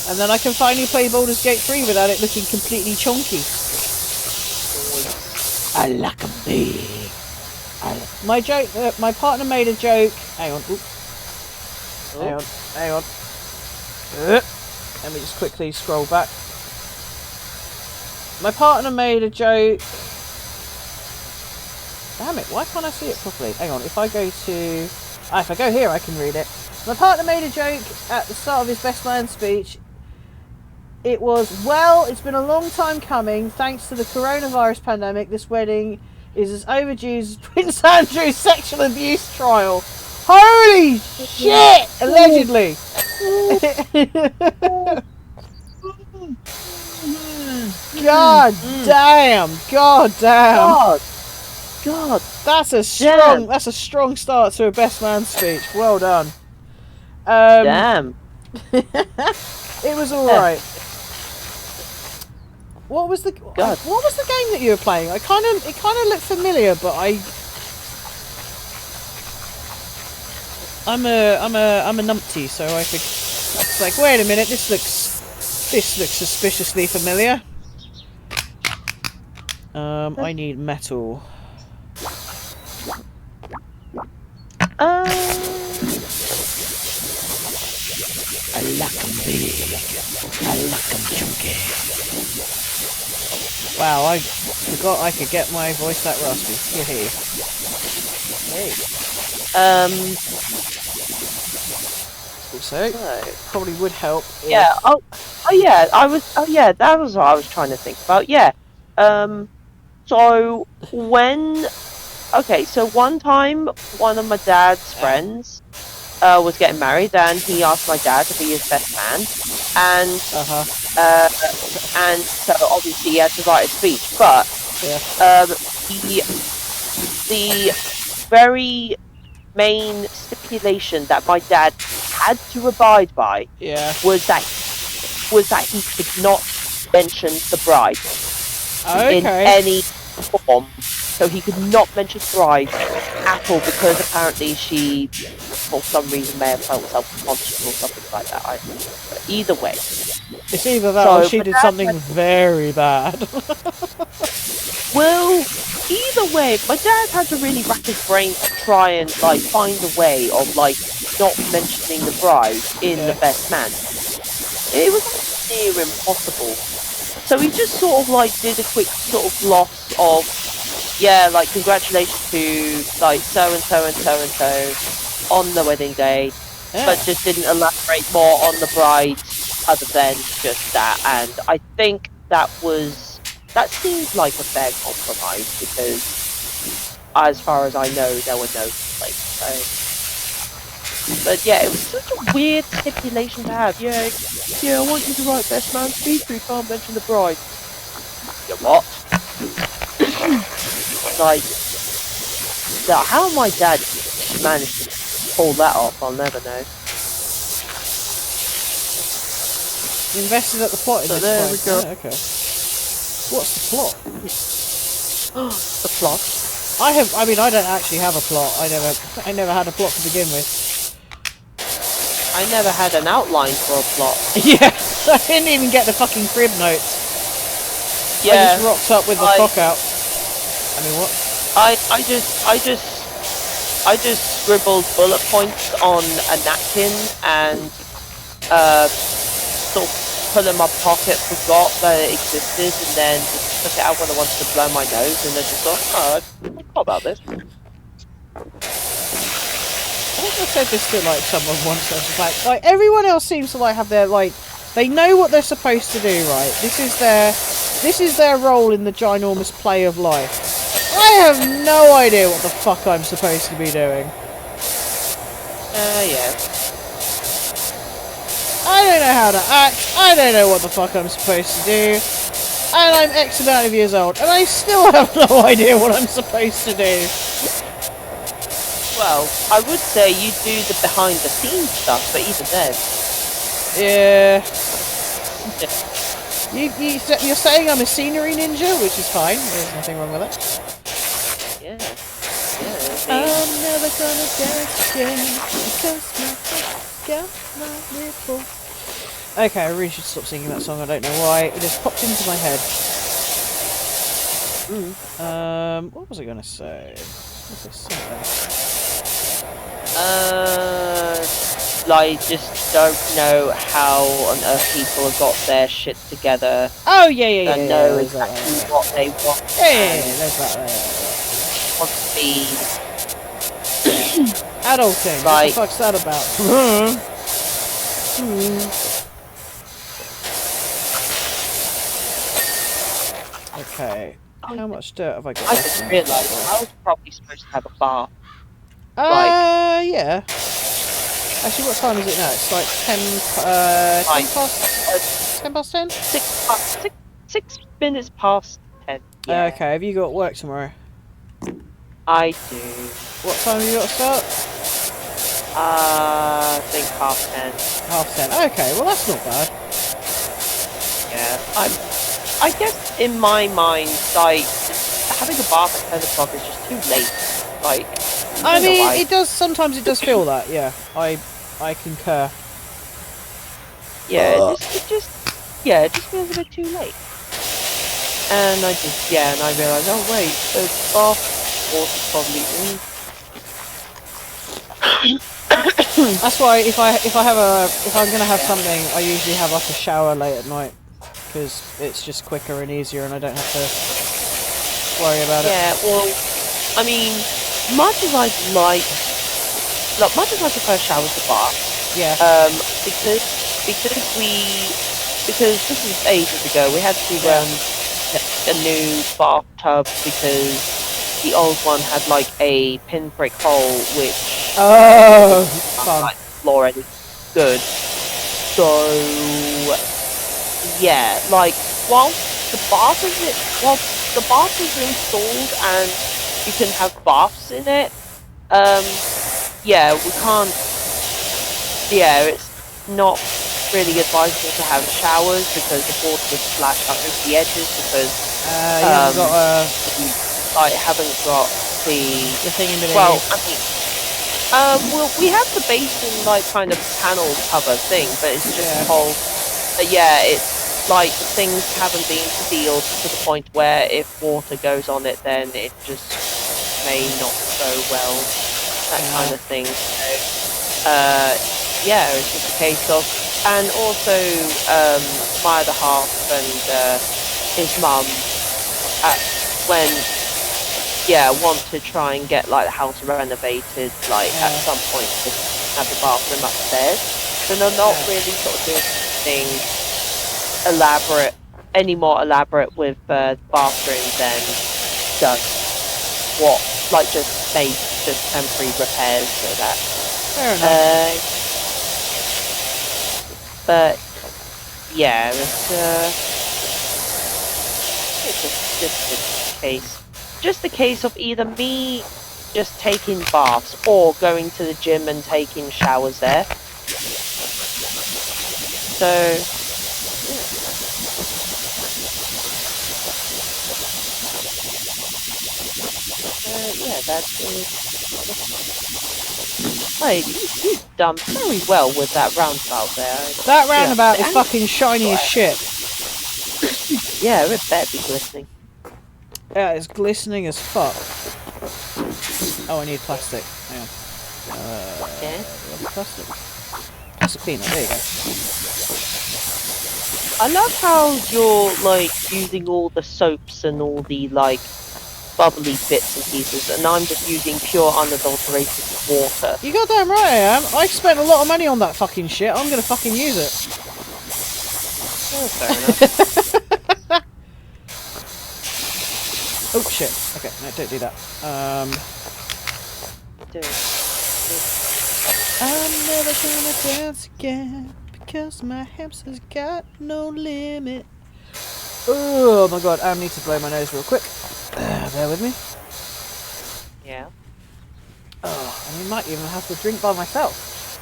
Speaker 1: And then I can finally play Baldur's Gate 3 without it looking completely chonky. I like a big. My joke. My partner made a joke. Hang on. Hang on. Let me just quickly scroll back. My partner made a joke. Damn it! Why can't I see it properly? Hang on. If I go to, if I go here, I can read it. My partner made a joke at the start of his best man speech. It was, well, it's been a long time coming. Thanks to the coronavirus pandemic, this wedding is as overdue as Prince Andrew's sexual abuse trial. Holy shit! Allegedly. God damn! God damn!
Speaker 2: God.
Speaker 1: That's a strong start to a best man speech. Well done.
Speaker 2: Damn.
Speaker 1: It was all right. What was the game that you were playing? It kind of looked familiar, but I'm a numpty, so I think it's like, wait a minute, this looks suspiciously familiar. I need metal.
Speaker 2: I
Speaker 1: like 'em big. I like 'em chunky. Wow, I forgot I could get my voice that raspy. Hey. Also, probably would help.
Speaker 2: Yeah. Oh yeah. That was what I was trying to think about. Yeah. So when. Okay. So one time, one of my dad's friends was getting married, and he asked my dad to be his best man, and so obviously he had to write a speech, but the very main stipulation that my dad had to abide by was that he could not mention the bride in any form. So he could not mention the bride at all, because apparently she, for some reason, may have felt self-conscious or something like that. But either way,
Speaker 1: it's either that or she did something very bad.
Speaker 2: Well, either way, my dad had to really rack his brain to try and find a way of not mentioning the bride in the best man. It was near impossible. So he just sort of did a quick sort of gloss of, congratulations to so and so and so and so on the wedding day, but just didn't elaborate more on the bride other than just that. And I think that seemed like a fair compromise, because as far as I know, there were no complaints. So. But yeah, it was such a weird stipulation to have. Yeah, I want you to write best man speech, but you can't mention the bride. Yeah, what? How my dad managed to pull that off, I'll never know.
Speaker 1: Invested at the plot in
Speaker 2: so
Speaker 1: this
Speaker 2: there
Speaker 1: point.
Speaker 2: we go.
Speaker 1: Okay. What's the plot?
Speaker 2: The plot?
Speaker 1: I mean, I don't actually have a plot. I never had a plot to begin with.
Speaker 2: I never had an outline for a plot.
Speaker 1: Yeah, I didn't even get the fucking crib notes.
Speaker 2: Yeah,
Speaker 1: I just rocked up with the cock out. I mean, what?
Speaker 2: I just scribbled bullet points on a napkin and sort of put it in my pocket, forgot that it existed, and then just took it out when I wanted to blow my nose, and then just thought, oh, I forgot about this.
Speaker 1: I think I said this to like someone once. I was like everyone else seems to like have their they know what they're supposed to do, right? This is their role in the ginormous play of life. I have no idea what the fuck I'm supposed to be doing.
Speaker 2: Yeah.
Speaker 1: I don't know how to act. I don't know what the fuck I'm supposed to do. And I'm X amount of years old, and I still have no idea what I'm supposed to do.
Speaker 2: Well, I would say you do the behind the scenes stuff, but even then.
Speaker 1: Yeah. You're saying I'm a scenery ninja, which is fine. There's nothing wrong with that.
Speaker 2: Yeah.
Speaker 1: I'm never gonna dance again because my nipple. Okay, I really should stop singing that song. I don't know why. It just popped into my head. What was I gonna say? What's I
Speaker 2: just don't know how on earth people have got their shit together.
Speaker 1: Oh yeah.
Speaker 2: And know exactly what they want.
Speaker 1: Yeah, there's that.
Speaker 2: Want to be
Speaker 1: adulting.
Speaker 2: Right.
Speaker 1: What the fuck's that about? Okay. How much dirt have I got?
Speaker 2: I just realised I was probably supposed to have a bath.
Speaker 1: Yeah. Actually, what time is it now? It's like 10 past 10?
Speaker 2: 6 minutes past 10. Yeah.
Speaker 1: Okay, have you got work tomorrow?
Speaker 2: I do.
Speaker 1: What time have you got to start?
Speaker 2: I think 10:30.
Speaker 1: 10:30. Okay, well that's not bad.
Speaker 2: Yeah. I guess in my mind, like, having a bath at 10 o'clock is just too late. Like,
Speaker 1: I mean, it does, sometimes it does feel that, yeah. I concur.
Speaker 2: Yeah, it just feels a bit too late. And I realised, oh wait, the bath water's probably
Speaker 1: That's why if I'm gonna have something, I usually have like a shower late at night, because it's just quicker and easier, and I don't have to worry about it.
Speaker 2: Yeah, well, I mean, much as I prefer showers to bath.
Speaker 1: Yeah.
Speaker 2: Because this was ages ago, we had to get a new bathtub because the old one had like a pinprick hole, which like floor any good. So yeah, like whilst the bath is installed and you can have baths in it, we can't. Yeah, it's not really advisable to have showers because the water would splash up into the edges because haven't got the
Speaker 1: thing in between.
Speaker 2: Well, I mean, we have the basin like kind of panel cover thing, but it's just the whole. It's like things haven't been sealed to the point where if water goes on it, then it just may not go well. That kind of thing. So, it's just a case of, and also my other half and his mum want to try and get like the house renovated at some point to have the bathroom upstairs. So they're not really sort of doing anything any more elaborate with the bathroom than just temporary repairs so that.
Speaker 1: Fair enough.
Speaker 2: But yeah, it's just a case of either me just taking baths or going to the gym and taking showers there. So yeah, that is... Like, you've done very well with that roundabout there.
Speaker 1: That roundabout is
Speaker 2: and-
Speaker 1: fucking shiny as shit.
Speaker 2: Yeah, it better be glistening.
Speaker 1: Yeah, it's glistening as fuck. Oh, I need plastic. Hang on.
Speaker 2: Okay.
Speaker 1: Plastic. Plastic peanut, there you go.
Speaker 2: I love how you're, like, using all the soaps and all the, like, bubbly bits and pieces, and I'm just using pure unadulterated water.
Speaker 1: You goddamn right I am. I spent a lot of money on that fucking shit. I'm gonna fucking use it.
Speaker 2: Oh, fair enough.
Speaker 1: Oh shit. Okay, no, don't do that. I'm never gonna dance again because my hamster's got no limit. Oh my god, I need to blow my nose real quick. Bear with me.
Speaker 2: Yeah.
Speaker 1: Oh, I might even have to drink by myself.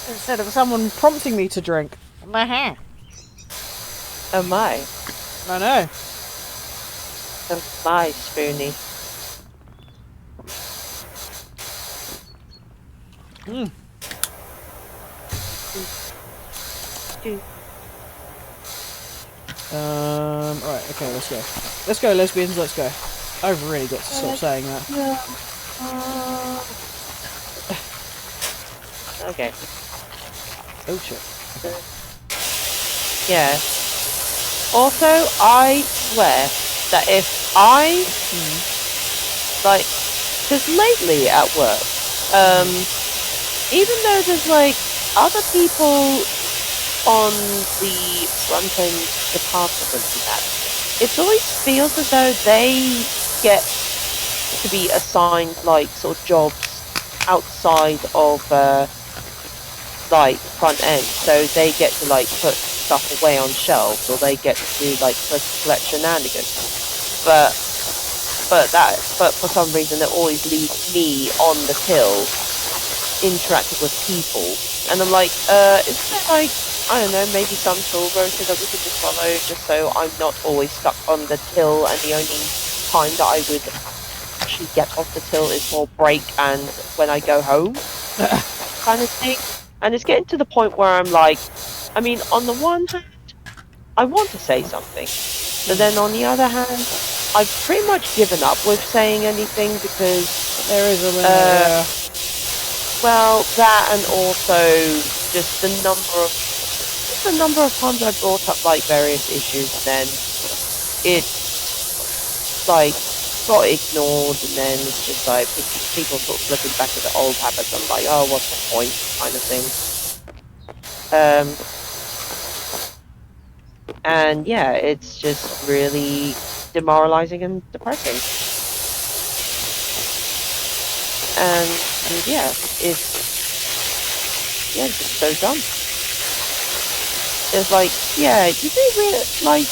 Speaker 1: Instead of someone prompting me to drink.
Speaker 2: Oh my.
Speaker 1: I know.
Speaker 2: Oh my, Spoonie.
Speaker 1: Mm. Alright, okay, let's go. Let's go, lesbians, let's go. I've really got to stop saying that.
Speaker 2: Okay.
Speaker 1: Oh shit.
Speaker 2: Yeah. Also, I swear that if I, like, because lately at work, even though there's, like, other people on the front-end department and that, it always feels as though they get to be assigned, like, sort of jobs outside of, like, front end, so they get to, like, put stuff away on shelves, or they get to do, like, collect shenanigans. But for some reason it always leaves me on the till, interacting with people, and I'm like, isn't there, like, I don't know, maybe some tool rotor that we could just follow, just so I'm not always stuck on the till, and the only time that I would actually get off the till is for break and when I go home, kind of thing. And it's getting to the point where I'm like, I mean, on the one hand, I want to say something, but then on the other hand, I've pretty much given up with saying anything because
Speaker 1: there is a limit.
Speaker 2: well, that, and also just the number of times I brought up, like, various issues, and then it's like got ignored, and then it's just like people sort of slipping back to the old habits. I'm like, oh, what's the point, kind of thing. And yeah, it's just really demoralizing and depressing. And yeah, it's just so dumb. It's like, yeah, you do really, like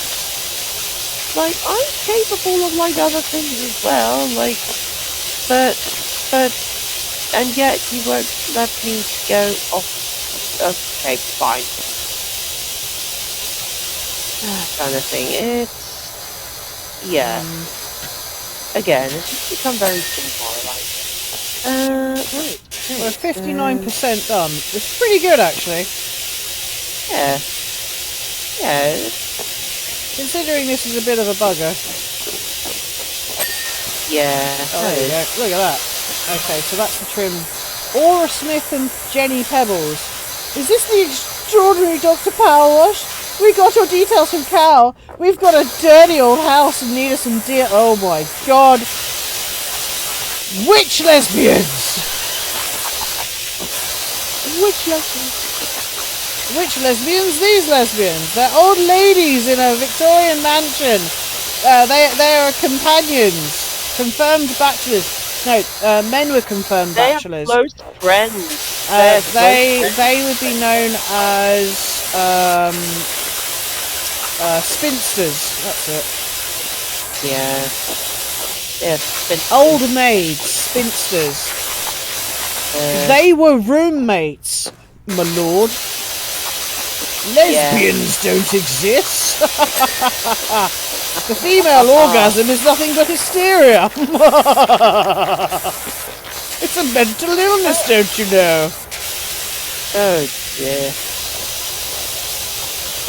Speaker 2: I'm capable of, like, other things as well, like, but, and yet you won't let me go off. Okay, fine. Kind of thing. It's, yeah. Again, it's just become very demoralizing. Right.
Speaker 1: We're 59% done. It's pretty good, actually.
Speaker 2: Yeah. Yeah.
Speaker 1: Considering this is a bit of a bugger.
Speaker 2: Yeah.
Speaker 1: Oh, there you go. Look at that. Okay, so that's the trim. Aura Smith and Jenny Pebbles. Is this the extraordinary Dr. Power Wash? We got your details from Cal. We've got a dirty old house and need us some dear... Oh my god. Which lesbians?
Speaker 2: Which lesbians?
Speaker 1: Which lesbians? These lesbians. They're old ladies in a Victorian mansion. They are companions. Confirmed bachelors. No, men were confirmed bachelors.
Speaker 2: They are close friends.
Speaker 1: They would be known as spinsters. That's it.
Speaker 2: Yeah. Yeah, spinsters.
Speaker 1: Old maids, spinsters. They were roommates, my lord. Lesbians don't exist. The female orgasm is nothing but hysteria. It's a mental illness, don't you know?
Speaker 2: Oh dear.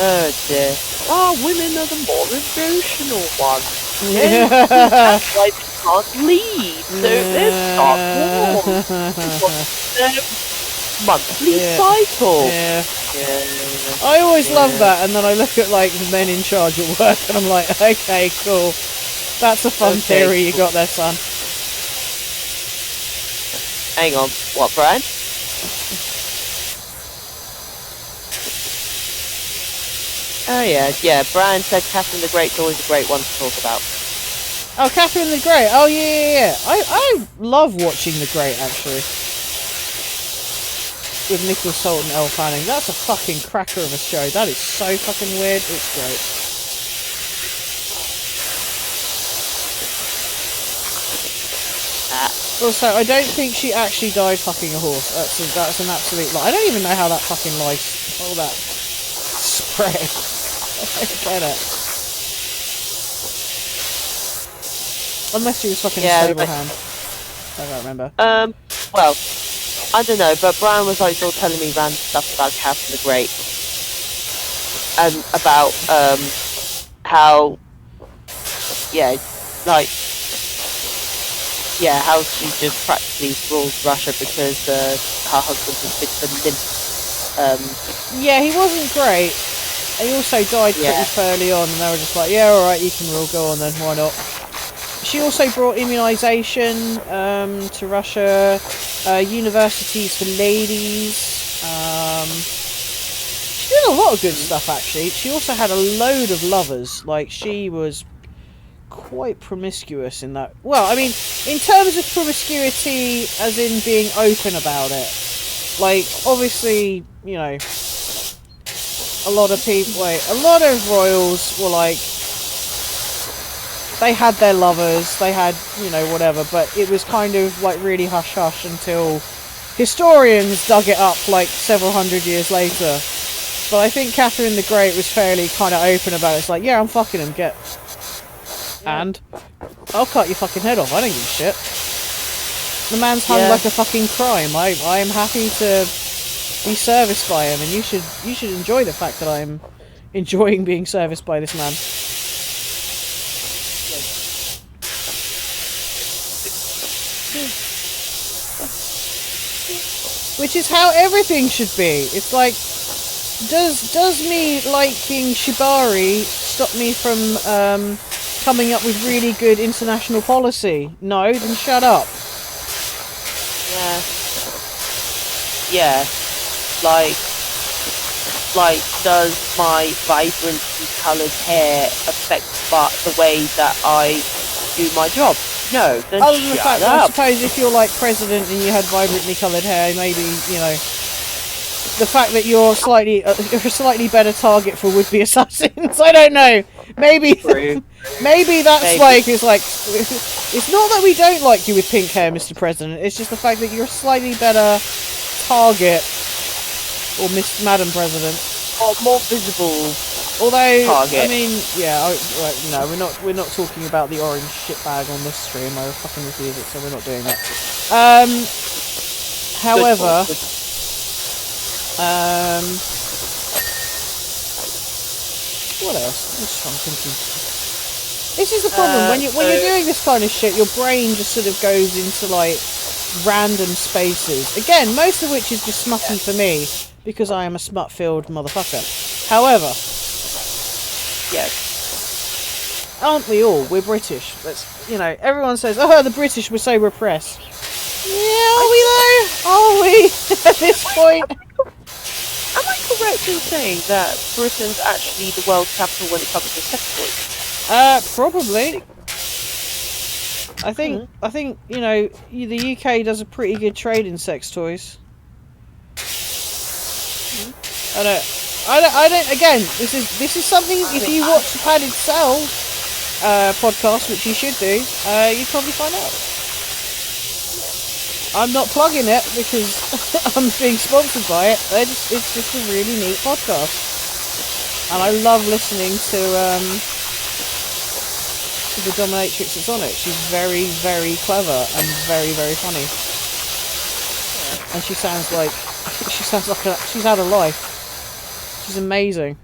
Speaker 2: Oh dear. Ah, women are the more emotional ones.
Speaker 1: Yeah.
Speaker 2: That's why they can't lead. So they're not warm. Their monthly cycle.
Speaker 1: Yeah.
Speaker 2: Yeah.
Speaker 1: I always love that, and then I look at like the men in charge at work, and I'm like, okay, cool. That's a fun theory you got there, son.
Speaker 2: Hang on, what, Brian? Oh yeah. Brian said Catherine the Great's always a great one to talk about.
Speaker 1: Oh, Catherine the Great. Oh yeah. I love watching The Great actually. With Nicholas Hoult and Elle Fanning. That's a fucking cracker of a show. That is so fucking weird. It's great. Also, I don't think she actually died fucking a horse. That's an absolute lie. I don't even know how that fucking lice. All that spray. I don't get it. Unless she was fucking a stable hand. I don't remember.
Speaker 2: Well, I don't know, but Brian was like sort of telling me random stuff about Catherine the Great. And about, how, how she just practically ruled Russia because her husband was a bit of a limp.
Speaker 1: Yeah, he wasn't great. He also died pretty early on, and they were just like, yeah, alright, you can rule, go on then, why not? She also brought immunisation to Russia, universities for ladies. She did a lot of good stuff, actually. She also had a load of lovers. Like, she was quite promiscuous in that. Well, I mean, in terms of promiscuity, as in being open about it. Like, obviously, you know, a lot of royals were like, they had their lovers, they had, you know, whatever, but it was kind of like really hush-hush until historians dug it up like several hundred years later. But I think Catherine the Great was fairly kind of open about it. It's like, yeah, I'm fucking him, and I'll cut your fucking head off, I don't give a shit. The man's hung like a fucking crime. I am happy to be serviced by him, and you should enjoy the fact that I'm enjoying being serviced by this man. Which is how everything should be. It's like, does me liking shibari stop me from coming up with really good international policy? No, then shut up. Yeah. Like, does my vibrantly coloured hair affect the way that I do my job? No, then other than the fact that I
Speaker 2: up.
Speaker 1: suppose if you're like president and you had vibrantly coloured hair, maybe, you know, the fact that you're a slightly better target for would-be assassins. I don't know. Maybe maybe that's like it's not that we don't like you with pink hair, Mr. President. It's just the fact that you're a slightly better target, or Madam President,
Speaker 2: or more visible.
Speaker 1: Although,
Speaker 2: target.
Speaker 1: I mean, yeah, no, we're not talking about the orange shitbag on this stream. I fucking refuse it, so we're not doing that. However, what else? I'm thinking. This is the problem when you're doing this kind of shit. Your brain just sort of goes into like random spaces. Again, most of which is just smutty for me because I am a smut-filled motherfucker. However.
Speaker 2: Yes.
Speaker 1: Aren't we all? We're British. You know, everyone says, oh, the British were so repressed. Yeah, are we though? Are we? At this point?
Speaker 2: Am I correct in saying that Britain's actually the world capital when it comes to sex toys?
Speaker 1: Probably. I think, you know, the UK does a pretty good trade in sex toys. I don't. Again, this is something. If you watch the Padded Cell podcast, which you should do, you'd probably find out. I'm not plugging it because I'm being sponsored by it. It's just a really neat podcast, and I love listening to of the dominatrix that's on it. She's very, very clever and very, very funny. And she sounds like she's out of life. She's amazing.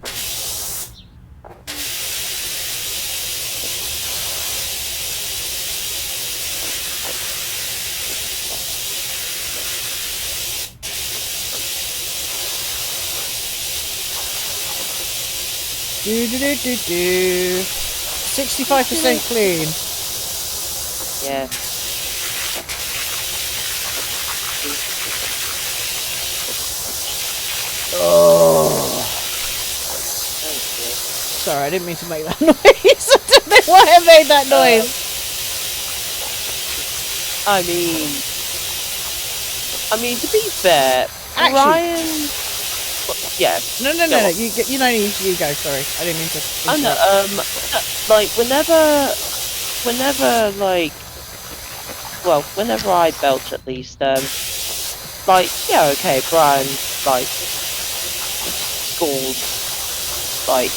Speaker 1: Do do do do do. 65% clean.
Speaker 2: Yeah.
Speaker 1: Oh. Sorry, I didn't mean to make that noise. I don't know why I made that noise.
Speaker 2: I mean, to be fair,
Speaker 1: Actually,
Speaker 2: Ryan. Yeah.
Speaker 1: No. You go. Sorry, I didn't mean to.
Speaker 2: I know. Like whenever, whenever I belch at least, like, yeah, okay, Brian, like, scores, like,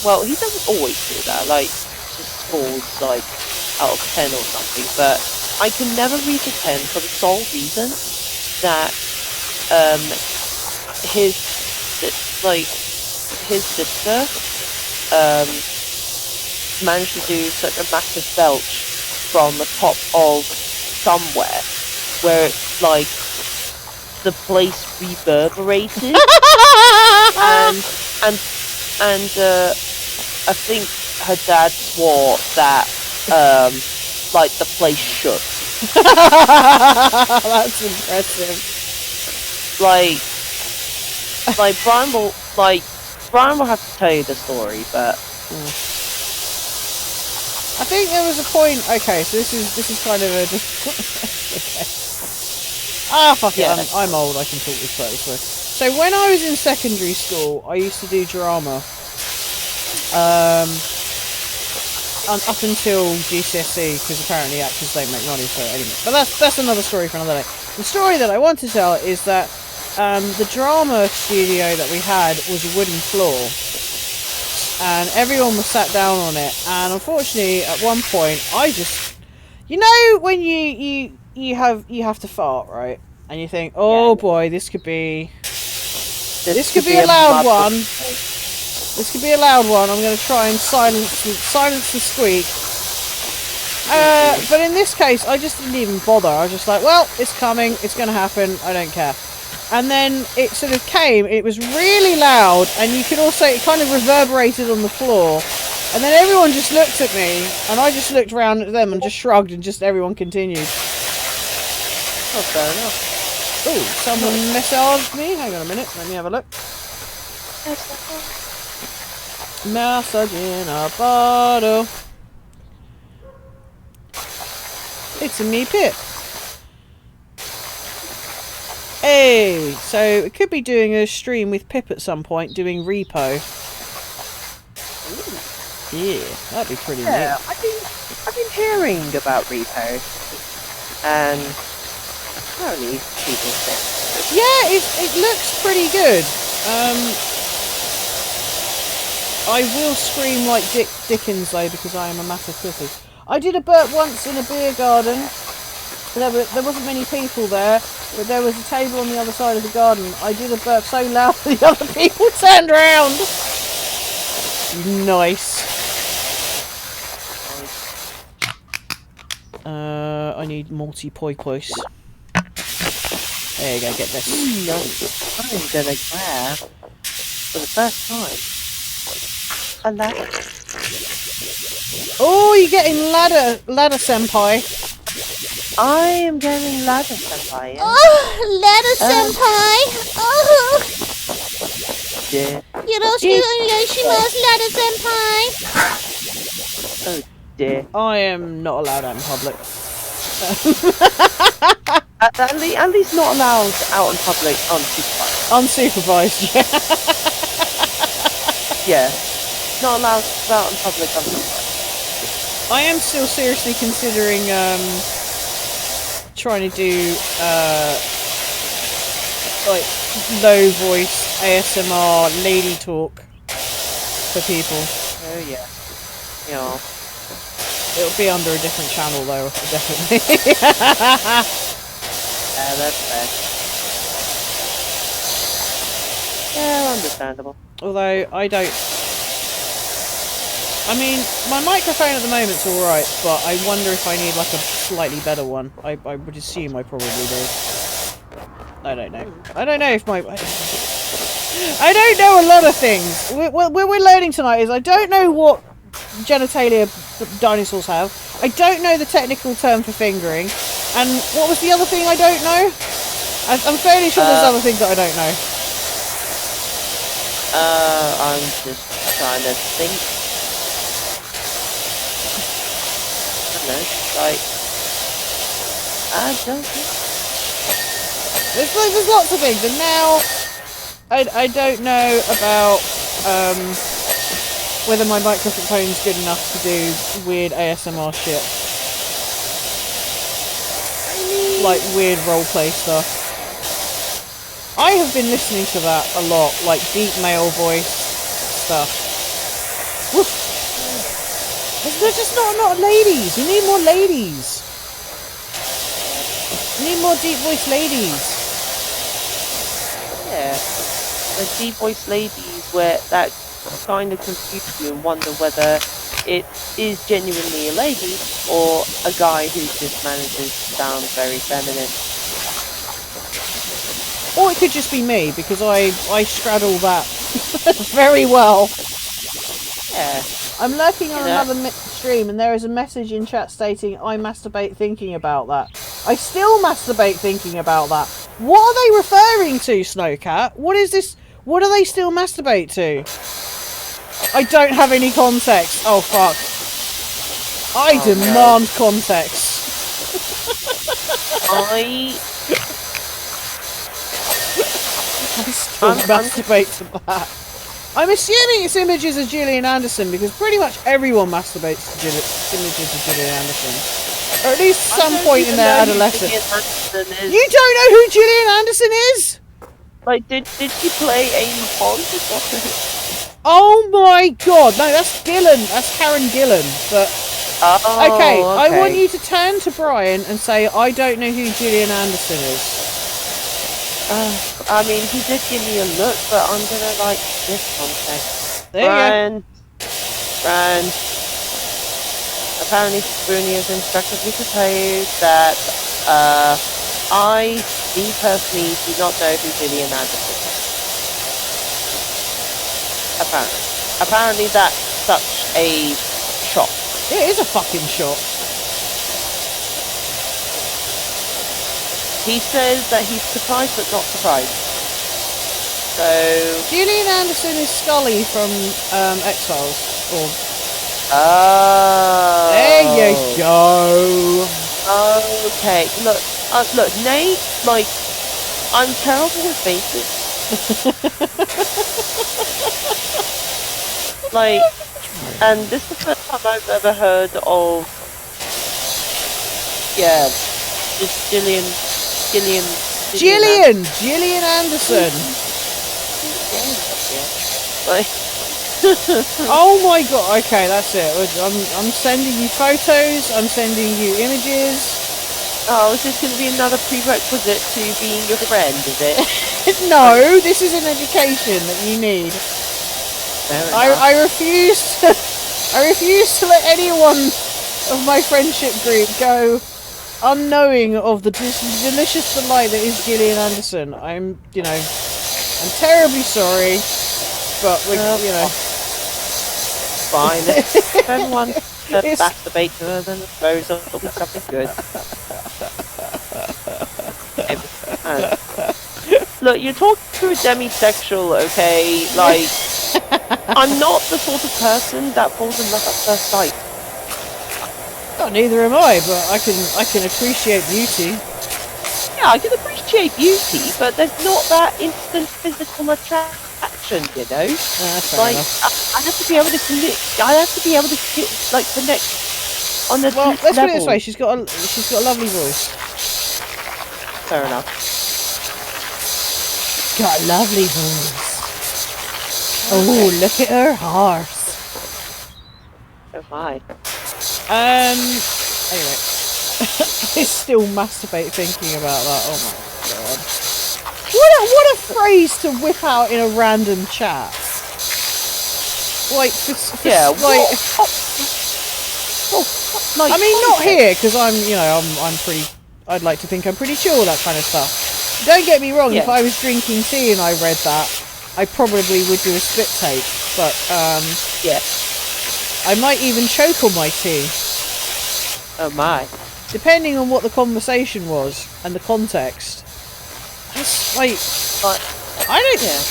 Speaker 2: well, he doesn't always do that, like, just scores, like, out of 10 or something, but I can never reach a 10 for the sole reason that, his sister, managed to do such a massive belch from the top of somewhere where it's like the place reverberated and I think her dad swore that like the place shook.
Speaker 1: That's impressive.
Speaker 2: Like Brian will have to tell you the story, but
Speaker 1: I think there was a point. Okay, so this is kind of a. Okay. Fuck it.
Speaker 2: Yeah.
Speaker 1: I'm old. I can talk this way. So when I was in secondary school, I used to do drama. Up until GCSE, because apparently actors don't make money. So anyway, but that's another story for another day. The story that I want to tell is that the drama studio that we had was a wooden floor. And everyone was sat down on it, and unfortunately, at one point, I just, when you have to fart, right? And you think, oh boy, this could be a loud one. This could be a loud one. I'm going to try and silence the squeak. But in this case, I just didn't even bother. I was just like, well, it's coming. It's going to happen. I don't care. And then it sort of came. It was really loud, and you could also, it kind of reverberated on the floor. And then everyone just looked at me, and I just looked around at them and just shrugged, and just everyone continued.
Speaker 2: Oh, fair enough.
Speaker 1: Oh, someone messaged me. Hang on a minute. Let me have a look. Message in a bottle. It's a me, Pip. Hey, so it could be doing a stream with Pip at some point, doing repo. Ooh. Yeah, that'd be pretty neat.
Speaker 2: I've been hearing about repo, and apparently people think.
Speaker 1: Yeah, it looks pretty good. I will scream like Dickens though, because I am a massive pussy. I did a burp once in a beer garden. There wasn't many people there, but there was a table on the other side of the garden. I did a burp so loud the other people turned around. Nice. I need multi-poipois. There you go, get this.
Speaker 2: I'm gonna grab, for the first time, a ladder.
Speaker 1: Oh, you're getting ladder senpai.
Speaker 2: I am getting ladder senpai. Yeah?
Speaker 3: Oh, ladder senpai. Oh.
Speaker 2: Yeah.
Speaker 3: Yoroshiku ladder senpai.
Speaker 2: Oh dear.
Speaker 1: I am not allowed out in public.
Speaker 2: At least not allowed out in public unsupervised.
Speaker 1: Unsupervised, yeah.
Speaker 2: Yeah. Not allowed out in public unsupervised.
Speaker 1: I am still seriously considering trying to do like low voice ASMR lady talk for people.
Speaker 2: Oh yeah. Yeah.
Speaker 1: It'll be under a different channel though, definitely.
Speaker 2: Yeah, that's fair. Yeah, understandable.
Speaker 1: Although I don't. I mean, my microphone at the moment's alright, but I wonder if I need like a slightly better one. I would assume I probably do. I don't know. I don't know if my... I don't know a lot of things. What we're learning tonight is I don't know what genitalia dinosaurs have. I don't know the technical term for fingering. And what was the other thing I don't know? I'm fairly sure there's other things that I don't know.
Speaker 2: I'm just trying to think. I don't think.
Speaker 1: There's lots of things, and now I don't know about whether my microphone's good enough to do weird ASMR shit, like weird roleplay stuff. I have been listening to that a lot, like deep male voice stuff. Woof. There's just not a lot of ladies. We need more ladies. We need more deep voice ladies.
Speaker 2: Yeah, the deep voice ladies where that kind of confuse you and wonder whether it is genuinely a lady or a guy who just manages to sound very feminine.
Speaker 1: Or it could just be me, because I straddle that very well.
Speaker 2: Yeah.
Speaker 1: I'm lurking on another stream, and there is a message in chat stating, I masturbate thinking about that. I still masturbate thinking about that. What are they referring to, Snowcat? What is this? What do they still masturbate to? I don't have any context. Oh, fuck. I demand context.
Speaker 2: I
Speaker 1: still masturbate to that. I'm assuming it's images of Gillian Anderson, because pretty much everyone masturbates to images of Gillian Anderson. Or at least some point in their adolescence. You don't know who Gillian Anderson is?
Speaker 2: Like, did she play Amy Pond or something?
Speaker 1: Oh my god, no, that's Gillan. That's Karen Gillan. But okay, I want you to turn to Brian and say, I don't know who Gillian Anderson is.
Speaker 2: I mean, he did give me a look, but I'm gonna like this context.
Speaker 1: There you go.
Speaker 2: Brian. Apparently, Bruni has instructed me to tell you that me personally, do not know who Gillian Anderson is. Apparently, that's such a shock.
Speaker 1: It is a fucking shock.
Speaker 2: He says that he's surprised but not surprised. So...
Speaker 1: Gillian Anderson is Scully from X-Files. Or...
Speaker 2: Oh.
Speaker 1: There you go.
Speaker 2: Okay. Look, Nate, like, I'm terrible with faces. Like, and this is the first time I've ever heard of... Yeah, just Gillian
Speaker 1: Anderson.
Speaker 2: Like,
Speaker 1: oh my god. Okay, that's it. I'm sending you photos. I'm sending you images.
Speaker 2: oh, is this going to be another prerequisite to being your friend? Is it?
Speaker 1: No, this is an education that you need. I refuse to. I refuse to let anyone of my friendship group go unknowing of the delicious delight that is Gillian Anderson. I'm terribly sorry, but
Speaker 2: fine. If everyone masturbate to her, then I suppose it'll be something good. Look, you're talking to a demisexual, okay? Like, I'm not the sort of person that falls in love at first sight.
Speaker 1: Oh, neither am I, but I can appreciate beauty.
Speaker 2: Yeah, I can appreciate beauty, but there's not that instant physical attraction, you know?
Speaker 1: Fair enough.
Speaker 2: I have to be able to connect. I have to be able to connect on the
Speaker 1: well, let's
Speaker 2: level.
Speaker 1: put it this way: she's got a lovely voice.
Speaker 2: Fair enough.
Speaker 1: She's got a lovely voice. Oh, look at her horse.
Speaker 2: Oh my.
Speaker 1: Anyway. I still masturbate thinking about that. Oh my god. What a phrase to whip out in a random chat. Like, I mean, not here, because I'm pretty, I'd like to think I'm pretty chill with that kind of stuff. Don't get me wrong, if I was drinking tea and I read that, I probably would do a spit take, but, I might even choke on my tea.
Speaker 2: Oh my.
Speaker 1: Depending on what the conversation was, and the context. That's, like, I don't know.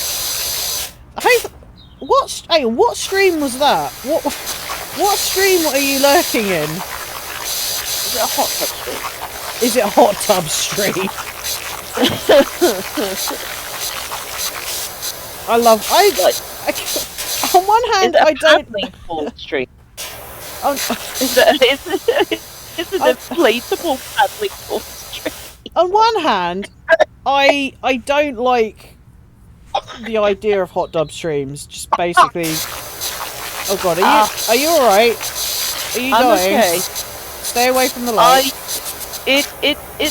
Speaker 1: What stream was that? What stream are you lurking in?
Speaker 2: Is it a hot tub stream?
Speaker 1: Is it a hot tub stream? On one hand, I don't.
Speaker 2: Stream.
Speaker 1: It's
Speaker 2: an inflatable paddling pool stream.
Speaker 1: On one hand, I don't like the idea of hot tub streams. Just basically. Oh god, are you alright? Are you dying?
Speaker 2: Okay.
Speaker 1: Stay away from the light.
Speaker 2: It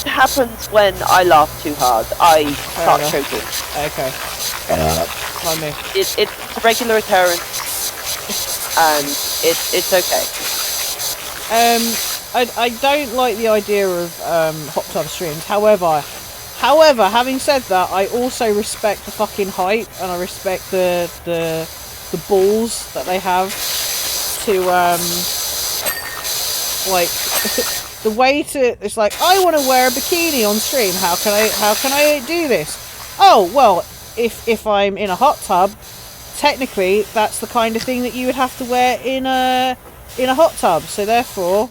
Speaker 2: happens when I laugh too hard. I start choking.
Speaker 1: Okay. Like me.
Speaker 2: It's a regular occurrence, and it's okay.
Speaker 1: I don't like the idea of hot tub streams. However, having said that, I also respect the fucking hype, and I respect the balls that they have to like the way to. It's like, I want to wear a bikini on stream. How can I do this? Oh well, if I'm in a hot tub, technically that's the kind of thing that you would have to wear in a hot tub. So therefore,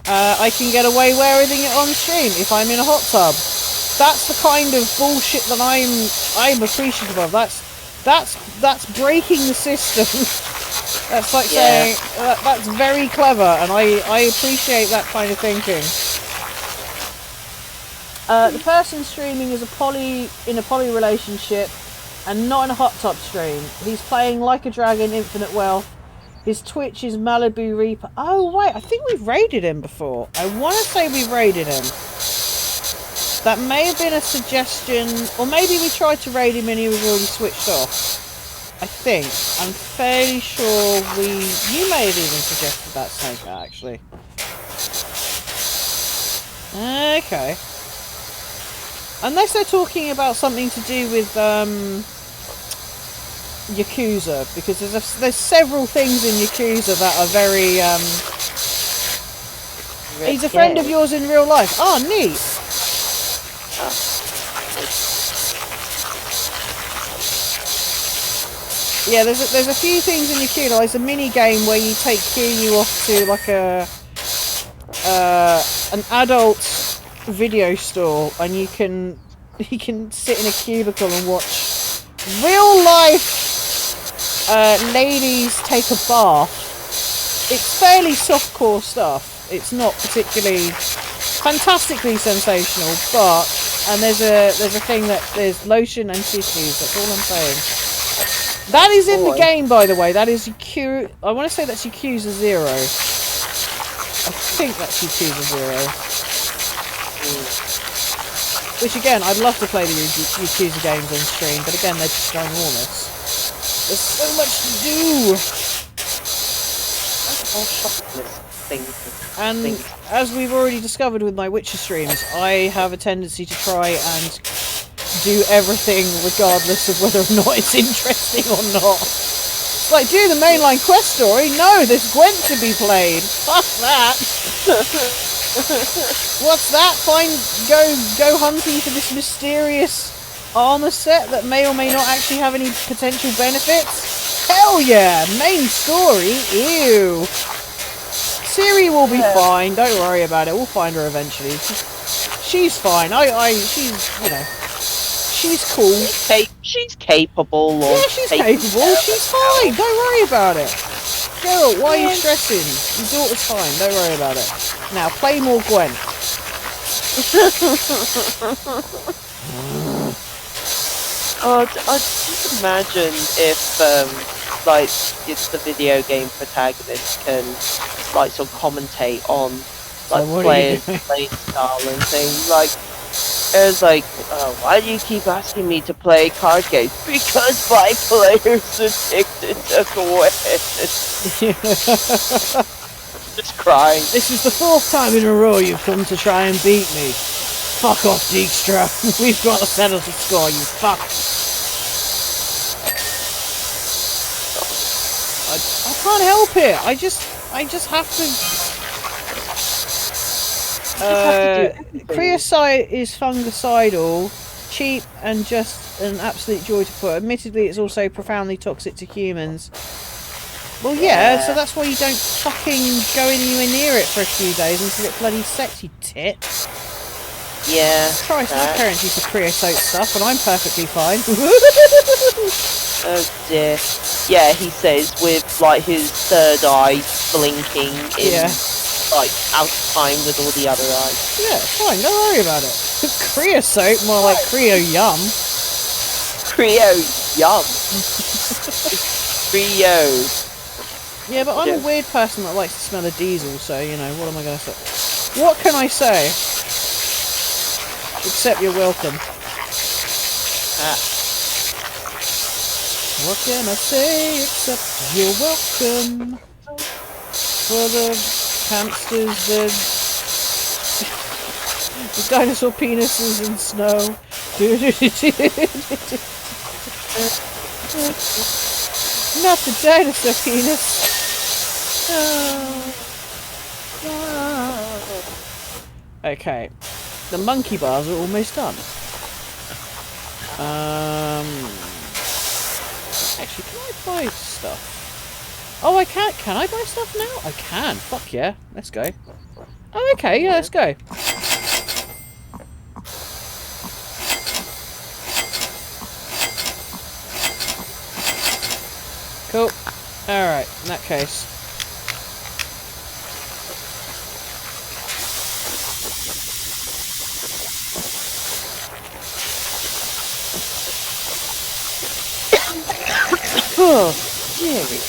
Speaker 1: I can get away wearing it on stream if I'm in a hot tub. That's the kind of bullshit that I'm appreciative of. That's breaking the system. That's like saying that's very clever, and I appreciate that kind of thinking. The person streaming is in a poly relationship and not in a hot tub stream. He's playing Like a Dragon, Infinite Wealth. His Twitch is Malibu Reaper. Oh wait, I think we've raided him before. I want to say we've raided him. That may have been a suggestion, or maybe we tried to raid him and he was already switched off. I think. I'm fairly sure you may have even suggested that, Snake, actually. Okay. Unless they're talking about something to do with Yakuza, because there's several things in Yakuza that are very he's a friend of yours in real life. Oh, neat. Yeah, there's a few things in Yakuza. There's a mini game where you take Kiryu off to like an adult video store, and you can sit in a cubicle and watch real life ladies take a bath. It's fairly softcore stuff. It's not particularly fantastically sensational, but there's a thing that there's lotion and tissues. That's all I'm saying. That is in the game, by the way. That is Yakuza. I want to say that's Yakuza 0. I think that's Yakuza 0. Which again, I'd love to play the Yakuza games on stream, but again, they're just ginormous. There's so much to do. And as we've already discovered with my Witcher streams, I have a tendency to try and do everything regardless of whether or not it's interesting or not. It's like, do the mainline quest story? No, there's Gwent to be played. Fuck that. What's that? Go hunting for this mysterious armor set that may or may not actually have any potential benefits? Hell yeah! Main story? Ew. Ciri will be fine, don't worry about it, we'll find her eventually. She's fine, she's, you know, she's cool.
Speaker 2: She's capable.
Speaker 1: Yeah, she's capable, she's fine, don't worry about it. Geralt, why are you stressing? Your daughter's fine, don't worry about it. Now, play more Gwent.
Speaker 2: I'd just imagine if, like, it's the video game protagonist can, like, sort of commentate on, like,
Speaker 1: what are you
Speaker 2: players'
Speaker 1: doing?
Speaker 2: play style and things. Like, it's like, why do you keep asking me to play card games? Because my player's addicted to Gwyn. Just crying.
Speaker 1: This is the 4th time in a row you've come to try and beat me. Fuck off, Dijkstra. We've got to settle the score, you fuck. I can't help it. I just have to. Creosote is fungicidal, cheap, and just an absolute joy to put. Admittedly, it's also profoundly toxic to humans. Well, yeah, so that's why you don't fucking go anywhere near it for a few days until it bloody sets, you tit.
Speaker 2: Yeah.
Speaker 1: Christ, my parents used to creosote stuff, and I'm perfectly fine.
Speaker 2: Oh dear. Yeah, he says with like his third eye blinking in like out of time with all the other eyes.
Speaker 1: Yeah, fine, don't worry about it. Creosote, more like Creo Yum.
Speaker 2: Creo Yum. Creo.
Speaker 1: Yeah, but I'm a weird person that likes to smell a diesel, so, you know, what am I going to say? What can I say? Except you're welcome. What can I say except you're welcome? For the hamsters, the dinosaur penises in snow. Not the dinosaur penis. Okay, the monkey bars are almost done. Actually, can I buy stuff? Oh, I can't. Can I buy stuff now? I can. Fuck yeah. Let's go. Oh, okay. Yeah, let's go. Cool. Alright, in that case.
Speaker 2: Oh, dearie.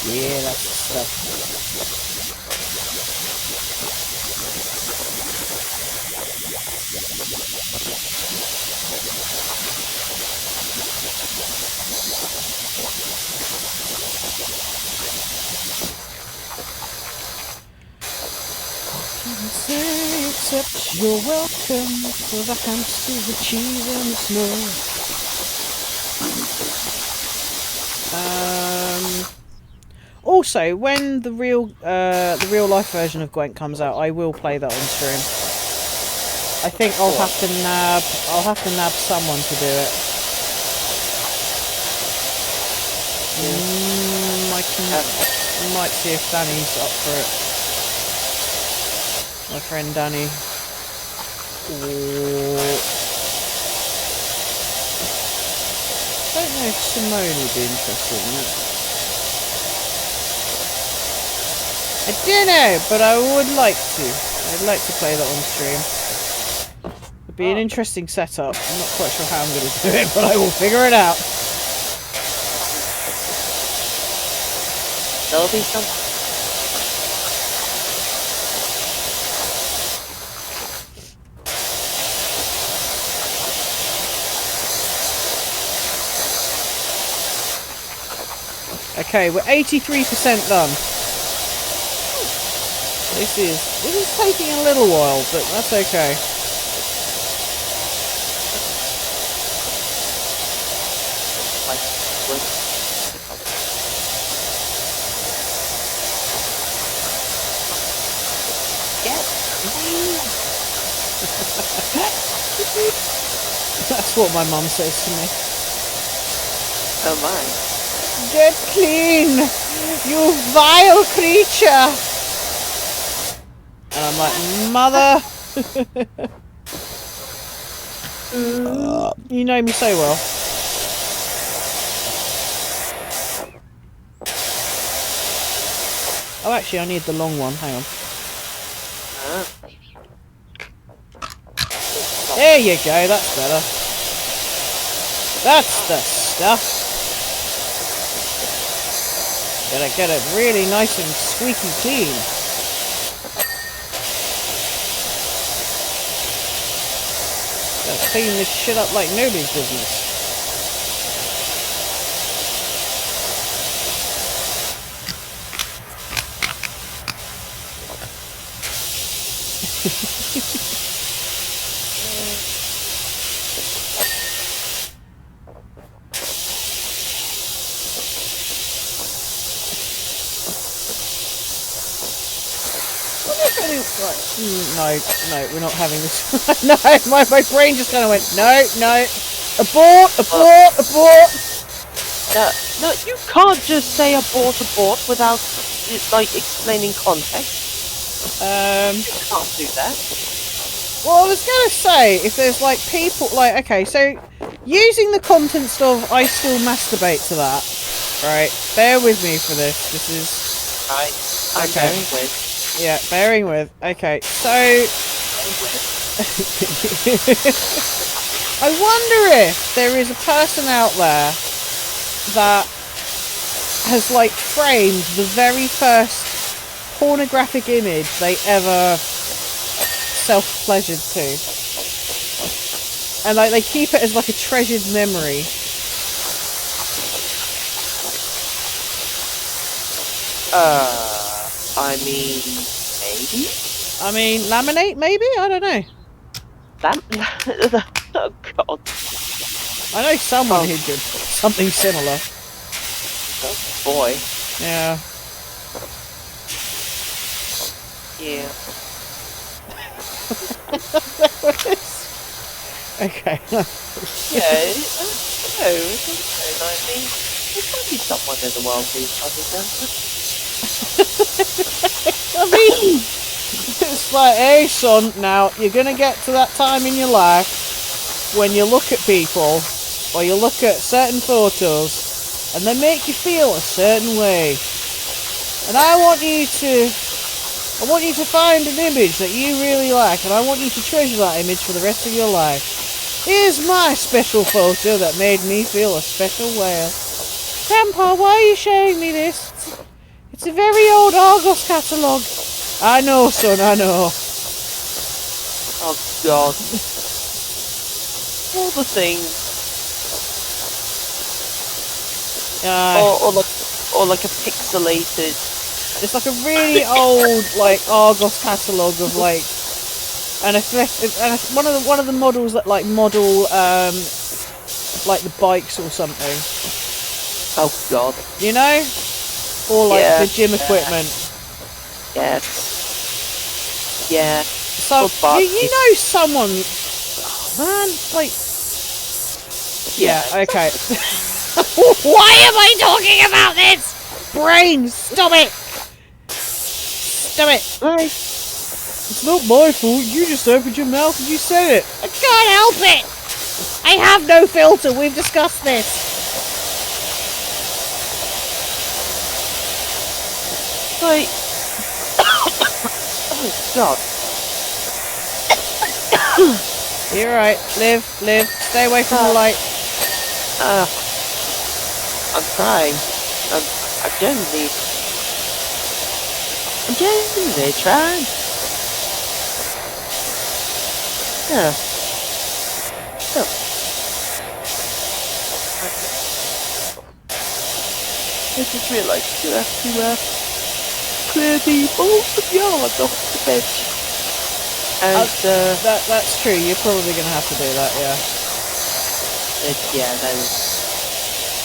Speaker 1: Yeah, that's the stuff. Except you're welcome for the hamsters, the cheese and the snow. Also, when the real life version of Gwent comes out, I will play that on stream. I think I'll have to nab someone to do it. I might see if Danny's up for it. My friend Danny. I don't know if Simone would be interested in it. I don't know, but I would like to. I'd like to play that on stream. It'd be an interesting setup. I'm not quite sure how I'm going to do it, but I will figure it out.
Speaker 2: There'll be some.
Speaker 1: Okay, we're 83% done. This is taking a little while, but that's okay. That's what my mum says to me.
Speaker 2: Oh my.
Speaker 1: Get clean, you vile creature! And I'm like, mother! You know me so well. Oh, actually, I need the long one. Hang on. There you go, that's better. That's the stuff. Gotta get it really nice and squeaky clean. Gotta clean this shit up like nobody's business. No, we're not having this. No, my brain just kind of went, no, abort.
Speaker 2: No, you can't just say abort without, like, explaining context. You can't do that.
Speaker 1: Well, I was gonna say, if there's, like, people, like, okay, so, using the contents of I still masturbate to that, right, bear with me for this,
Speaker 2: Right, I'm
Speaker 1: okay.
Speaker 2: bearing with.
Speaker 1: Yeah, bearing with. Okay, so... I wonder if there is a person out there that has, like, framed the very first pornographic image they ever self-pleasured to. And, like, they keep it as, like, a treasured memory.
Speaker 2: I mean, maybe?
Speaker 1: I mean, laminate, maybe? I don't know.
Speaker 2: Oh, God.
Speaker 1: I know someone who did something similar.
Speaker 2: Oh, boy.
Speaker 1: Yeah.
Speaker 2: Yeah.
Speaker 1: Okay.
Speaker 2: Yeah, it's okay. I mean, there's got to be someone in the world who does it.
Speaker 1: I mean, it's like, hey son, now you're gonna get to that time in your life when you look at people or you look at certain photos and they make you feel a certain way. And I want you to find an image that you really like, and I want you to treasure that image for the rest of your life. Here's my special photo that made me feel a special way. Grandpa, why are you showing me this? It's a very old Argos catalogue. I know, son, I know.
Speaker 2: Oh, God. All the things. Or like a pixelated...
Speaker 1: It's like a really old, like, Argos catalogue of, like... And one of the models that, like, model, like, the bikes or something.
Speaker 2: Oh, God.
Speaker 1: You know? Or, like, the gym equipment.
Speaker 2: Yeah. Yeah.
Speaker 1: So, you know someone... Oh, man, like... Yeah, okay. Why am I talking about this? Brain, stop it! Stop it!
Speaker 2: Right.
Speaker 1: It's not my fault, you just opened your mouth and you said it.
Speaker 3: I can't help it.
Speaker 1: I have no filter, we've discussed this.
Speaker 2: Like... Oh, God.
Speaker 1: You're right, live, stay away from the light.
Speaker 2: I'm trying. I'm genuinely trying. Yeah. So. I just realised you have to clear the balls of yard off the bench. And
Speaker 1: that's true, you're probably gonna have to do that, yeah.
Speaker 2: Yeah, that is.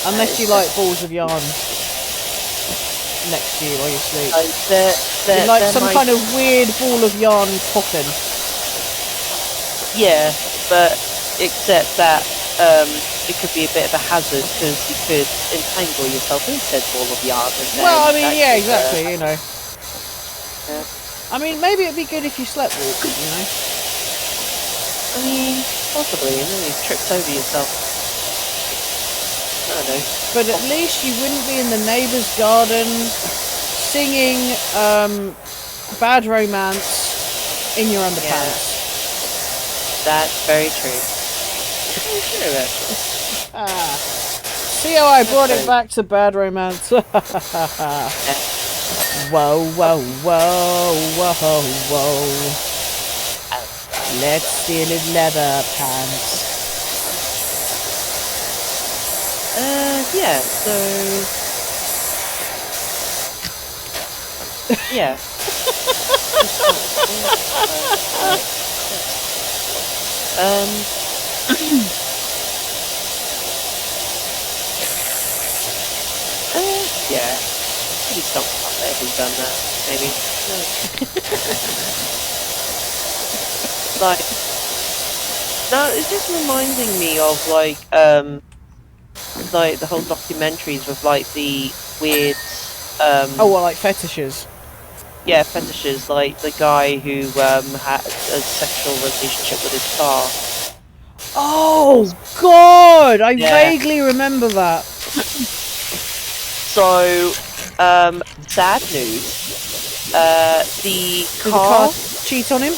Speaker 1: Unless you like balls of yarn next to you while you sleep. You like some kind of weird ball of yarn popping.
Speaker 2: Yeah, but except that it could be a bit of a hazard because you could entangle yourself in said ball of yarn. And then
Speaker 1: well, I mean, yeah, exactly, you know.
Speaker 2: Yeah.
Speaker 1: I mean, maybe it'd be good if you slept walked, you know.
Speaker 2: I mean, possibly, and then you tripped over yourself. I don't know.
Speaker 1: But at least you wouldn't be in the neighbour's garden singing Bad Romance in your underpants.
Speaker 2: That's very true. Very true, actually.
Speaker 1: See how I brought it back to bad romance? Whoa, whoa, whoa, whoa, whoa. Let's steal his leather pants.
Speaker 2: Yeah, so... Yeah. Yeah. Maybe someone out there who's done that, maybe. No. Like... No, it's just reminding me of, like the whole documentaries with, like, the weird,
Speaker 1: Oh, what, like fetishes?
Speaker 2: Yeah, fetishes, like the guy who, had a sexual relationship with his car.
Speaker 1: Oh, God! I
Speaker 2: Yeah.
Speaker 1: vaguely remember that.
Speaker 2: So, sad news. The
Speaker 1: Did the
Speaker 2: car...
Speaker 1: car cheat on him?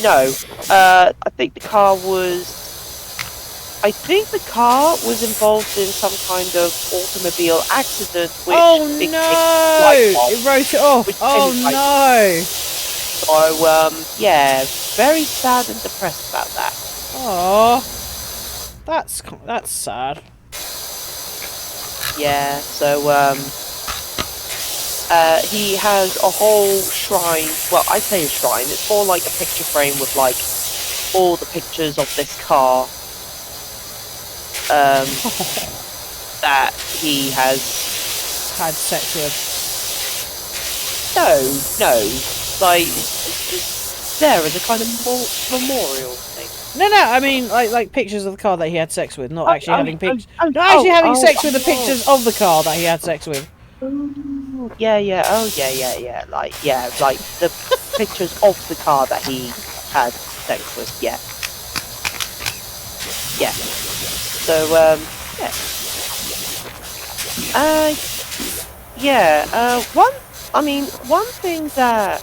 Speaker 2: No. I think the car was involved in some kind of automobile accident, which
Speaker 1: Oh
Speaker 2: became
Speaker 1: no!
Speaker 2: light bulb,
Speaker 1: It wrote it off.
Speaker 2: which
Speaker 1: Oh
Speaker 2: became light
Speaker 1: no!
Speaker 2: bulb. So, yeah, very sad and depressed about that.
Speaker 1: Oh, that's sad.
Speaker 2: Yeah, so, he has a whole shrine. Well, I say a shrine. It's more like a picture frame with, like, all the pictures of this car. That he has
Speaker 1: Had sex with.
Speaker 2: no, like it's just there as a kind of memorial thing.
Speaker 1: No, I mean like pictures of the car that he had sex with, not actually having pictures.
Speaker 2: oh,
Speaker 1: Not actually
Speaker 2: oh,
Speaker 1: having
Speaker 2: oh,
Speaker 1: sex with the
Speaker 2: oh.
Speaker 1: pictures of the car that he had sex with.
Speaker 2: Yeah, like the pictures of the car that he had sex with. Yeah. So one thing that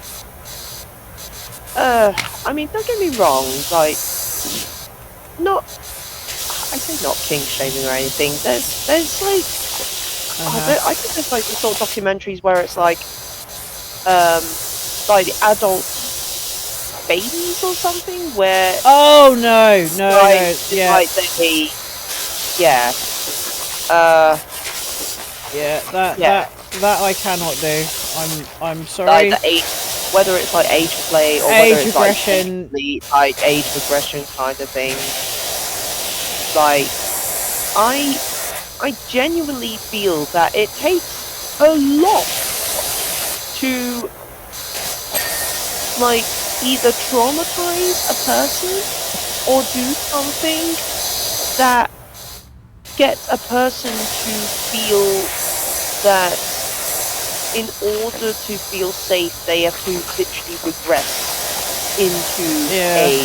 Speaker 2: I mean, don't get me wrong, like not I say not king shaming or anything. There's like I think there's like the sort of documentaries where it's like the adult babies or something where
Speaker 1: Oh no, yeah.
Speaker 2: like they yeah
Speaker 1: that I cannot do. I'm sorry.
Speaker 2: like the age, whether it's like age play or
Speaker 1: Age
Speaker 2: whether it's
Speaker 1: regression.
Speaker 2: like age regression kind of thing. Like I genuinely feel that it takes a lot to like either traumatize a person or do something that gets a person to feel that in order to feel safe they have to literally regress into a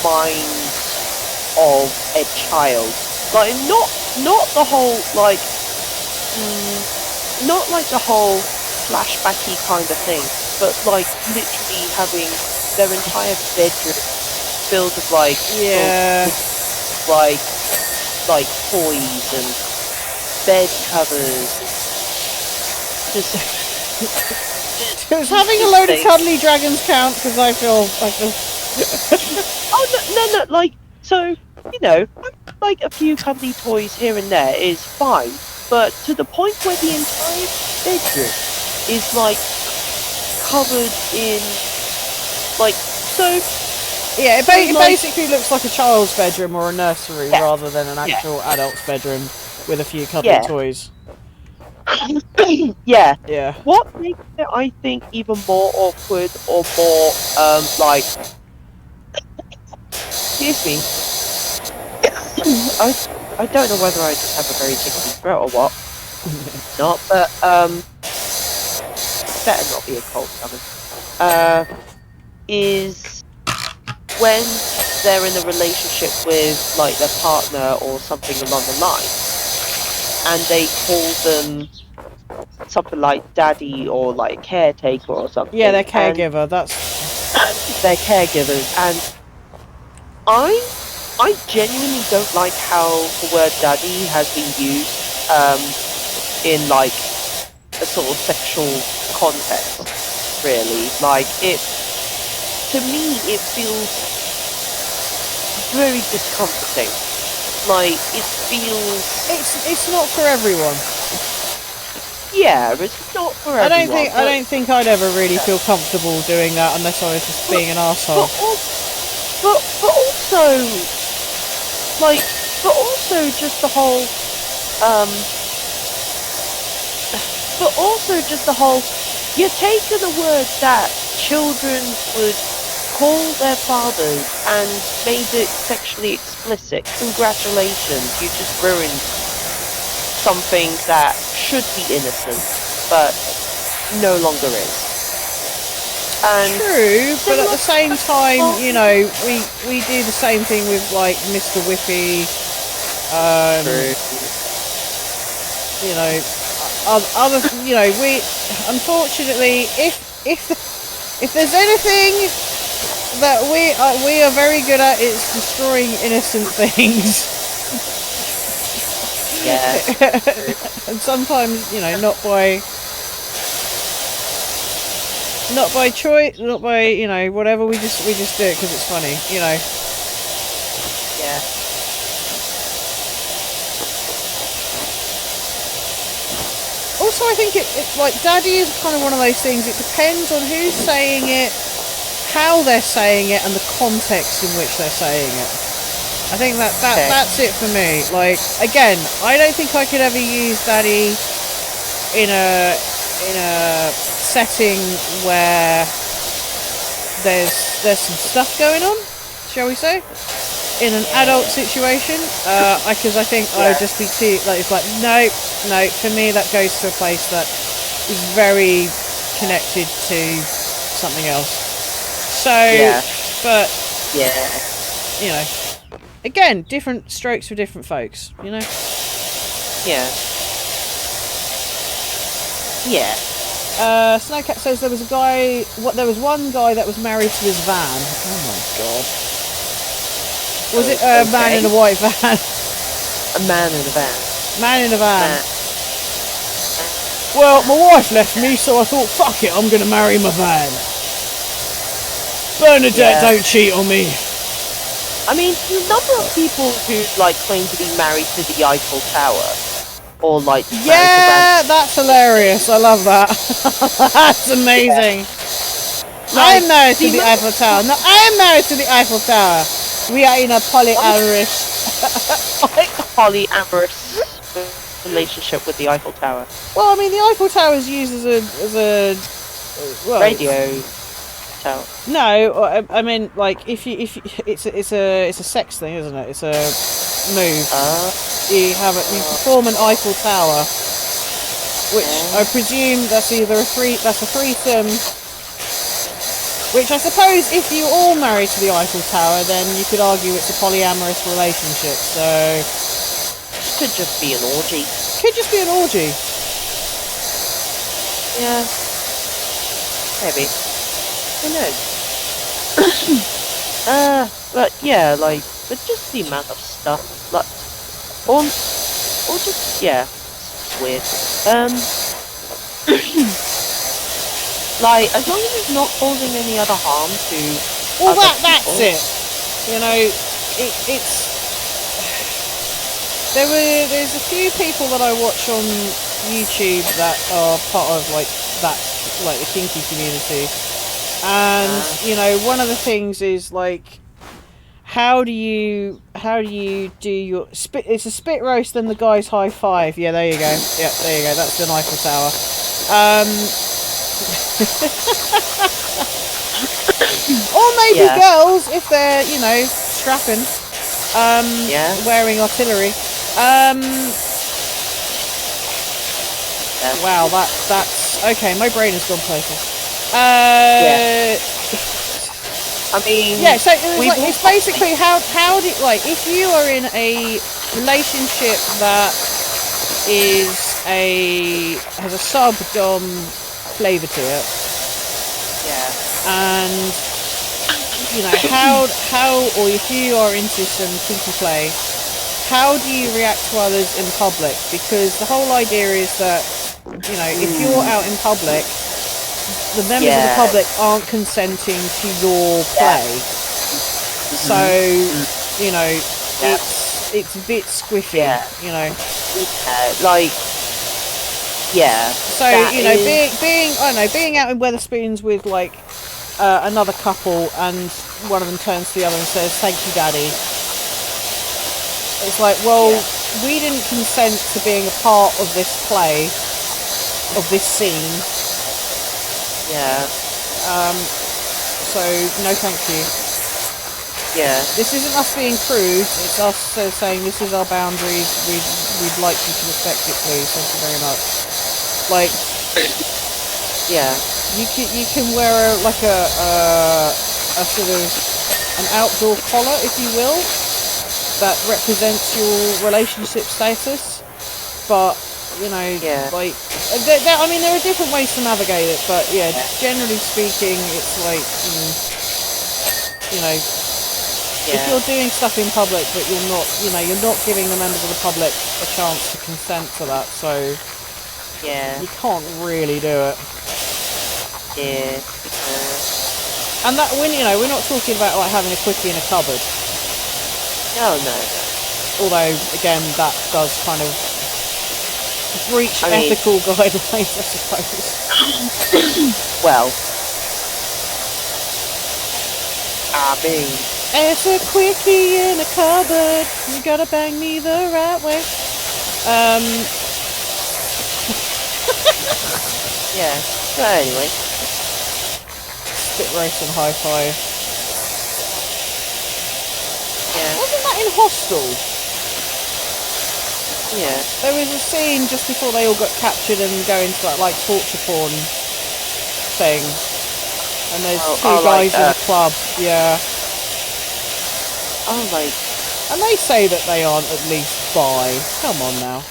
Speaker 2: mind of a child. Like not the whole like not like the whole flashbacky kind of thing, but like literally having their entire bedroom filled with like like toys and bed covers. Just
Speaker 1: Does having a load of cuddly dragons count? Because I feel
Speaker 2: oh no, like so you know, like a few cuddly toys here and there is fine, but to the point where the entire bedroom is like covered in like so.
Speaker 1: Yeah, it basically looks like a child's bedroom or a nursery rather than an actual adult's bedroom with a few cuddly toys.
Speaker 2: Yeah.
Speaker 1: What
Speaker 2: makes it, I think, even more awkward or more like excuse me. I don't know whether I just have a very tickly throat or what. Not, but better not be a cold coming. Is when they're in a relationship with like their partner or something along the line, and they call them something like daddy or like caretaker or something.
Speaker 1: Yeah, they're caregiver. That's
Speaker 2: they're caregivers, and I genuinely don't like how the word daddy has been used in like a sort of sexual context. Really, like it. To me, it feels very discomforting. Like it feels.
Speaker 1: It's not for everyone.
Speaker 2: Yeah, it's not for
Speaker 1: I
Speaker 2: everyone.
Speaker 1: don't think I'd ever really feel comfortable doing that unless I was just being an arsehole.
Speaker 2: But also just the whole you're taking a word that children would call their fathers and made it sexually explicit. Congratulations, you just ruined something that should be innocent, but no longer is. And
Speaker 1: true, but at the same time, you know, we do the same thing with like Mr. Whippy. You know, other. You know, we unfortunately, if there's anything that we are very good at, it's destroying innocent things.
Speaker 2: Yeah.
Speaker 1: And sometimes, you know, not by choice, not by, you know, whatever. We just do it because it's funny, you know.
Speaker 2: Yeah.
Speaker 1: Also, I think it like daddy is kind of one of those things. It depends on who's saying it, how they're saying it, and the context in which they're saying it. I think that's it for me. Like, again, I don't think I could ever use daddy in a setting where there's some stuff going on, shall we say, in an adult situation, because I think I would just be too, like, it's like, no, for me that goes to a place that is very connected to something else. So, but, you know, again, different strokes for different folks, you know?
Speaker 2: Yeah. Yeah.
Speaker 1: Snowcat says there was one guy that was married to his van. Oh my god. Was it a man in a white van?
Speaker 2: A man in a van.
Speaker 1: Man in a van. Well, my wife left me, so I thought, fuck it, I'm gonna marry my van. Bernadette, don't cheat on me.
Speaker 2: I mean, the number of people who, like, claim to be married to the Eiffel Tower, or, like...
Speaker 1: Yeah, that's hilarious. I love that. That's amazing. I am married to the Eiffel Tower. No, I am married to the Eiffel Tower. We are in a
Speaker 2: polyamorous relationship with the Eiffel Tower.
Speaker 1: Well, I mean, the Eiffel Tower is used as a
Speaker 2: radio tower.
Speaker 1: No, I mean, like, if you it's a sex thing, isn't it? It's a move. You perform an Eiffel Tower, which I presume that's either a threesome. Which I suppose, if you all marry to the Eiffel Tower, then you could argue it's a polyamorous relationship. So
Speaker 2: could just be an orgy.
Speaker 1: Could just be an orgy.
Speaker 2: Yeah. Maybe. Who knows? But yeah, like, but just the amount of stuff, like, or just, yeah, it's weird. Like, as long as it's not causing any other harm to
Speaker 1: that's it. You know, it's... There's a few people that I watch on YouTube that are part of, like, the kinky community. And, you know, one of the things is, like, how do you do your spit? It's a spit roast and the guy's high five. Yeah, there you go. Yeah, there you go. That's the Eiffel Tower. Or maybe girls, if they're, you know, strapping, wearing artillery. Wow, that's okay. My brain has gone places.
Speaker 2: I mean,
Speaker 1: yeah. So it's basically how do, like, if you are in a relationship that has a sub-dom flavour to it.
Speaker 2: Yeah.
Speaker 1: And you know, how, or if you are into some kinky play, how do you react to others in public? Because the whole idea is that, you know, if you're out in public, the members of the public aren't consenting to your play. So, you know, it's a bit squiffy, you know.
Speaker 2: Like, so
Speaker 1: you know, being I don't know, being out in Weatherspoons with like another couple, and one of them turns to the other and says, "Thank you, Daddy." It's like, well, we didn't consent to being a part of this play, of this scene. So no, thank you. This isn't us being crude. It's us saying this is our boundaries. We'd like you to respect it, please. Thank you very much. Like, you can wear a sort of an outdoor collar, if you will, that represents your relationship status. But you know, like, I mean, there are different ways to navigate it. But generally speaking, it's like, you know. If you're doing stuff in public, but you're not giving the members of the public a chance to consent to that, so you can't really do it. And that, when you know, we're not talking about like having a quickie in a cupboard.
Speaker 2: No.
Speaker 1: Although, again, that does kind of breach ethical guidelines, I suppose.
Speaker 2: Well,
Speaker 1: it's a quickie in a cupboard. You gotta bang me the right way.
Speaker 2: So anyway,
Speaker 1: spit race and high five. Wasn't that in Hostel? There was a scene just before they all got captured and go into that like torture porn thing, and there's two guys in a club. And they say that they aren't at least bi. Come on now.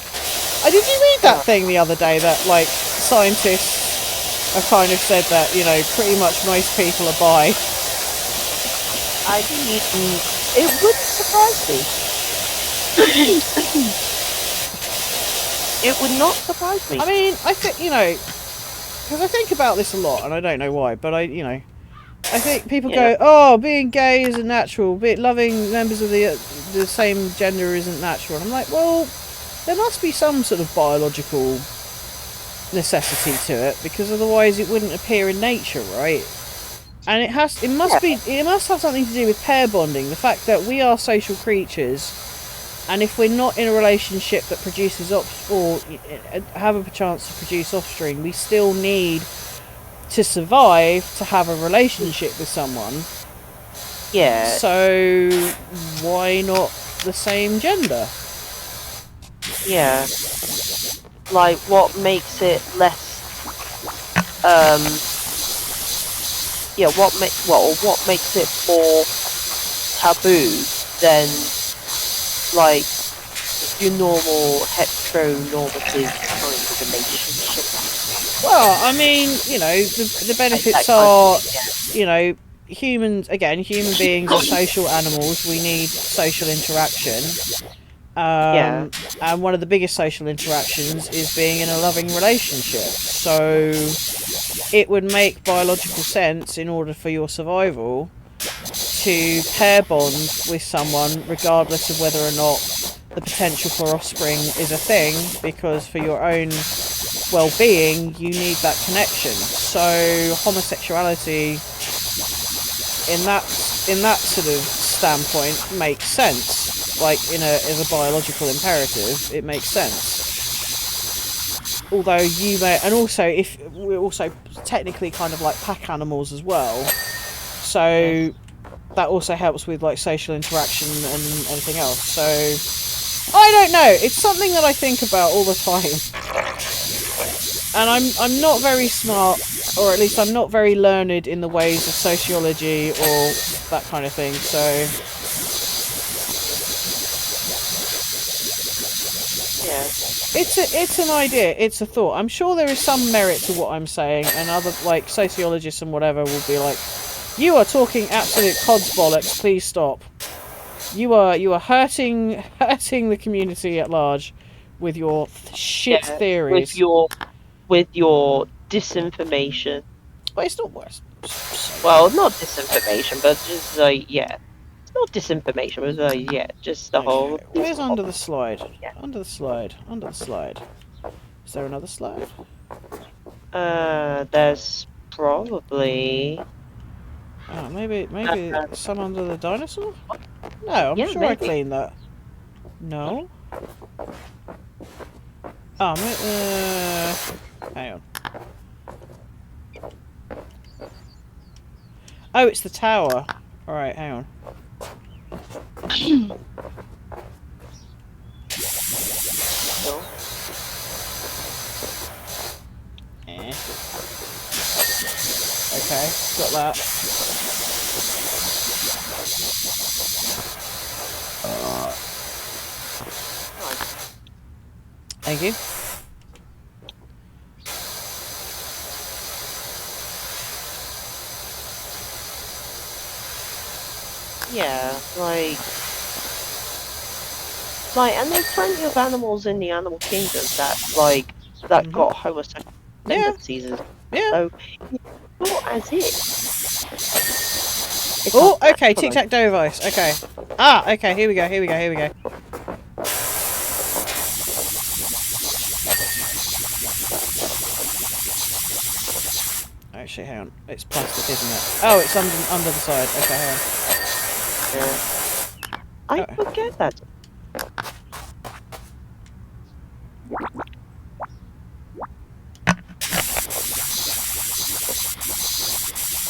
Speaker 1: Did you read that thing the other day that, like, scientists have kind of said that, you know, pretty much most people are bi?
Speaker 2: I didn't. It wouldn't surprise me. It would not surprise me.
Speaker 1: I mean, I think, you know, because I think about this a lot, and I don't know why, but I think people go, oh, being gay isn't natural, loving members of the same gender isn't natural. And I'm like, well, there must be some sort of biological necessity to it, because otherwise it wouldn't appear in nature, right? And it must have something to do with pair bonding, the fact that we are social creatures, and if we're not in a relationship that produces or have a chance to produce offspring, we still need to survive to have a relationship with someone. So why not the same gender?
Speaker 2: Like, what makes it less what makes it more taboo than like your normal heteronormative kind of relationship?
Speaker 1: Well, I mean, you know, the benefits are, you know, human beings are social animals. We need social interaction. And one of the biggest social interactions is being in a loving relationship. So it would make biological sense, in order for your survival, to pair bond with someone regardless of whether or not the potential for offspring is a thing, because for your own well-being you need that connection. So homosexuality in that sort of standpoint makes sense. Like, as a biological imperative, it makes sense. Although you may, and also if we're also technically kind of like pack animals as well, so that also helps with like social interaction and everything else. So I don't know, it's something that I think about all the time, and I'm not very smart, or at least I'm not very learned in the ways of sociology or that kind of thing. So it's an idea, it's a thought. I'm sure there is some merit to what I'm saying, and other like sociologists and whatever will be like, You are talking absolute cod's bollocks. Please stop. You are hurting the community at large with your shit
Speaker 2: Yeah,
Speaker 1: theories.
Speaker 2: with your disinformation.
Speaker 1: But it's not worse.
Speaker 2: Well, not disinformation, but just yeah, it's not disinformation, but yeah, just the whole.
Speaker 1: Okay, where's under the slide?
Speaker 2: Yeah.
Speaker 1: Under the slide. Under the slide. Is there another slide?
Speaker 2: There's probably.
Speaker 1: Oh, maybe some under the dinosaur? No, I'm
Speaker 2: Yeah,
Speaker 1: sure I
Speaker 2: maybe.
Speaker 1: cleaned that. No. Oh, hang on. Oh, it's the tower. Alright, hang on. Eh. Okay, got that. Thank you.
Speaker 2: Yeah, and there's plenty of animals in the animal kingdom that got homosexual tendencies.
Speaker 1: Yeah.
Speaker 2: So, not as it.
Speaker 1: Oh, okay, tic-tac-toe device. Okay. Ah, okay, here we go. Actually, hang on. It's plastic, isn't it? Oh, it's under the side. Okay, hang on.
Speaker 2: Yeah. I forget that.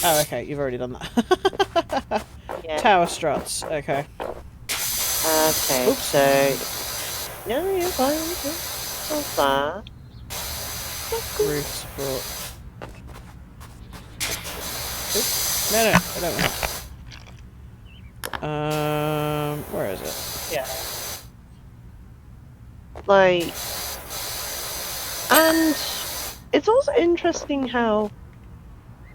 Speaker 1: Oh, okay, you've already done that.
Speaker 2: Yeah.
Speaker 1: Tower struts. Okay.
Speaker 2: Okay,
Speaker 1: Oops.
Speaker 2: so no, you're fine. So far.
Speaker 1: Roof support. Oops. No, I don't want it. Where is it?
Speaker 2: Yeah. And it's also interesting how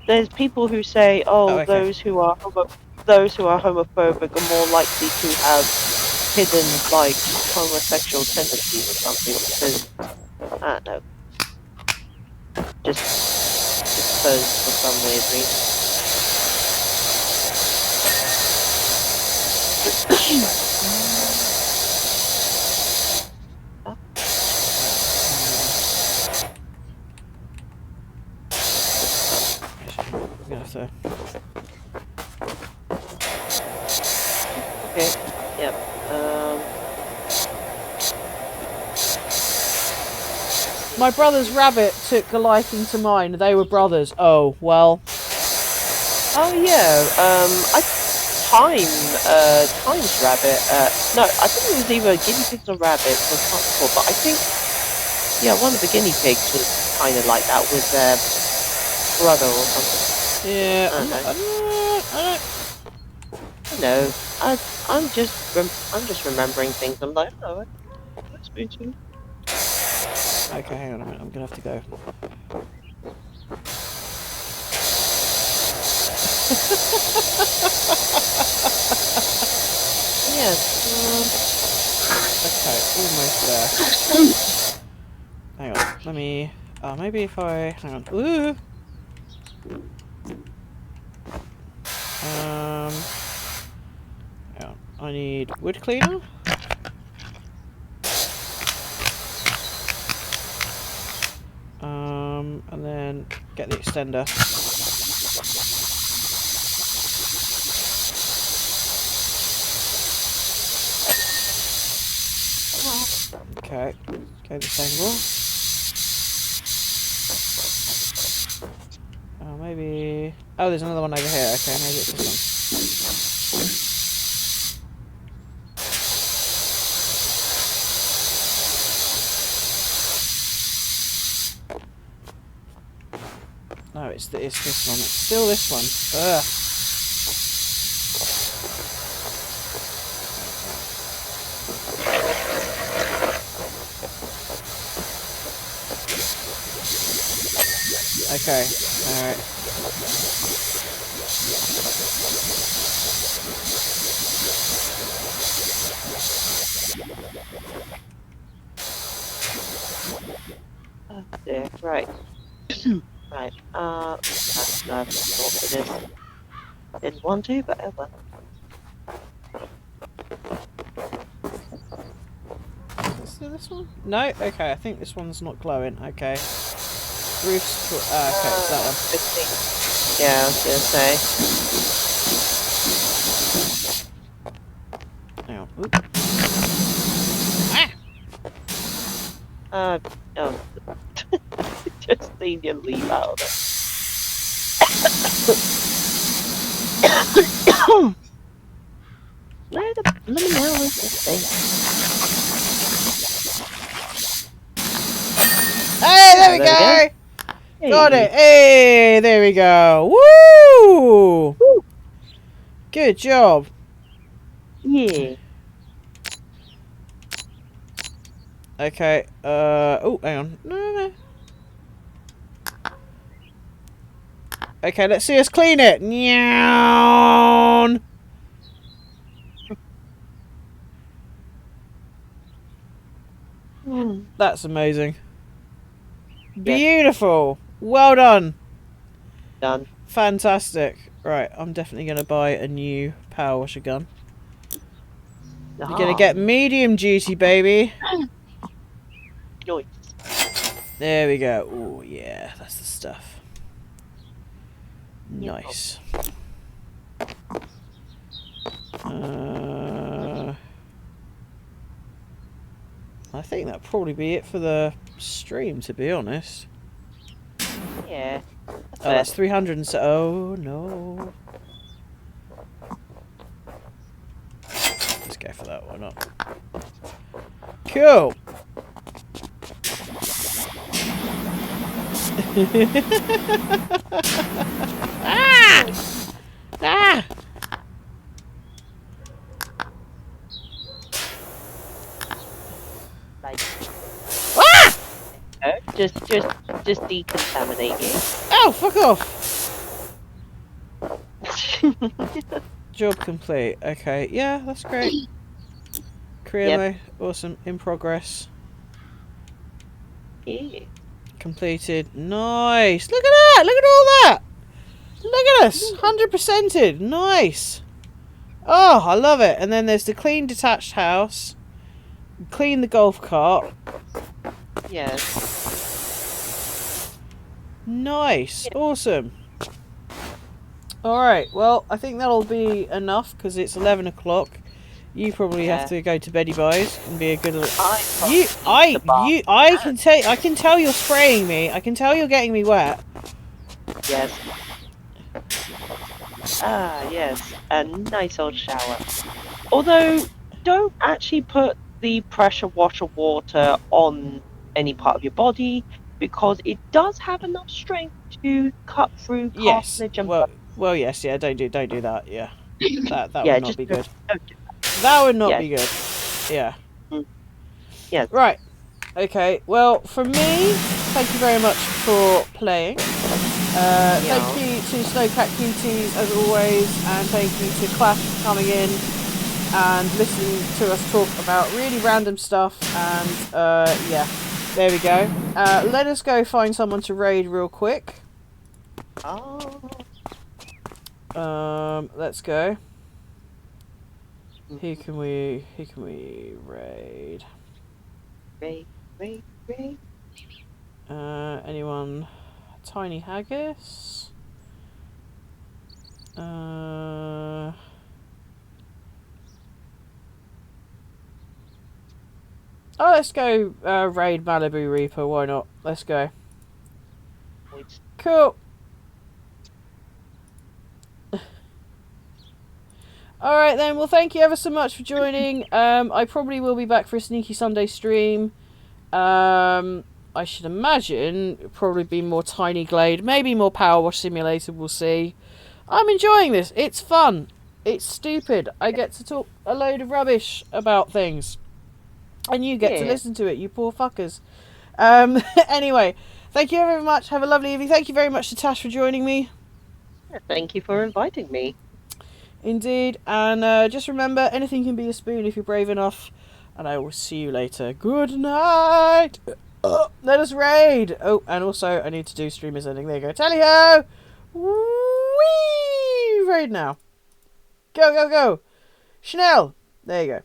Speaker 2: there's people who say,
Speaker 1: okay.
Speaker 2: those who are homophobic are more likely to have hidden homosexual tendencies or something because I don't know. Just because for some weird reason.
Speaker 1: I'm gonna have to.
Speaker 2: Okay. Yep.
Speaker 1: My brother's rabbit took a liking to mine. They were brothers. Oh, well.
Speaker 2: Oh yeah. Time's rabbit. No, I think it was either guinea pigs or rabbits. I can't recall, but I think one of the guinea pigs was kind of like that with their brother or something.
Speaker 1: Yeah.
Speaker 2: I don't know. I'm just remembering things. I'm like, oh, that's me too.
Speaker 1: Okay, hang on a minute. I'm gonna have to go.
Speaker 2: Yes.
Speaker 1: Okay, almost there. Hang on. Let me. Maybe if I. Hang on. Ooh. Hang on. I need wood cleaner. And then get the extender. Okay, go this angle. Oh, maybe. Oh, there's another one over here. Okay, maybe it's this one. No, it's this one. It's still this one. Ugh. Okay, alright.
Speaker 2: dear. Right. Right. No, not for this. Didn't want to, but oh well.
Speaker 1: Is it this one? No? Okay, I think this one's not glowing. Okay. Roof's... okay, it's that one.
Speaker 2: 15. Yeah, I was gonna say.
Speaker 1: Hang on. Oop. Ah!
Speaker 2: Oh. Just seen you leave out of it. Let me know what you think.
Speaker 1: Hey, there we go!
Speaker 2: Hey.
Speaker 1: Got it! Hey, there we go! Woo!
Speaker 2: Woo.
Speaker 1: Good job.
Speaker 2: Yeah.
Speaker 1: Okay, oh, hang on. No. Okay, let's see us clean it. Nyawn. That's amazing. Beautiful. Well done.
Speaker 2: Done.
Speaker 1: Fantastic. Right, I'm definitely going to buy a new power washer gun. You're going to get medium duty, baby.
Speaker 2: Nice.
Speaker 1: There we go. Oh, yeah, that's the stuff. Nice. I think that'll probably be it for the stream, to be honest.
Speaker 2: Yeah.
Speaker 1: Oh, that's 300 and so... Oh, no. Let's go for that, why not? Cool! Ah! Ah!
Speaker 2: Like,
Speaker 1: Ah!
Speaker 2: just decontaminate
Speaker 1: Oh, fuck off!
Speaker 2: you.
Speaker 1: Job complete. Okay, yeah, that's great. Cremo, awesome. In progress.
Speaker 2: Yeah.
Speaker 1: Completed. Nice! Look at that! Look at all that! Look at us! 100%ed. Nice! Oh, I love it. And then there's the clean detached house. Clean the golf cart.
Speaker 2: Yes.
Speaker 1: Nice. Awesome. Alright, well, I think that'll be enough because it's 11 o'clock. You probably have to go to beddy boys and be a good little... I can tell you're spraying me. I can tell you're getting me wet.
Speaker 2: Yes. Ah, yes. A nice old shower. Although, don't actually put the pressure washer water on any part of your body because it does have enough strength to cut through cartilage and
Speaker 1: well, yes, yeah. Don't do that. Yeah, that
Speaker 2: yeah,
Speaker 1: would not be good. That would not be good. Yeah.
Speaker 2: Yeah.
Speaker 1: Right. Okay. Well, from me, thank you very much for playing. Thank you to Snowcat Cuties as always, and thank you to Clash for coming in and listening to us talk about really random stuff. And yeah, there we go. Let us go find someone to raid real quick. Let's go. Who can we raid?
Speaker 2: Raid.
Speaker 1: Anyone? Tiny Haggis? Oh, let's go raid Malibu Reaper, why not? Let's go. Cool. Alright then, well thank you ever so much for joining. I probably will be back for a Sneaky Sunday stream. I should imagine it'll probably be more Tiny Glade, maybe more Power Wash Simulator, we'll see. I'm enjoying this, it's fun. It's stupid. I get to talk a load of rubbish about things. And you get to listen to it, you poor fuckers. Anyway, thank you very much. Have a lovely evening. Thank you very much to Tash for joining me.
Speaker 2: Thank you for inviting me.
Speaker 1: Indeed. And just remember, anything can be a spoon if you're brave enough. And I will see you later. Good night. Let us raid. Oh, and also I need to do streamers ending. There you go. Tally ho! Whee! Raid now. Go, go, go. Chanel. There you go.